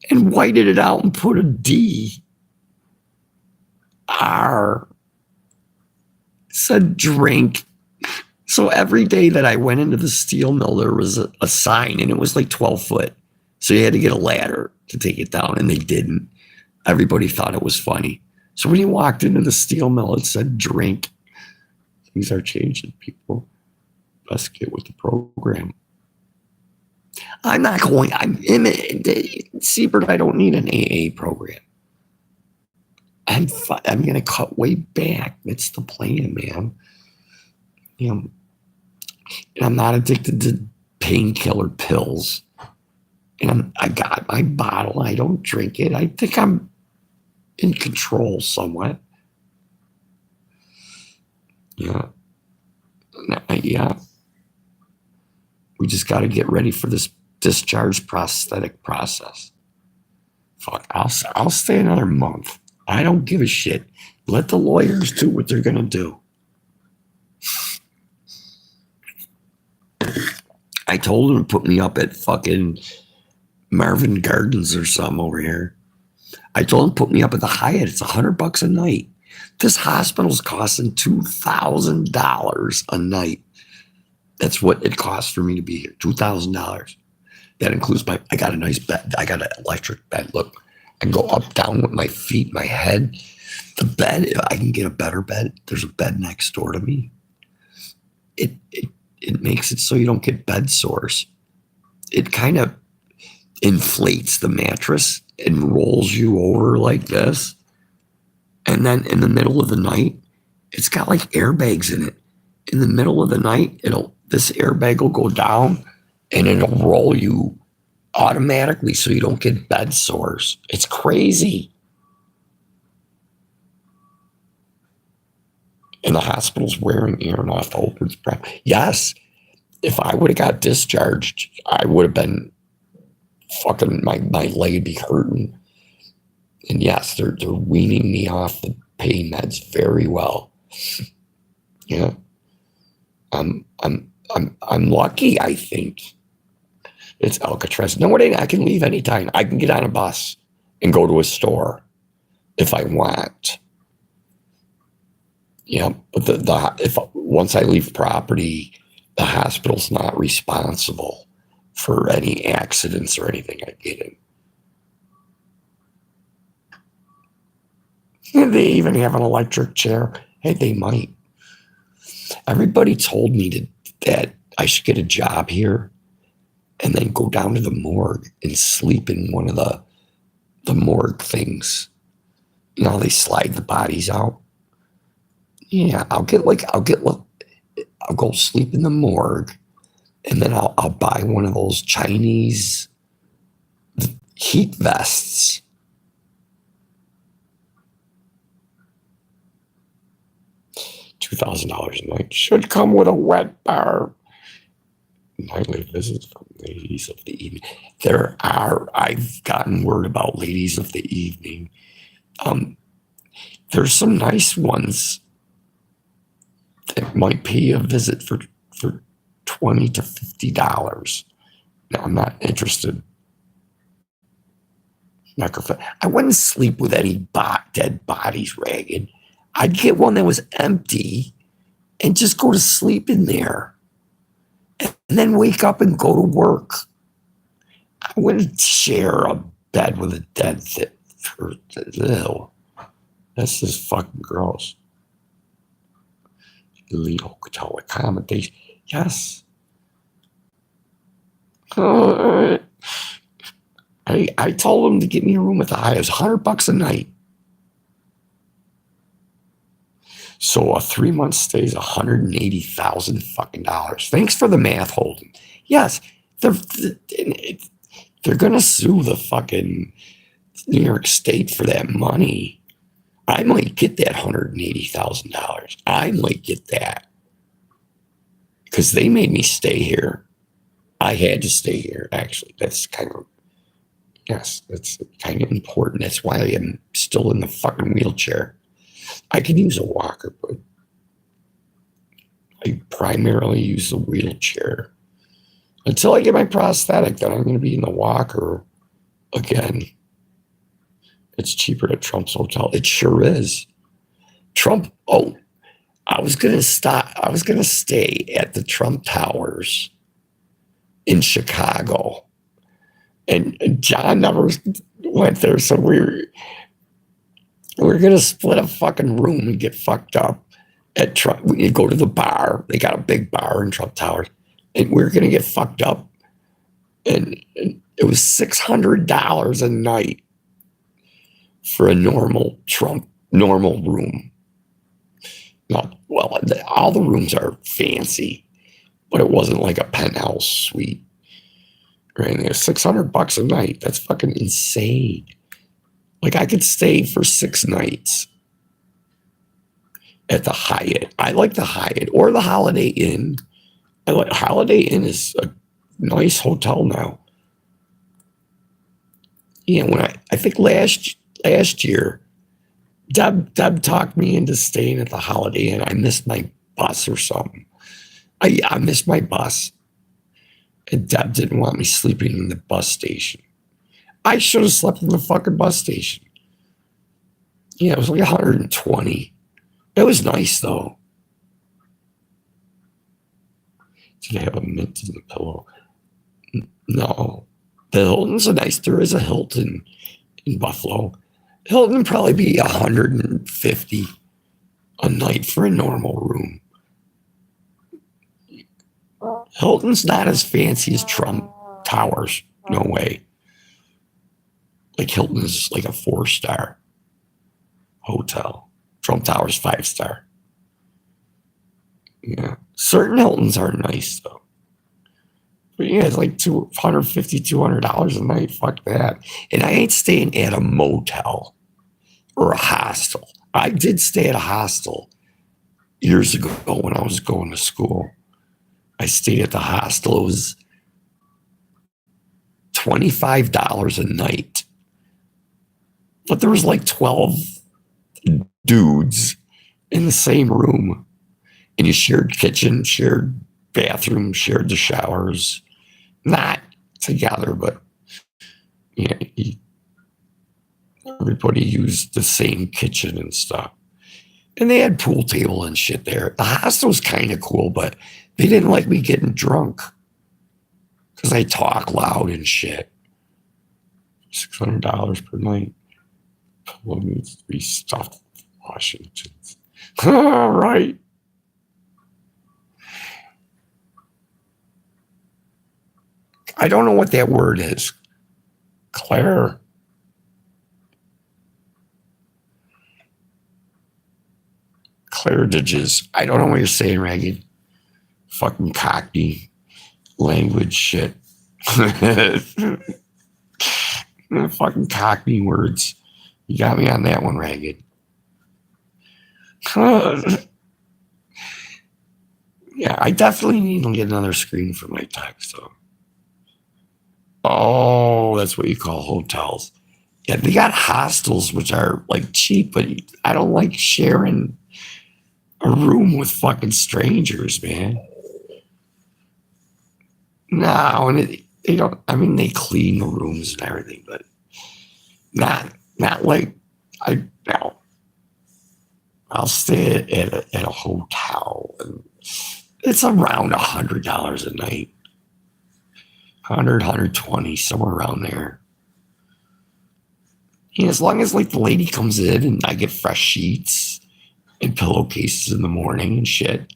and whited it out and put a D. R said drink. So every day that I went into the steel mill, there was a sign and it was like 12 foot. So you had to get a ladder to take it down and they didn't. Everybody thought it was funny. So when you walked into the steel mill, it said drink. Things are changing, people. Let's get with the program. I'm Siebert, I don't need an AA program. I'm going to cut way back. That's the plan, man. You know, and I'm not addicted to painkiller pills. And I got my bottle. I don't drink it. I think I'm in control somewhat. Yeah. Yeah. We just got to get ready for this discharge prosthetic process. Fuck, I'll stay another month. I don't give a shit. Let the lawyers do what they're going to do. I told them to put me up at fucking Marvin Gardens or something over here. I told them to put me up at the Hyatt. It's $100 a night. This hospital's costing $2,000 a night. That's what it costs for me to be here. $2,000. That includes I got a nice bed. I got an electric bed. Look, I can go up, down with my feet, my head. The bed, if I can get a better bed, there's a bed next door to me. It makes it so you don't get bed sores. It kind of inflates the mattress and rolls you over like this. And then in the middle of the night, it's got like airbags in it. In the middle of the night, this airbag will go down and it'll roll you automatically so you don't get bed sores. It's crazy. And the hospital's wearing Aaron off the opens prep. Yes, if I would have got discharged, I would have been fucking, my leg would be hurting. And yes, they're weaning me off the pain meds very well. Yeah. I'm lucky, I think. It's Alcatraz. No, it ain't. I can leave anytime. I can get on a bus and go to a store if I want. Yeah, but if once I leave property, the hospital's not responsible for any accidents or anything I get in. And they even have an electric chair. Hey, they might. Everybody told me that I should get a job here and then go down to the morgue and sleep in one of the morgue things. You know, they slide the bodies out. Yeah, I'll go sleep in the morgue, and then I'll buy one of those Chinese heat vests. $2,000 a night should come with a wet bar. Nightly visits from ladies of the evening. I've gotten word about ladies of the evening. There's some nice ones that might pay a visit for $20 to $50. No, I'm not interested. I wouldn't sleep with any dead bodies, Reagan. I'd get one that was empty and just go to sleep in there and then wake up and go to work. I wouldn't share a bed with a dead ew. That's just fucking gross. Illegal hotel accommodation. Yes. I told them to get me a room at the Hyatt. It was $100 a night. So a 3-month stay is $180,000 fucking dollars. Thanks for the math, Holden. Yes, they're gonna sue the fucking New York State for that money. I might get that $180,000. I might get that because they made me stay here. I had to stay here. Actually, that's kind of Yes, it's kind of important. That's why I'm still in the fucking wheelchair. I can use a walker, but I primarily use the wheelchair. Until I get my prosthetic, then I'm going to be in the walker again. It's cheaper at Trump's hotel. It sure is. Trump, oh, I was going to stay at the Trump Towers in Chicago. And John never went there, so we're gonna split a fucking room and get fucked up at Trump. We go to the bar. They got a big bar in Trump Towers, and we're gonna get fucked up. And it was $600 a night for a normal room. Not well, all the rooms are fancy, but it wasn't like a penthouse suite. Right there, $600 a night. That's fucking insane. Like I could stay for 6 nights at the Hyatt. I like the Hyatt or the Holiday Inn. Holiday Inn is a nice hotel now. Yeah, when I think last year, Deb talked me into staying at the Holiday Inn. I missed my bus or something. I missed my bus. And Deb didn't want me sleeping in the bus station. I should have slept in the fucking bus station. Yeah, it was like 120. It was nice though. Did I have a mint in the pillow? No. The Hilton's there is a Hilton in Buffalo. Hilton would probably be 150 a night for a normal room. Hilton's not as fancy as Trump Towers. No way. Like Hilton is like a 4-star hotel. Trump Towers 5-star. Yeah. Certain Hiltons are nice though. But yeah, it's like $250, $200 a night. Fuck that. And I ain't staying at a motel or a hostel. I did stay at a hostel years ago when I was going to school. I stayed at the hostel. It was $25 a night. But there was like 12 dudes in the same room. And you shared kitchen, shared bathroom, shared the showers. Not together, but yeah, everybody used the same kitchen and stuff. And they had pool table and shit there. The hostel was kind of cool, but they didn't like me getting drunk because I talk loud and shit. $600 per night. Pillow needs to be stuffed with Washingtons. All right. I don't know what that word is. Claire. Clairdages. I don't know what you're saying, Ragged. Fucking cockney language shit. Fucking cockney words. You got me on that one, Ragged. Yeah, I definitely need to get another screen for my text, though. Oh, that's what you call hotels. Yeah, they got hostels, which are like cheap, but I don't like sharing a room with fucking strangers, man. No, and they don't. I mean, they clean the rooms and everything, but not like I. No, I'll stay at a hotel, and it's around $100 a night. 100, 120, somewhere around there. And as long as like the lady comes in and I get fresh sheets and pillowcases in the morning and shit.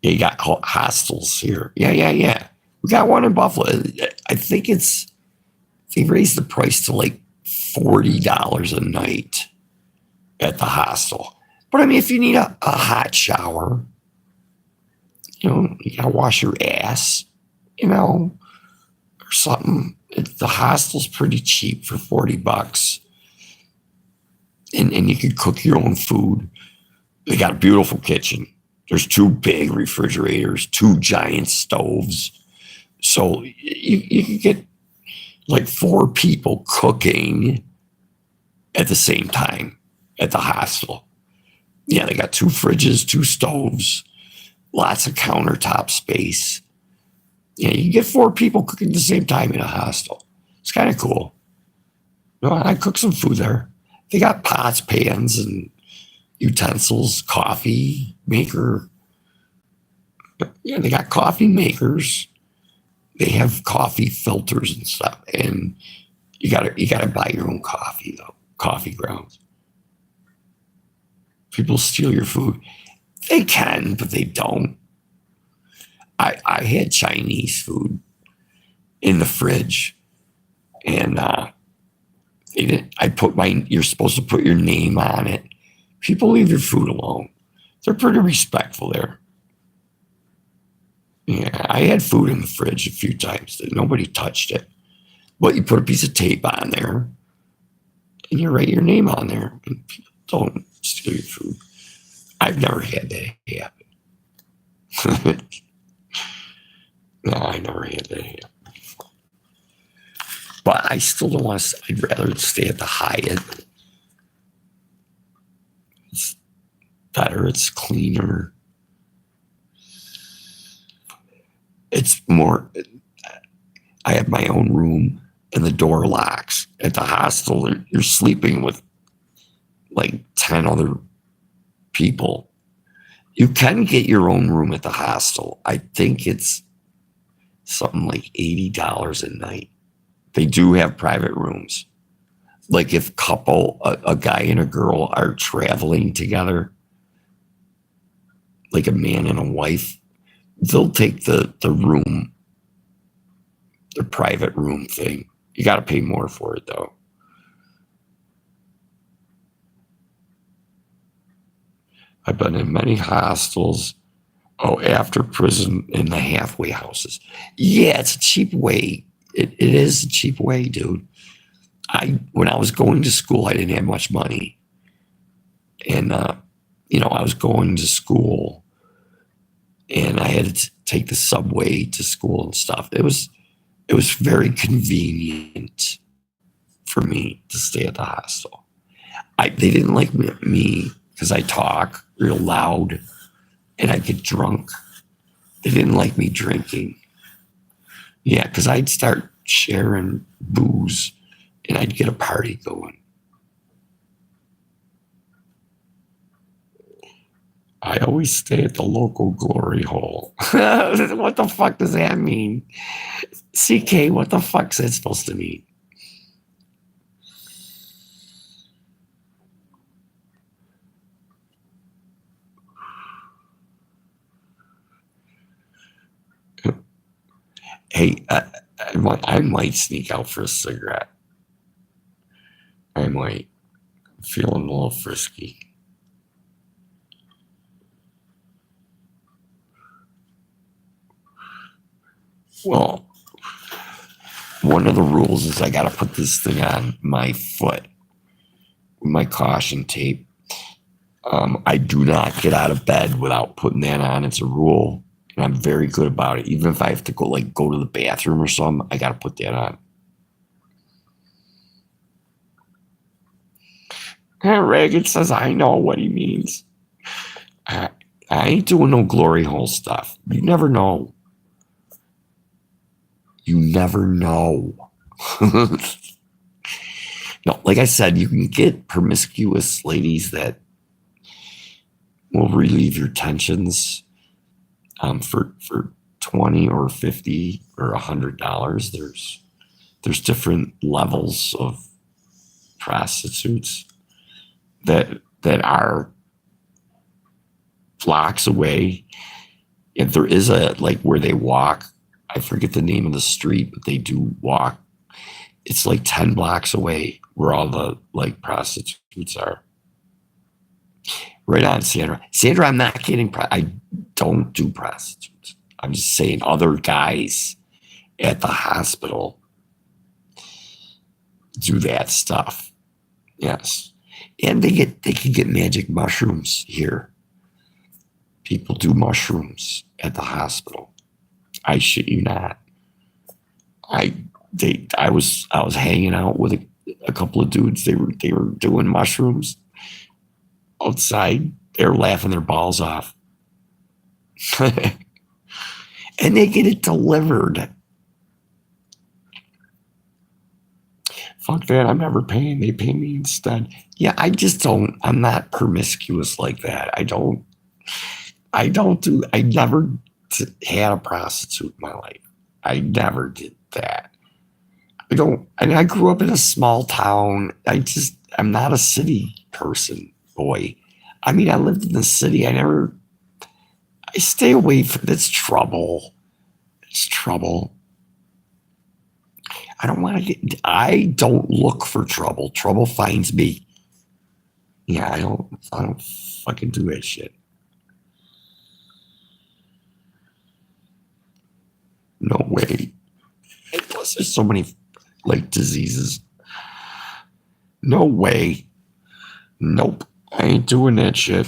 Yeah, you got hostels here. Yeah. We got one in Buffalo. I think they raised the price to like $40 a night at the hostel. But I mean, if you need a hot shower, you gotta wash your ass, or something. The hostel's pretty cheap for $40. And you can cook your own food. They got a beautiful kitchen. There's 2 big refrigerators, 2 giant stoves. So you like 4 people cooking at the same time at the hospital. Yeah, they got 2 fridges, 2 stoves, lots of countertop space. Yeah, you can get 4 people cooking at the same time in a hostel. It's kind of cool. No, I cooked some food there. They got pots, pans, and utensils, coffee maker. Yeah, they got coffee makers. They have coffee filters and stuff. And you gotta buy your own coffee though. Coffee grounds. People steal your food. They can, but they don't. I had Chinese food in the fridge, and they didn't. I put my. You're supposed to put your name on it. People leave your food alone. They're pretty respectful there. Yeah, I had food in the fridge a few times. Nobody touched it, but you put a piece of tape on there, and you write your name on there, and people don't steal your food. I've never had that happen. No, I never had that happen. But I still don't want to. I'd rather stay at the Hyatt. It's better. It's cleaner. It's more. I have my own room, and the door locks. At the hostel, you're sleeping with like 10 other people. You can get your own room at the hostel. I think it's something like $80 a night. They do have private rooms. Like if a guy and a girl are traveling together, like a man and a wife, they'll take the room, the private room thing. You got to pay more for it though. I've been in many hostels. Oh, after prison in the halfway houses. Yeah, it's a cheap way. It is a cheap way, dude. When I was going to school, I didn't have much money. And, I was going to school and I had to take the subway to school and stuff. It was very convenient for me to stay at the hostel. They didn't like me because I talk real loud and I get drunk. They didn't like me drinking. Yeah, because I'd start sharing booze and I'd get a party going. I always stay at the local glory hole. What the fuck does that mean? CK, what the fuck's that supposed to mean? Hey, I might sneak out for a cigarette. I might. I'm feeling a little frisky. Well, one of the rules is I got to put this thing on my foot with my caution tape. I do not get out of bed without putting that on. It's a rule. And I'm very good about it. Even if I have to go to the bathroom or something, I got to put that on. Reagan says, I know what he means. I ain't doing no glory hole stuff. You never know. You never know. No, like I said, you can get promiscuous ladies that will relieve your tensions for 20 or 50 or $100. There's different levels of prostitutes that are blocks away. If there is where they walk, I forget the name of the street, but they do walk. It's like 10 blocks away where all the prostitutes are. Right on, Sandra. Sandra, I'm not kidding. I don't do prostitutes. I'm just saying other guys at the hospital do that stuff. Yes. And they can get magic mushrooms here. People do mushrooms at the hospital. I shit you not. I was hanging out with a couple of dudes. They were doing mushrooms outside. They were laughing their balls off. And they get it delivered. Fuck that. I'm never paying. They pay me instead. Yeah, I just don't. I'm not promiscuous like that. I never had a prostitute in my life. I never did that. I grew up in a small town. I'm not a city person, boy. I mean, I lived in the city. I stay away from this trouble. It's trouble. I don't look for trouble. Trouble finds me. Yeah, I don't fucking do that shit. No way. And plus, there's so many like diseases. No way. Nope. I ain't doing that shit.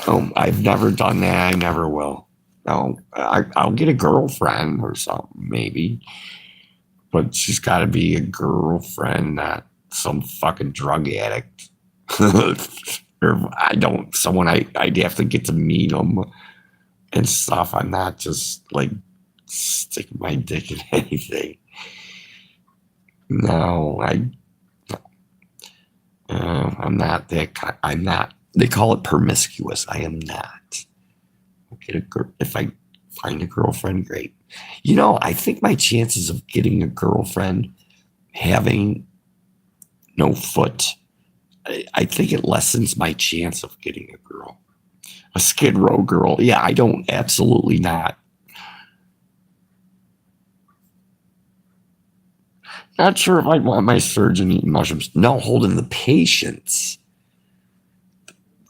I've never done that. I never will. No, I'll get a girlfriend or something, maybe. But she's got to be a girlfriend, not some fucking drug addict. Or I'd have to get to meet them and stuff. I'm not just like sticking my dick in anything. No, I'm not that kind. I'm not. They call it promiscuous. I am not. If I find a girlfriend, great. I think my chances of getting a girlfriend having no foot, I think it lessens my chance of getting a girl. A Skid Row girl. Yeah, I don't. Absolutely not. Not sure if I want my surgeon eating mushrooms. No, holding the patients.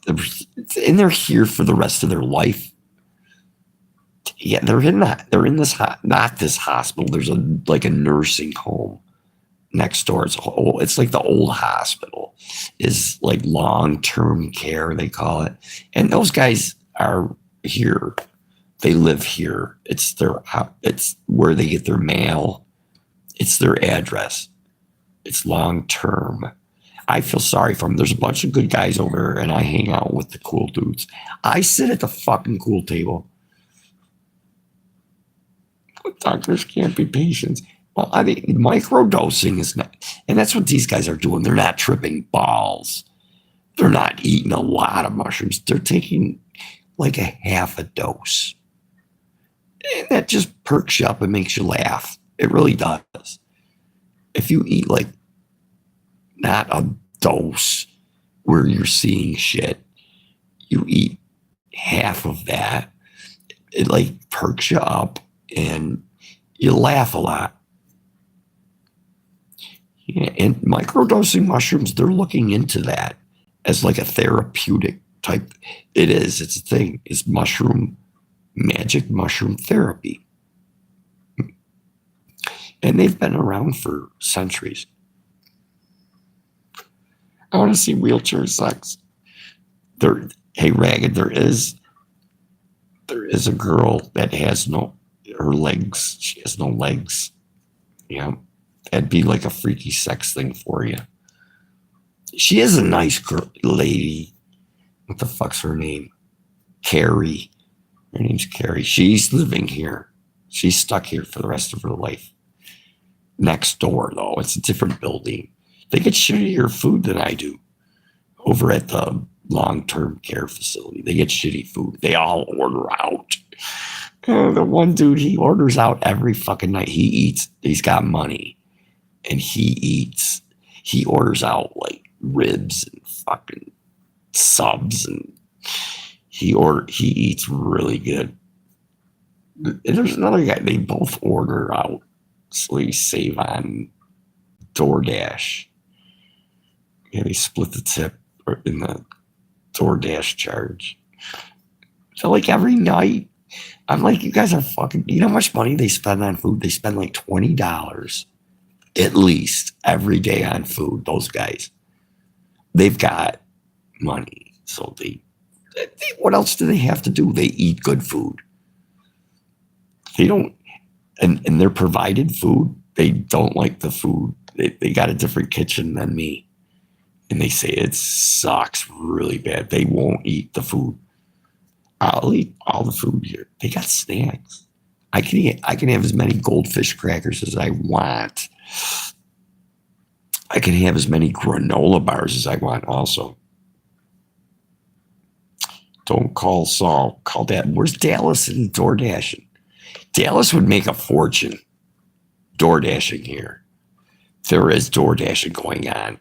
And they're here for the rest of their life. Yeah, they're in this not this hospital. There's like a nursing home next door. It's like the old hospital is like long-term care, they call it. And those guys are here. They live here. It's where they get their mail. It's their address. It's long-term. I feel sorry for them. There's a bunch of good guys over there, and I hang out with the cool dudes. I sit at the fucking cool table. Doctors can't be patients. Well, I mean, microdosing is not, and that's what these guys are doing. They're not tripping balls. They're not eating a lot of mushrooms. They're taking like a half a dose. And that just perks you up and makes you laugh. It really does. If you eat like not a dose where you're seeing shit, you eat half of that, it like perks you up and you laugh a lot. Yeah, and microdosing mushrooms, they're looking into that as like a therapeutic type. It is. It's a thing. It's magic mushroom therapy. And they've been around for centuries. I want to see wheelchair sex. Hey, Ragged, there is a girl that has her legs. She has no legs. Yeah. That'd be like a freaky sex thing for you. She is a nice girl, lady. What the fuck's her name? Carrie. Her name's Carrie. She's living here. She's stuck here for the rest of her life. Next door, though. It's a different building. They get shittier food than I do over at the long-term care facility. They get shitty food. They all order out. The one dude, he orders out every fucking night. He eats. He's got money. And he eats. He orders out like ribs and fucking subs. And he eats really good. And there's another guy. They both order out. So they save on DoorDash. Yeah, they split the tip in the DoorDash charge. So like every night, I'm like, you guys are fucking, you know how much money they spend on food? They spend like $20 at least every day on food. Those guys, they've got money. So they what else do they have to do? They eat good food. They don't, and they're provided food. they don't like the food. They got a different kitchen than me. And they say it sucks really bad. They won't eat the food. I'll eat all the food here. They got snacks. I can have as many goldfish crackers as I want. I can have as many granola bars as I want also. Don't call Saul. Call Dad. Where's Dallas and DoorDashing? Dallas would make a fortune DoorDashing here. There is DoorDashing going on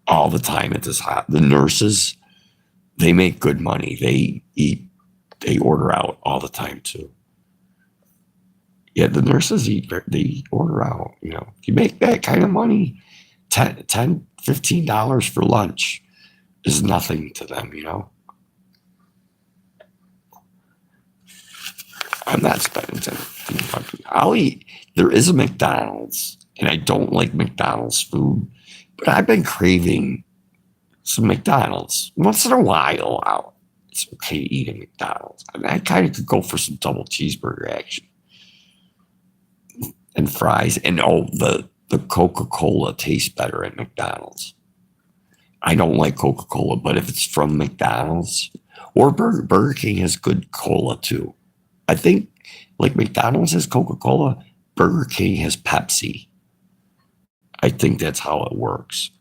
all the time at this the nurses, they make good money. They order out all the time too. Yeah, the nurses they order out, you know. You make that kind of money, $10, $15 for lunch is nothing to them, you know. I'm not spending $10, $15. I'll eat. There is a McDonald's, and I don't like McDonald's food, but I've been craving some McDonald's. Once in a while, it's okay to eat at McDonald's. I mean, I kind of could go for some double cheeseburger action. And fries. And the Coca-Cola tastes better at McDonald's. I don't like Coca-Cola, but if it's from McDonald's or Burger King has good cola too. I think like McDonald's has Coca-Cola, Burger King has Pepsi. I think that's how it works.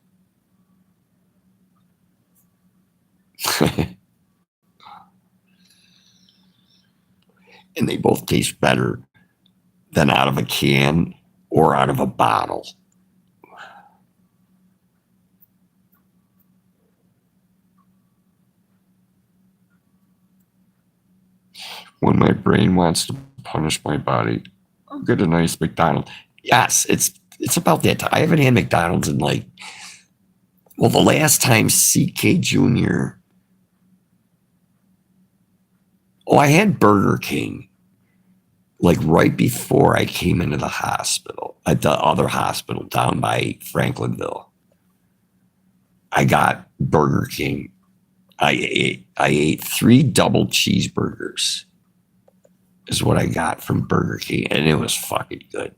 And they both taste better than out of a can or out of a bottle. When my brain wants to punish my body, I'll get a nice McDonald's. Yes, it's about that time. I haven't had McDonald's in the last time CK Jr. Oh, I had Burger King right before I came into the hospital, at the other hospital down by Franklinville. I got Burger King. I ate 3 double cheeseburgers is what I got from Burger King, and it was fucking good.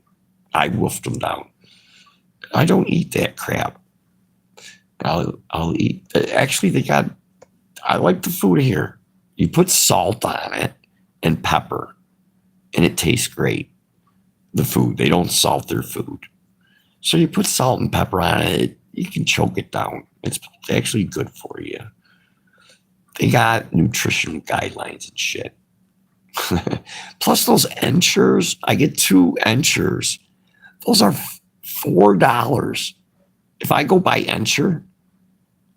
I wolfed them down. I don't eat that crap. I'll eat. Actually, I like the food here. You put salt on it and pepper, and it tastes great. The food, they don't salt their food. So you put salt and pepper on it, you can choke it down. It's actually good for you. They got nutrition guidelines and shit. Plus those Ensures, I get 2 Ensures. Those are $4. If I go buy Ensure,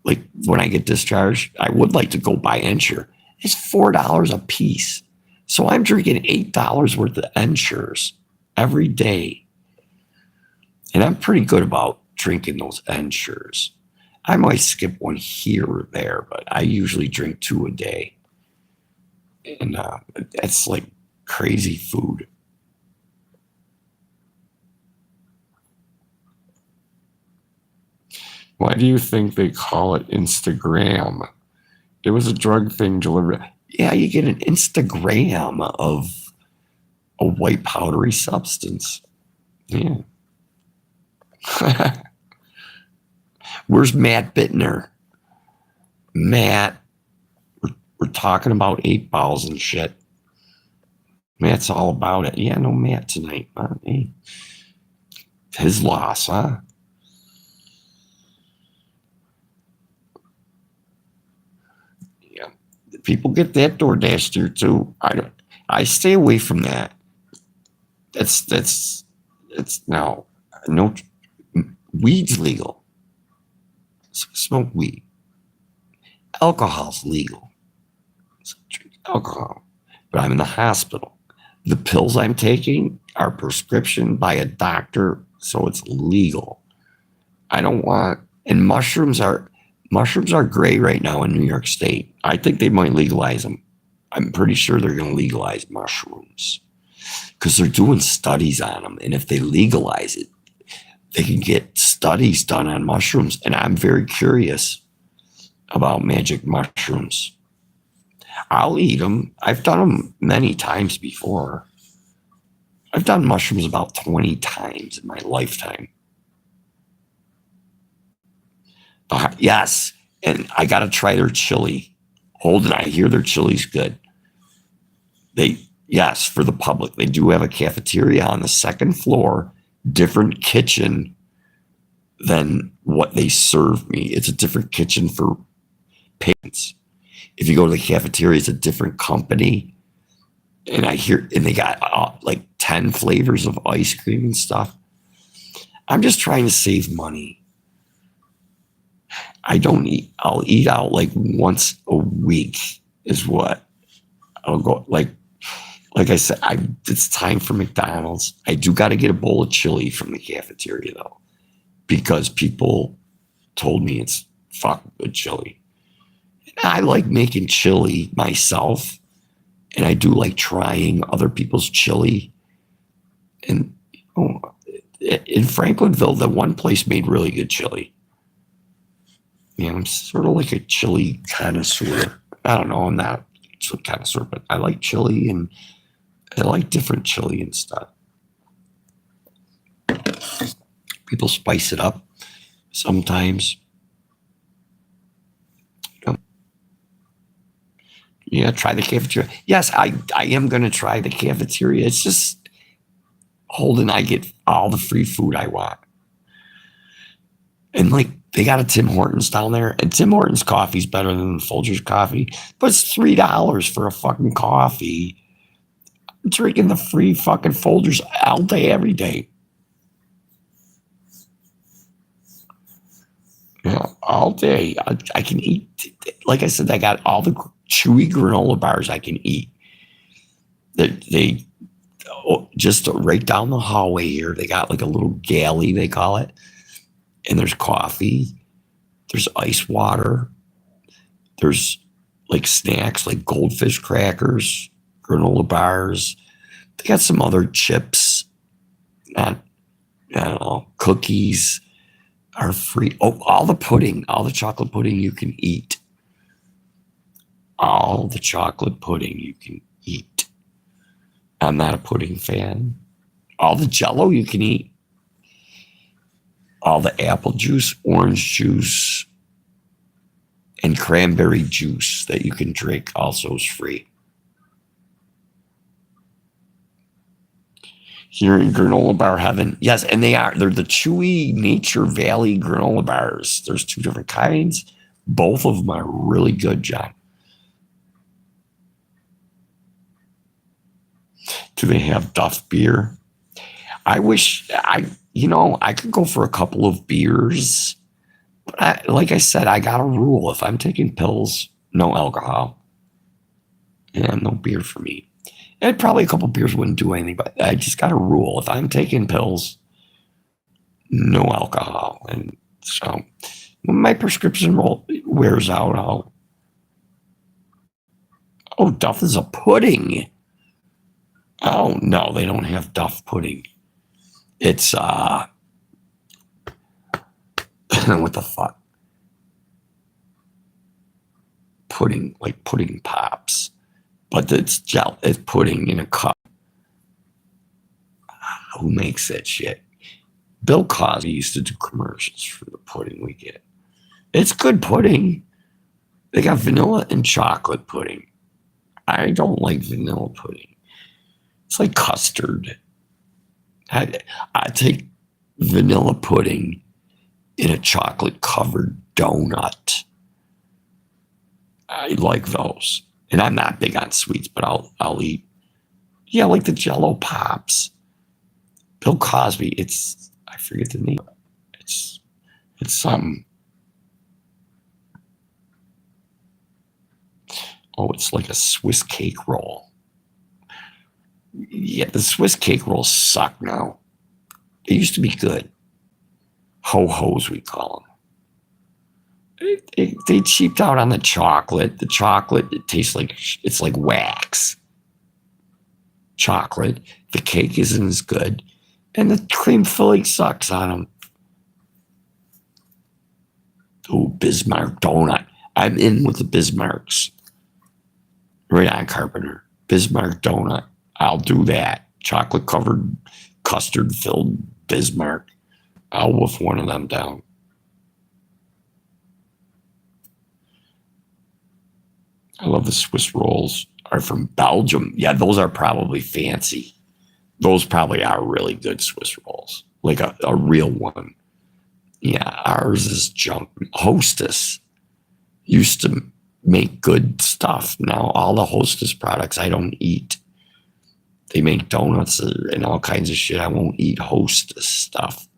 when I get discharged, I would like to go buy Ensure. It's $4 a piece. So I'm drinking $8 worth of Ensures every day. And I'm pretty good about drinking those Ensures. I might skip one here or there, but I usually drink 2 a day. And that's like crazy food. Why do you think they call it Instagram? It was a drug thing delivered. Yeah, you get an Instagram of a white powdery substance. Yeah. Where's Matt Bittner? Matt, we're talking about 8 balls and shit. Matt's all about it. Yeah, no Matt tonight. Hey. His loss, huh? Yeah. People get that DoorDash here too. I stay away from that. That's no weed's legal. Smoke weed. Alcohol's legal. Drink alcohol. But I'm in the hospital. The pills I'm taking are prescription by a doctor, so it's legal. I don't want, and mushrooms are gray right now in New York State. I think they might legalize them. I'm pretty sure they're going to legalize mushrooms because they're doing studies on them. And if they legalize it, they can get studies done on mushrooms. And I'm very curious about magic mushrooms. I'll eat them. I've done them many times before. I've done mushrooms about 20 times in my lifetime. Yes, and I got to try their chili. Holden, I hear their chili's good. Yes, for the public. They do have a cafeteria on the second floor, different kitchen than what they serve me. It's a different kitchen for patrons. If you go to the cafeteria, it's a different company. And they got like 10 flavors of ice cream and stuff. I'm just trying to save money. I'll eat out like once a week is what I'll go. Like I said, it's time for McDonald's. I do got to get a bowl of chili from the cafeteria though, because people told me it's fucking good chili. And I like making chili myself. And I do like trying other people's chili. And in Franklinville, the one place made really good chili. Yeah, I'm sort of like a chili connoisseur. I don't know, I'm not a chili connoisseur, but I like chili and I like different chili and stuff. People spice it up sometimes. Yeah, try the cafeteria. Yes, I am going to try the cafeteria. It's just, Holden, I get all the free food I want. And like, they got a Tim Hortons down there, and Tim Hortons coffee's better than Folgers coffee, but it's $3 for a fucking coffee. I'm drinking the free fucking Folgers all day, every day. Yeah, all day. I can eat. Like I said, I got all the chewy granola bars I can eat. They just right down the hallway here, they got like a little galley, they call it. And there's coffee. There's ice water. There's like snacks like goldfish crackers, granola bars. They got some other chips. I don't know, cookies are free. Oh, all the pudding, all the chocolate pudding you can eat. All the chocolate pudding you can eat. I'm not a pudding fan. All the Jell-O you can eat. All the apple juice, orange juice, and cranberry juice that you can drink also is free. Here in granola bar heaven. Yes, and they're the Chewy Nature Valley granola bars. There's 2 different kinds. Both of them are really good, John. Do they have Duff beer? I wish I could go for a couple of beers. But like I said, I got a rule. If I'm taking pills, no alcohol. And no beer for me. And probably a couple beers wouldn't do anything, but I just got a rule. If I'm taking pills, no alcohol. And so when my prescription wears out, Duff is a pudding. Oh, no, they don't have Duff pudding. It's, what the fuck? Pudding, like pudding pops. But it's pudding in a cup. Who makes that shit? Bill Cosby used to do commercials for the pudding we get. It's good pudding. They got vanilla and chocolate pudding. I don't like vanilla pudding. It's like custard. I take vanilla pudding in a chocolate covered donut. I like those. And I'm not big on sweets, but I'll eat. Yeah, like the Jell-O pops. Bill Cosby, I forget the name. It's something. Oh, it's like a Swiss cake roll. Yeah, the Swiss cake rolls suck now. They used to be good. Ho-hos, we call them. They cheaped out on the chocolate. The chocolate, it tastes like, it's like wax. Chocolate. The cake isn't as good. And the cream filling sucks on them. Oh, Bismarck donut. I'm in with the Bismarcks. Right on, Carpenter. Bismarck donut. I'll do that. chocolate covered, custard filled Bismarck. I'll wolf one of them down. I love the Swiss rolls. Are from Belgium. Yeah, those are probably fancy. Those probably are really good Swiss rolls, like a real one. Yeah, ours is junk. Hostess used to make good stuff. Now all the Hostess products I don't eat. They make donuts and all kinds of shit. I won't eat Hostess stuff.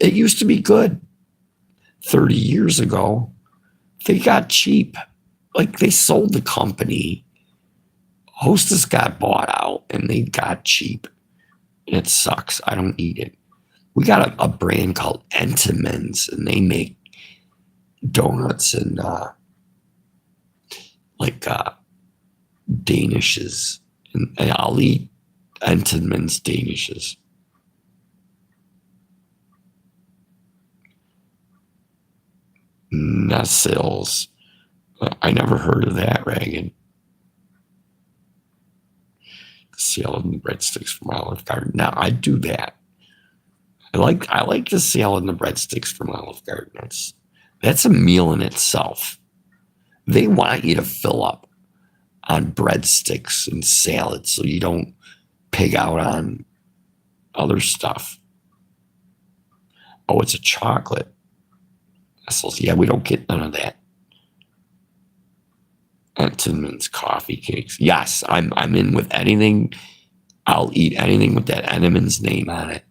It used to be good 30 years ago. They got cheap. Like they sold the company. Hostess got bought out and they got cheap. It sucks. I don't eat it. We got a brand called Entenmann's and they make donuts and Danishes. And I'll eat Entenmann's Danishes. Nestles. I never heard of that, Reagan. Salad and breadsticks from Olive Garden. Now I do that. I like the salad and the breadsticks from Olive Garden. That's a meal in itself. They want you to fill up on breadsticks and salad so you don't pig out on other stuff. Oh, it's a chocolate. So, yeah, we don't get none of that. Entenmann's coffee cakes. Yes, I'm in with anything. I'll eat anything with that Entenmann's name on it.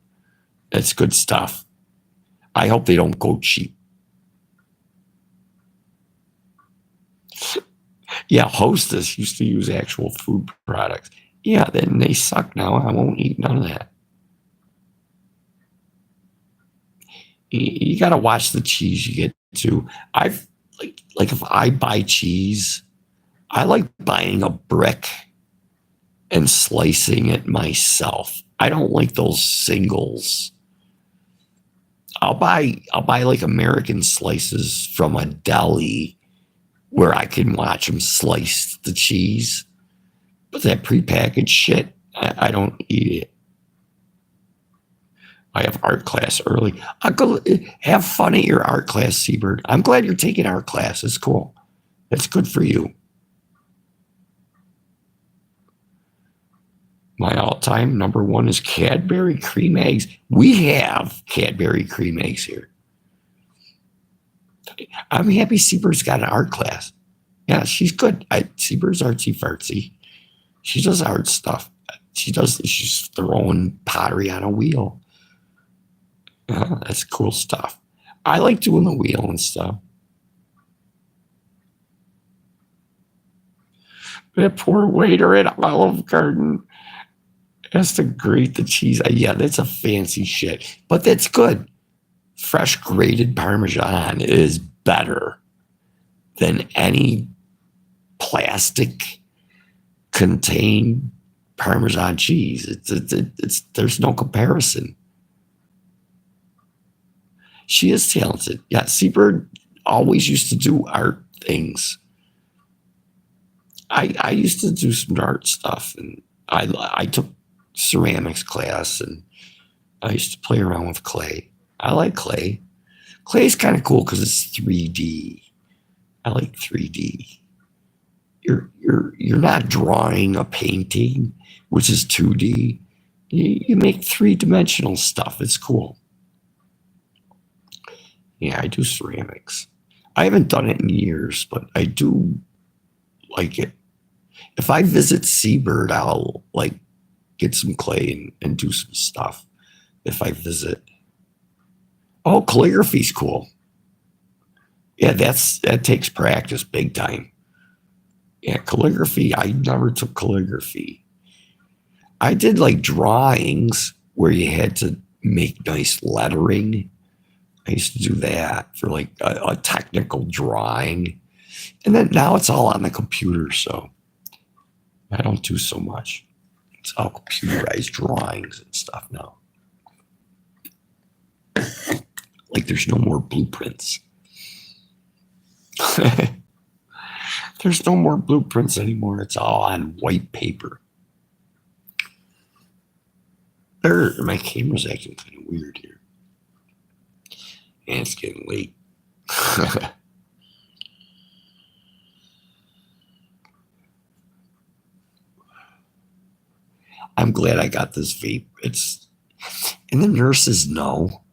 It's good stuff. I hope they don't go cheap. Yeah, Hostess used to use actual food products. Yeah, then they suck now. I won't eat none of that. You got to watch the cheese you get to. I've like if I buy cheese, I like buying a brick and slicing it myself. I don't like those singles. I'll buy like American slices from a deli where I can watch them slice the cheese. But that prepackaged shit, I don't eat it. I have art class early. I'll go have fun at your art class, Seabird. I'm glad you're taking art class. It's cool. It's good for you. My all-time number one is Cadbury cream eggs. We have Cadbury cream eggs here. I'm happy Seabird's got an art class. Yeah, she's good. Seabird's artsy fartsy. She does art stuff. She's throwing pottery on a wheel. That's cool stuff. I like doing the wheel and stuff. That poor waiter at Olive Garden has to grate the cheese. Yeah, that's a fancy shit, but that's good. Fresh grated Parmesan is better than any plastic contained Parmesan cheese. It's there's no comparison. She is talented. Yeah, Seabird always used to do art things. I used to do some art stuff, and I took ceramics class, and I used to play around with clay. I like clay. Clay's kind of cool because it's 3D. I like 3D. You're not drawing a painting, which is 2D. You make three-dimensional stuff. It's cool. Yeah, I do ceramics. I haven't done it in years, but I do like it. If I visit Seabird, I'll like get some clay and do some stuff. If I visit. Oh, calligraphy's cool. Yeah, that takes practice big time. Yeah, calligraphy. I never took calligraphy. I did like drawings where you had to make nice lettering. I used to do that for like a technical drawing. And then now it's all on the computer, so I don't do so much. It's all computerized drawings and stuff now. Like there's no more blueprints. There's no more blueprints anymore. It's all on white paper. My camera's acting kind of weird here. And it's getting late. I'm glad I got this vape. And the nurses know.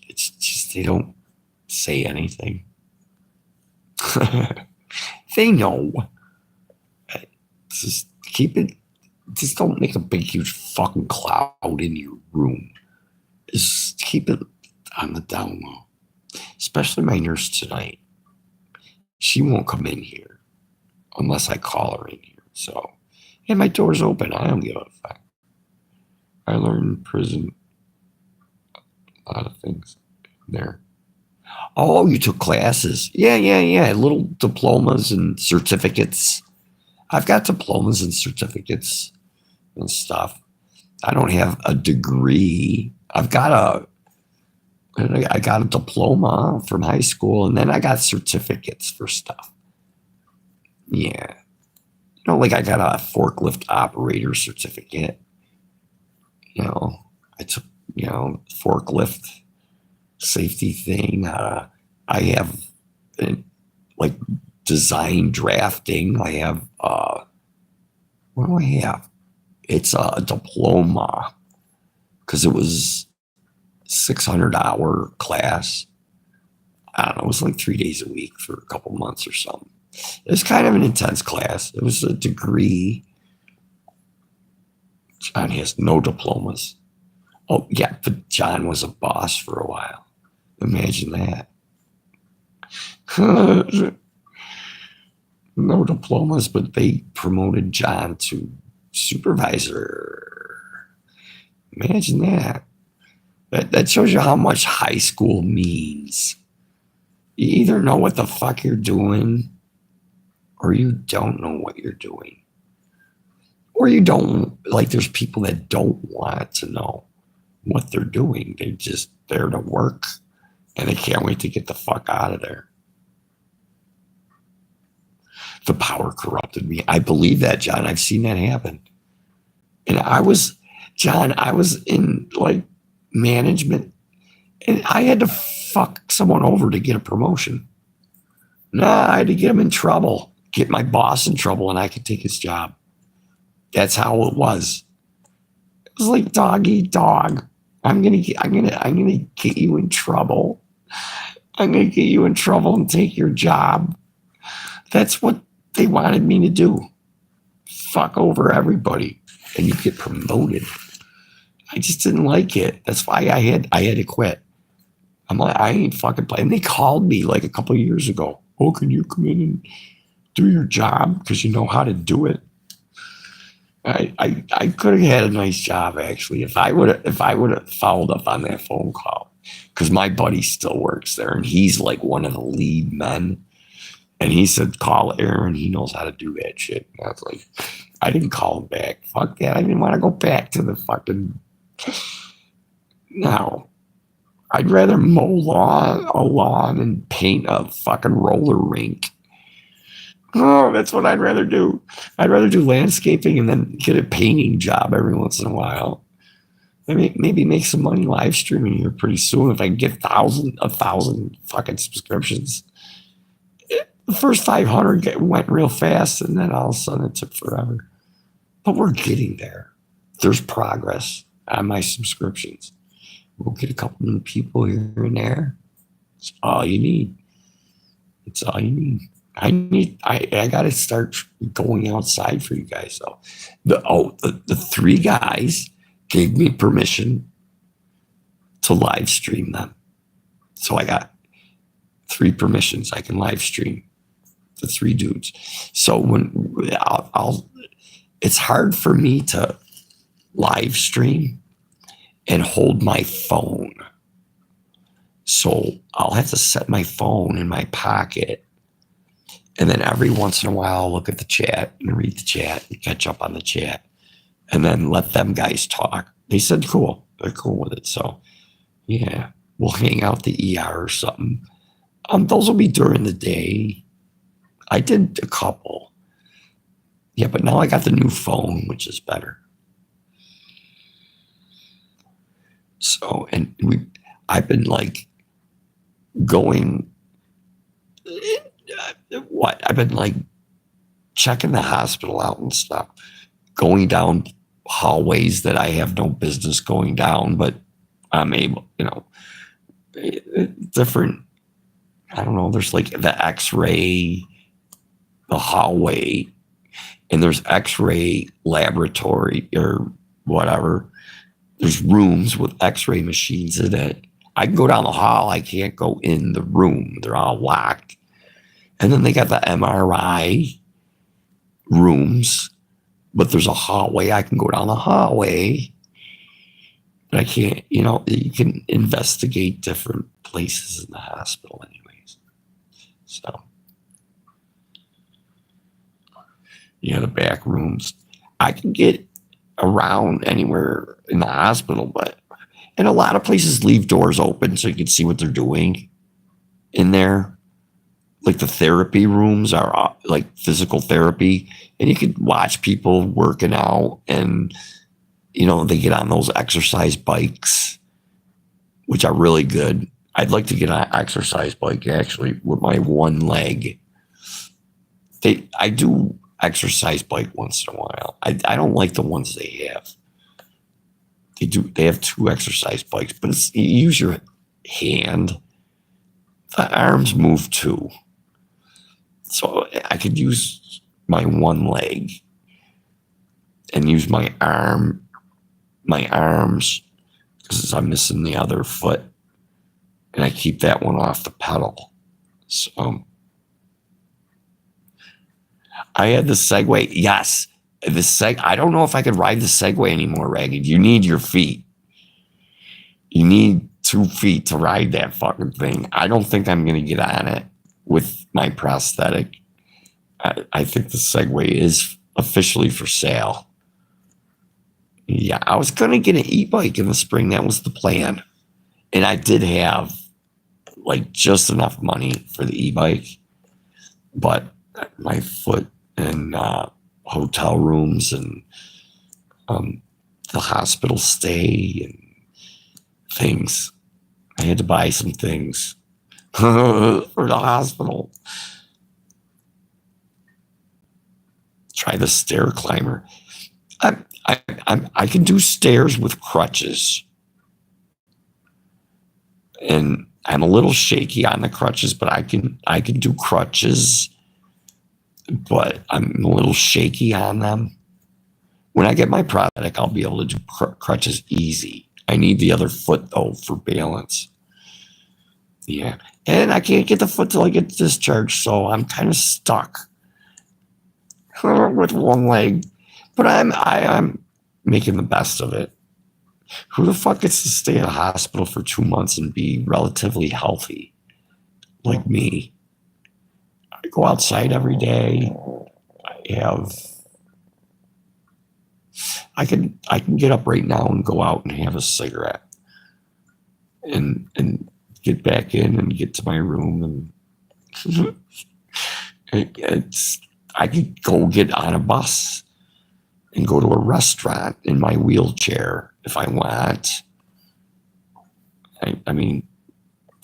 It's just they don't say anything. They know. Just keep it. Just don't make a big, huge fucking cloud in your room. Just keep it on the down low. Especially my nurse tonight. She won't come in here unless I call her in here. So, and my door's open. I don't give a fuck. I learned in prison a lot of things there. Oh, you took classes. Yeah. Little diplomas and certificates. I've got diplomas and certificates and stuff. I don't have a degree. I got a diploma from high school, and then I got certificates for stuff. Yeah. Like I got a forklift operator certificate. I took, forklift safety thing. I have like design drafting. I have, what do I have? It's a diploma because it was 600-hour class. I don't know. It was like 3 days a week for a couple months or something. It was kind of an intense class. It was a degree. John has no diplomas. Oh, yeah, but John was a boss for a while. Imagine that. No diplomas, but they promoted John to supervisor. Imagine that. That shows you how much high school means. You either know what the fuck you're doing or you don't know what you're doing. Or you don't, like, there's people that don't want to know what they're doing. They're just there to work and they can't wait to get the fuck out of there. The power corrupted me. I believe that, John. I've seen that happen. And I was in like management and I had to fuck someone over to get a promotion. Nah, I had to get him in trouble, get my boss in trouble, and I could take his job. That's how it was. It was like dog eat dog. I'm gonna get you in trouble. I'm gonna get you in trouble and take your job. That's what they wanted me to do. Fuck over everybody, and you get promoted. I just didn't like it. That's why I had to quit. I'm like, I ain't fucking playing. And they called me like a couple of years ago. Oh, can you come in and do your job because you know how to do it? I could have had a nice job actually if I would have followed up on that phone call because my buddy still works there and he's like one of the lead men and he said call Aaron, he knows how to do that shit. And I was like, I didn't call him back. Fuck that. I didn't want to go back to the fucking. No, I'd rather mow a lawn and paint a fucking roller rink. Oh, that's what I'd rather do. I'd rather do landscaping and then get a painting job every once in a while. Maybe make some money live streaming here pretty soon if I can get a thousand fucking subscriptions. The first 500 went real fast, and then all of a sudden it took forever. But we're getting there. There's progress on my subscriptions. We'll get a couple new people here and there. It's all you need. It's all you need. I got to start going outside for you guys though. The three guys gave me permission to live stream them. So I got 3 permissions. I can live stream the 3 dudes. So when it's hard for me to live stream and hold my phone. So I'll have to set my phone in my pocket. And then every once in a while, I'll look at the chat and read the chat and catch up on the chat and then let them guys talk. They said, cool. They're cool with it. So, yeah, we'll hang out the ER or something. Those will be during the day. I did a couple. Yeah, but now I got the new phone, which is better. So, and I've been like going, I've been like checking the hospital out and stuff, going down hallways that I have no business going down, but I'm able, different. I don't know. There's like the X-ray, the hallway, and there's X-ray laboratory or whatever. There's rooms with X-ray machines in it. I can go down the hall. I can't go in the room. They're all locked. And then they got the MRI rooms, but there's a hallway. I can go down the hallway. But I can't, you can investigate different places in the hospital anyways. So, the back rooms. I can get around anywhere in the hospital, and a lot of places leave doors open so you can see what they're doing in there. Like the therapy rooms are like physical therapy, and you could watch people working out, and they get on those exercise bikes, which are really good. I'd like to get on an exercise bike actually with my one leg. I do exercise bike once in a while. I don't like the ones they have. They have 2 exercise bikes, but you use your hand. The arms move too. So I could use my one leg and use my arms because I'm missing the other foot, and I keep that one off the pedal. So I had the Segway. Yes, I don't know if I could ride the Segway anymore, Ragged. You need your feet. You need 2 feet to ride that fucking thing. I don't think I'm going to get on it with my prosthetic. I think the Segway is officially for sale. Yeah, I was going to get an e-bike in the spring. That was the plan. And I did have like just enough money for the e-bike. But my foot and hotel rooms and the hospital stay and things. I had to buy some things for the hospital. Try the stair climber. I can do stairs with crutches, and I'm a little shaky on the crutches, but I can do crutches, but I'm a little shaky on them. When I get my prosthetic, I'll be able to do crutches easy. I need the other foot though for balance. Yeah, and I can't get the foot till I get discharged, so I'm kind of stuck with one leg. But I'm making the best of it. Who the fuck gets to stay at a hospital for 2 months and be relatively healthy like me? I go outside every day. I can get up right now and go out and have a cigarette and get back in and get to my room, and I could go get on a bus and go to a restaurant in my wheelchair if I want. I mean,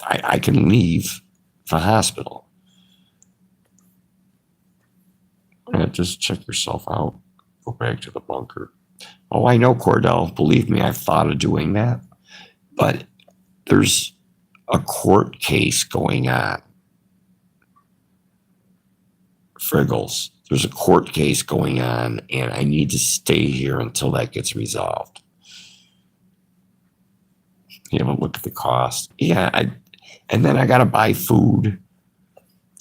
I can leave the hospital. Just check yourself out. Go back to the bunker. Oh, I know, Cordell. Believe me, I've thought of doing that. But there's a court case going on. Friggles. There's a court case going on, and I need to stay here until that gets resolved. You have a look at the cost. Yeah, and then I got to buy food,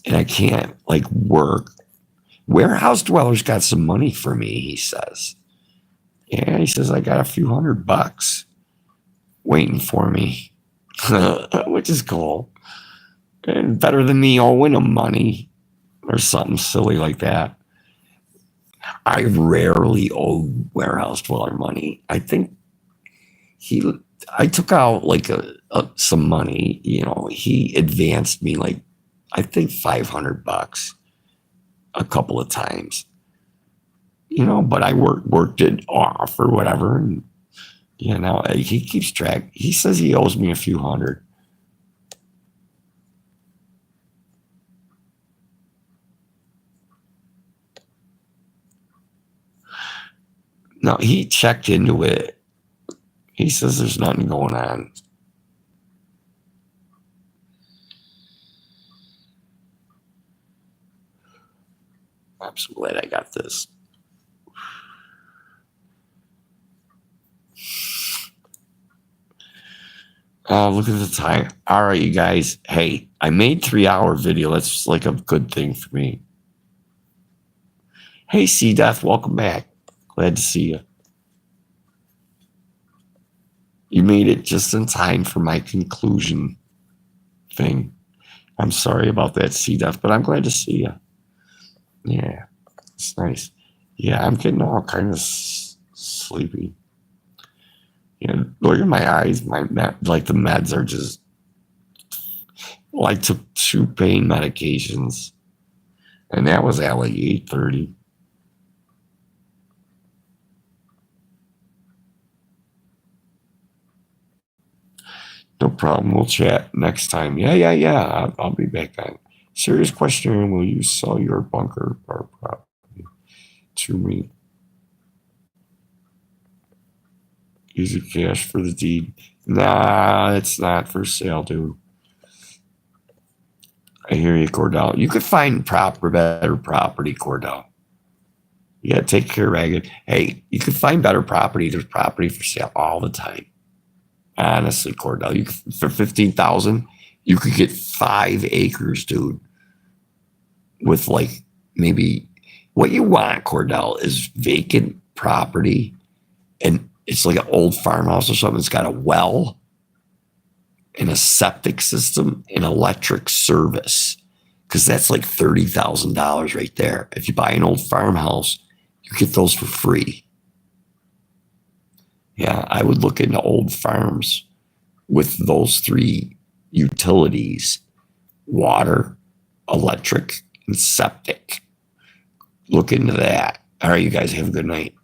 and I can't work. Warehouse Dweller's got some money for me, he says. Yeah, he says I got a few $100 waiting for me, which is cool. And better than me owing him money or something silly like that. I rarely owe Warehouse Dweller money. I think I took out some money. He advanced me I think $500 a couple of times. But I worked it off or whatever, and Yeah, now he keeps track. He says he owes me a few hundred. No, he checked into it. He says there's nothing going on. I'm so glad I got this. Look at the time. All right, you guys. Hey, I made 3-hour video. That's like a good thing for me. Hey, C Death, welcome back. Glad to see you. You made it just in time for my conclusion thing. I'm sorry about that, C Death, but I'm glad to see you. Yeah, it's nice. Yeah, I'm getting all kind of sleepy. Yeah, look at my eyes. Like the meds are just like took 2 pain medications, and that was at like 8:30. No problem. We'll chat next time. Yeah. I'll be back on. Serious question: will you sell your bunker or property to me? Easy cash for the deed. Nah, it's not for sale, dude. I hear you, Cordell. You could find better property, Cordell. You gotta take care of ragged. Hey, you could find better property. There's property for sale all the time. Honestly, Cordell, you could, for 15,000, you could get 5 acres, dude. With like maybe what you want, Cordell, is vacant property, and it's like an old farmhouse or something. It's got a well and a septic system and electric service, because that's like $30,000 right there. If you buy an old farmhouse, you get those for free. Yeah, I would look into old farms with those 3 utilities: water, electric, and septic. Look into that. All right, you guys have a good night.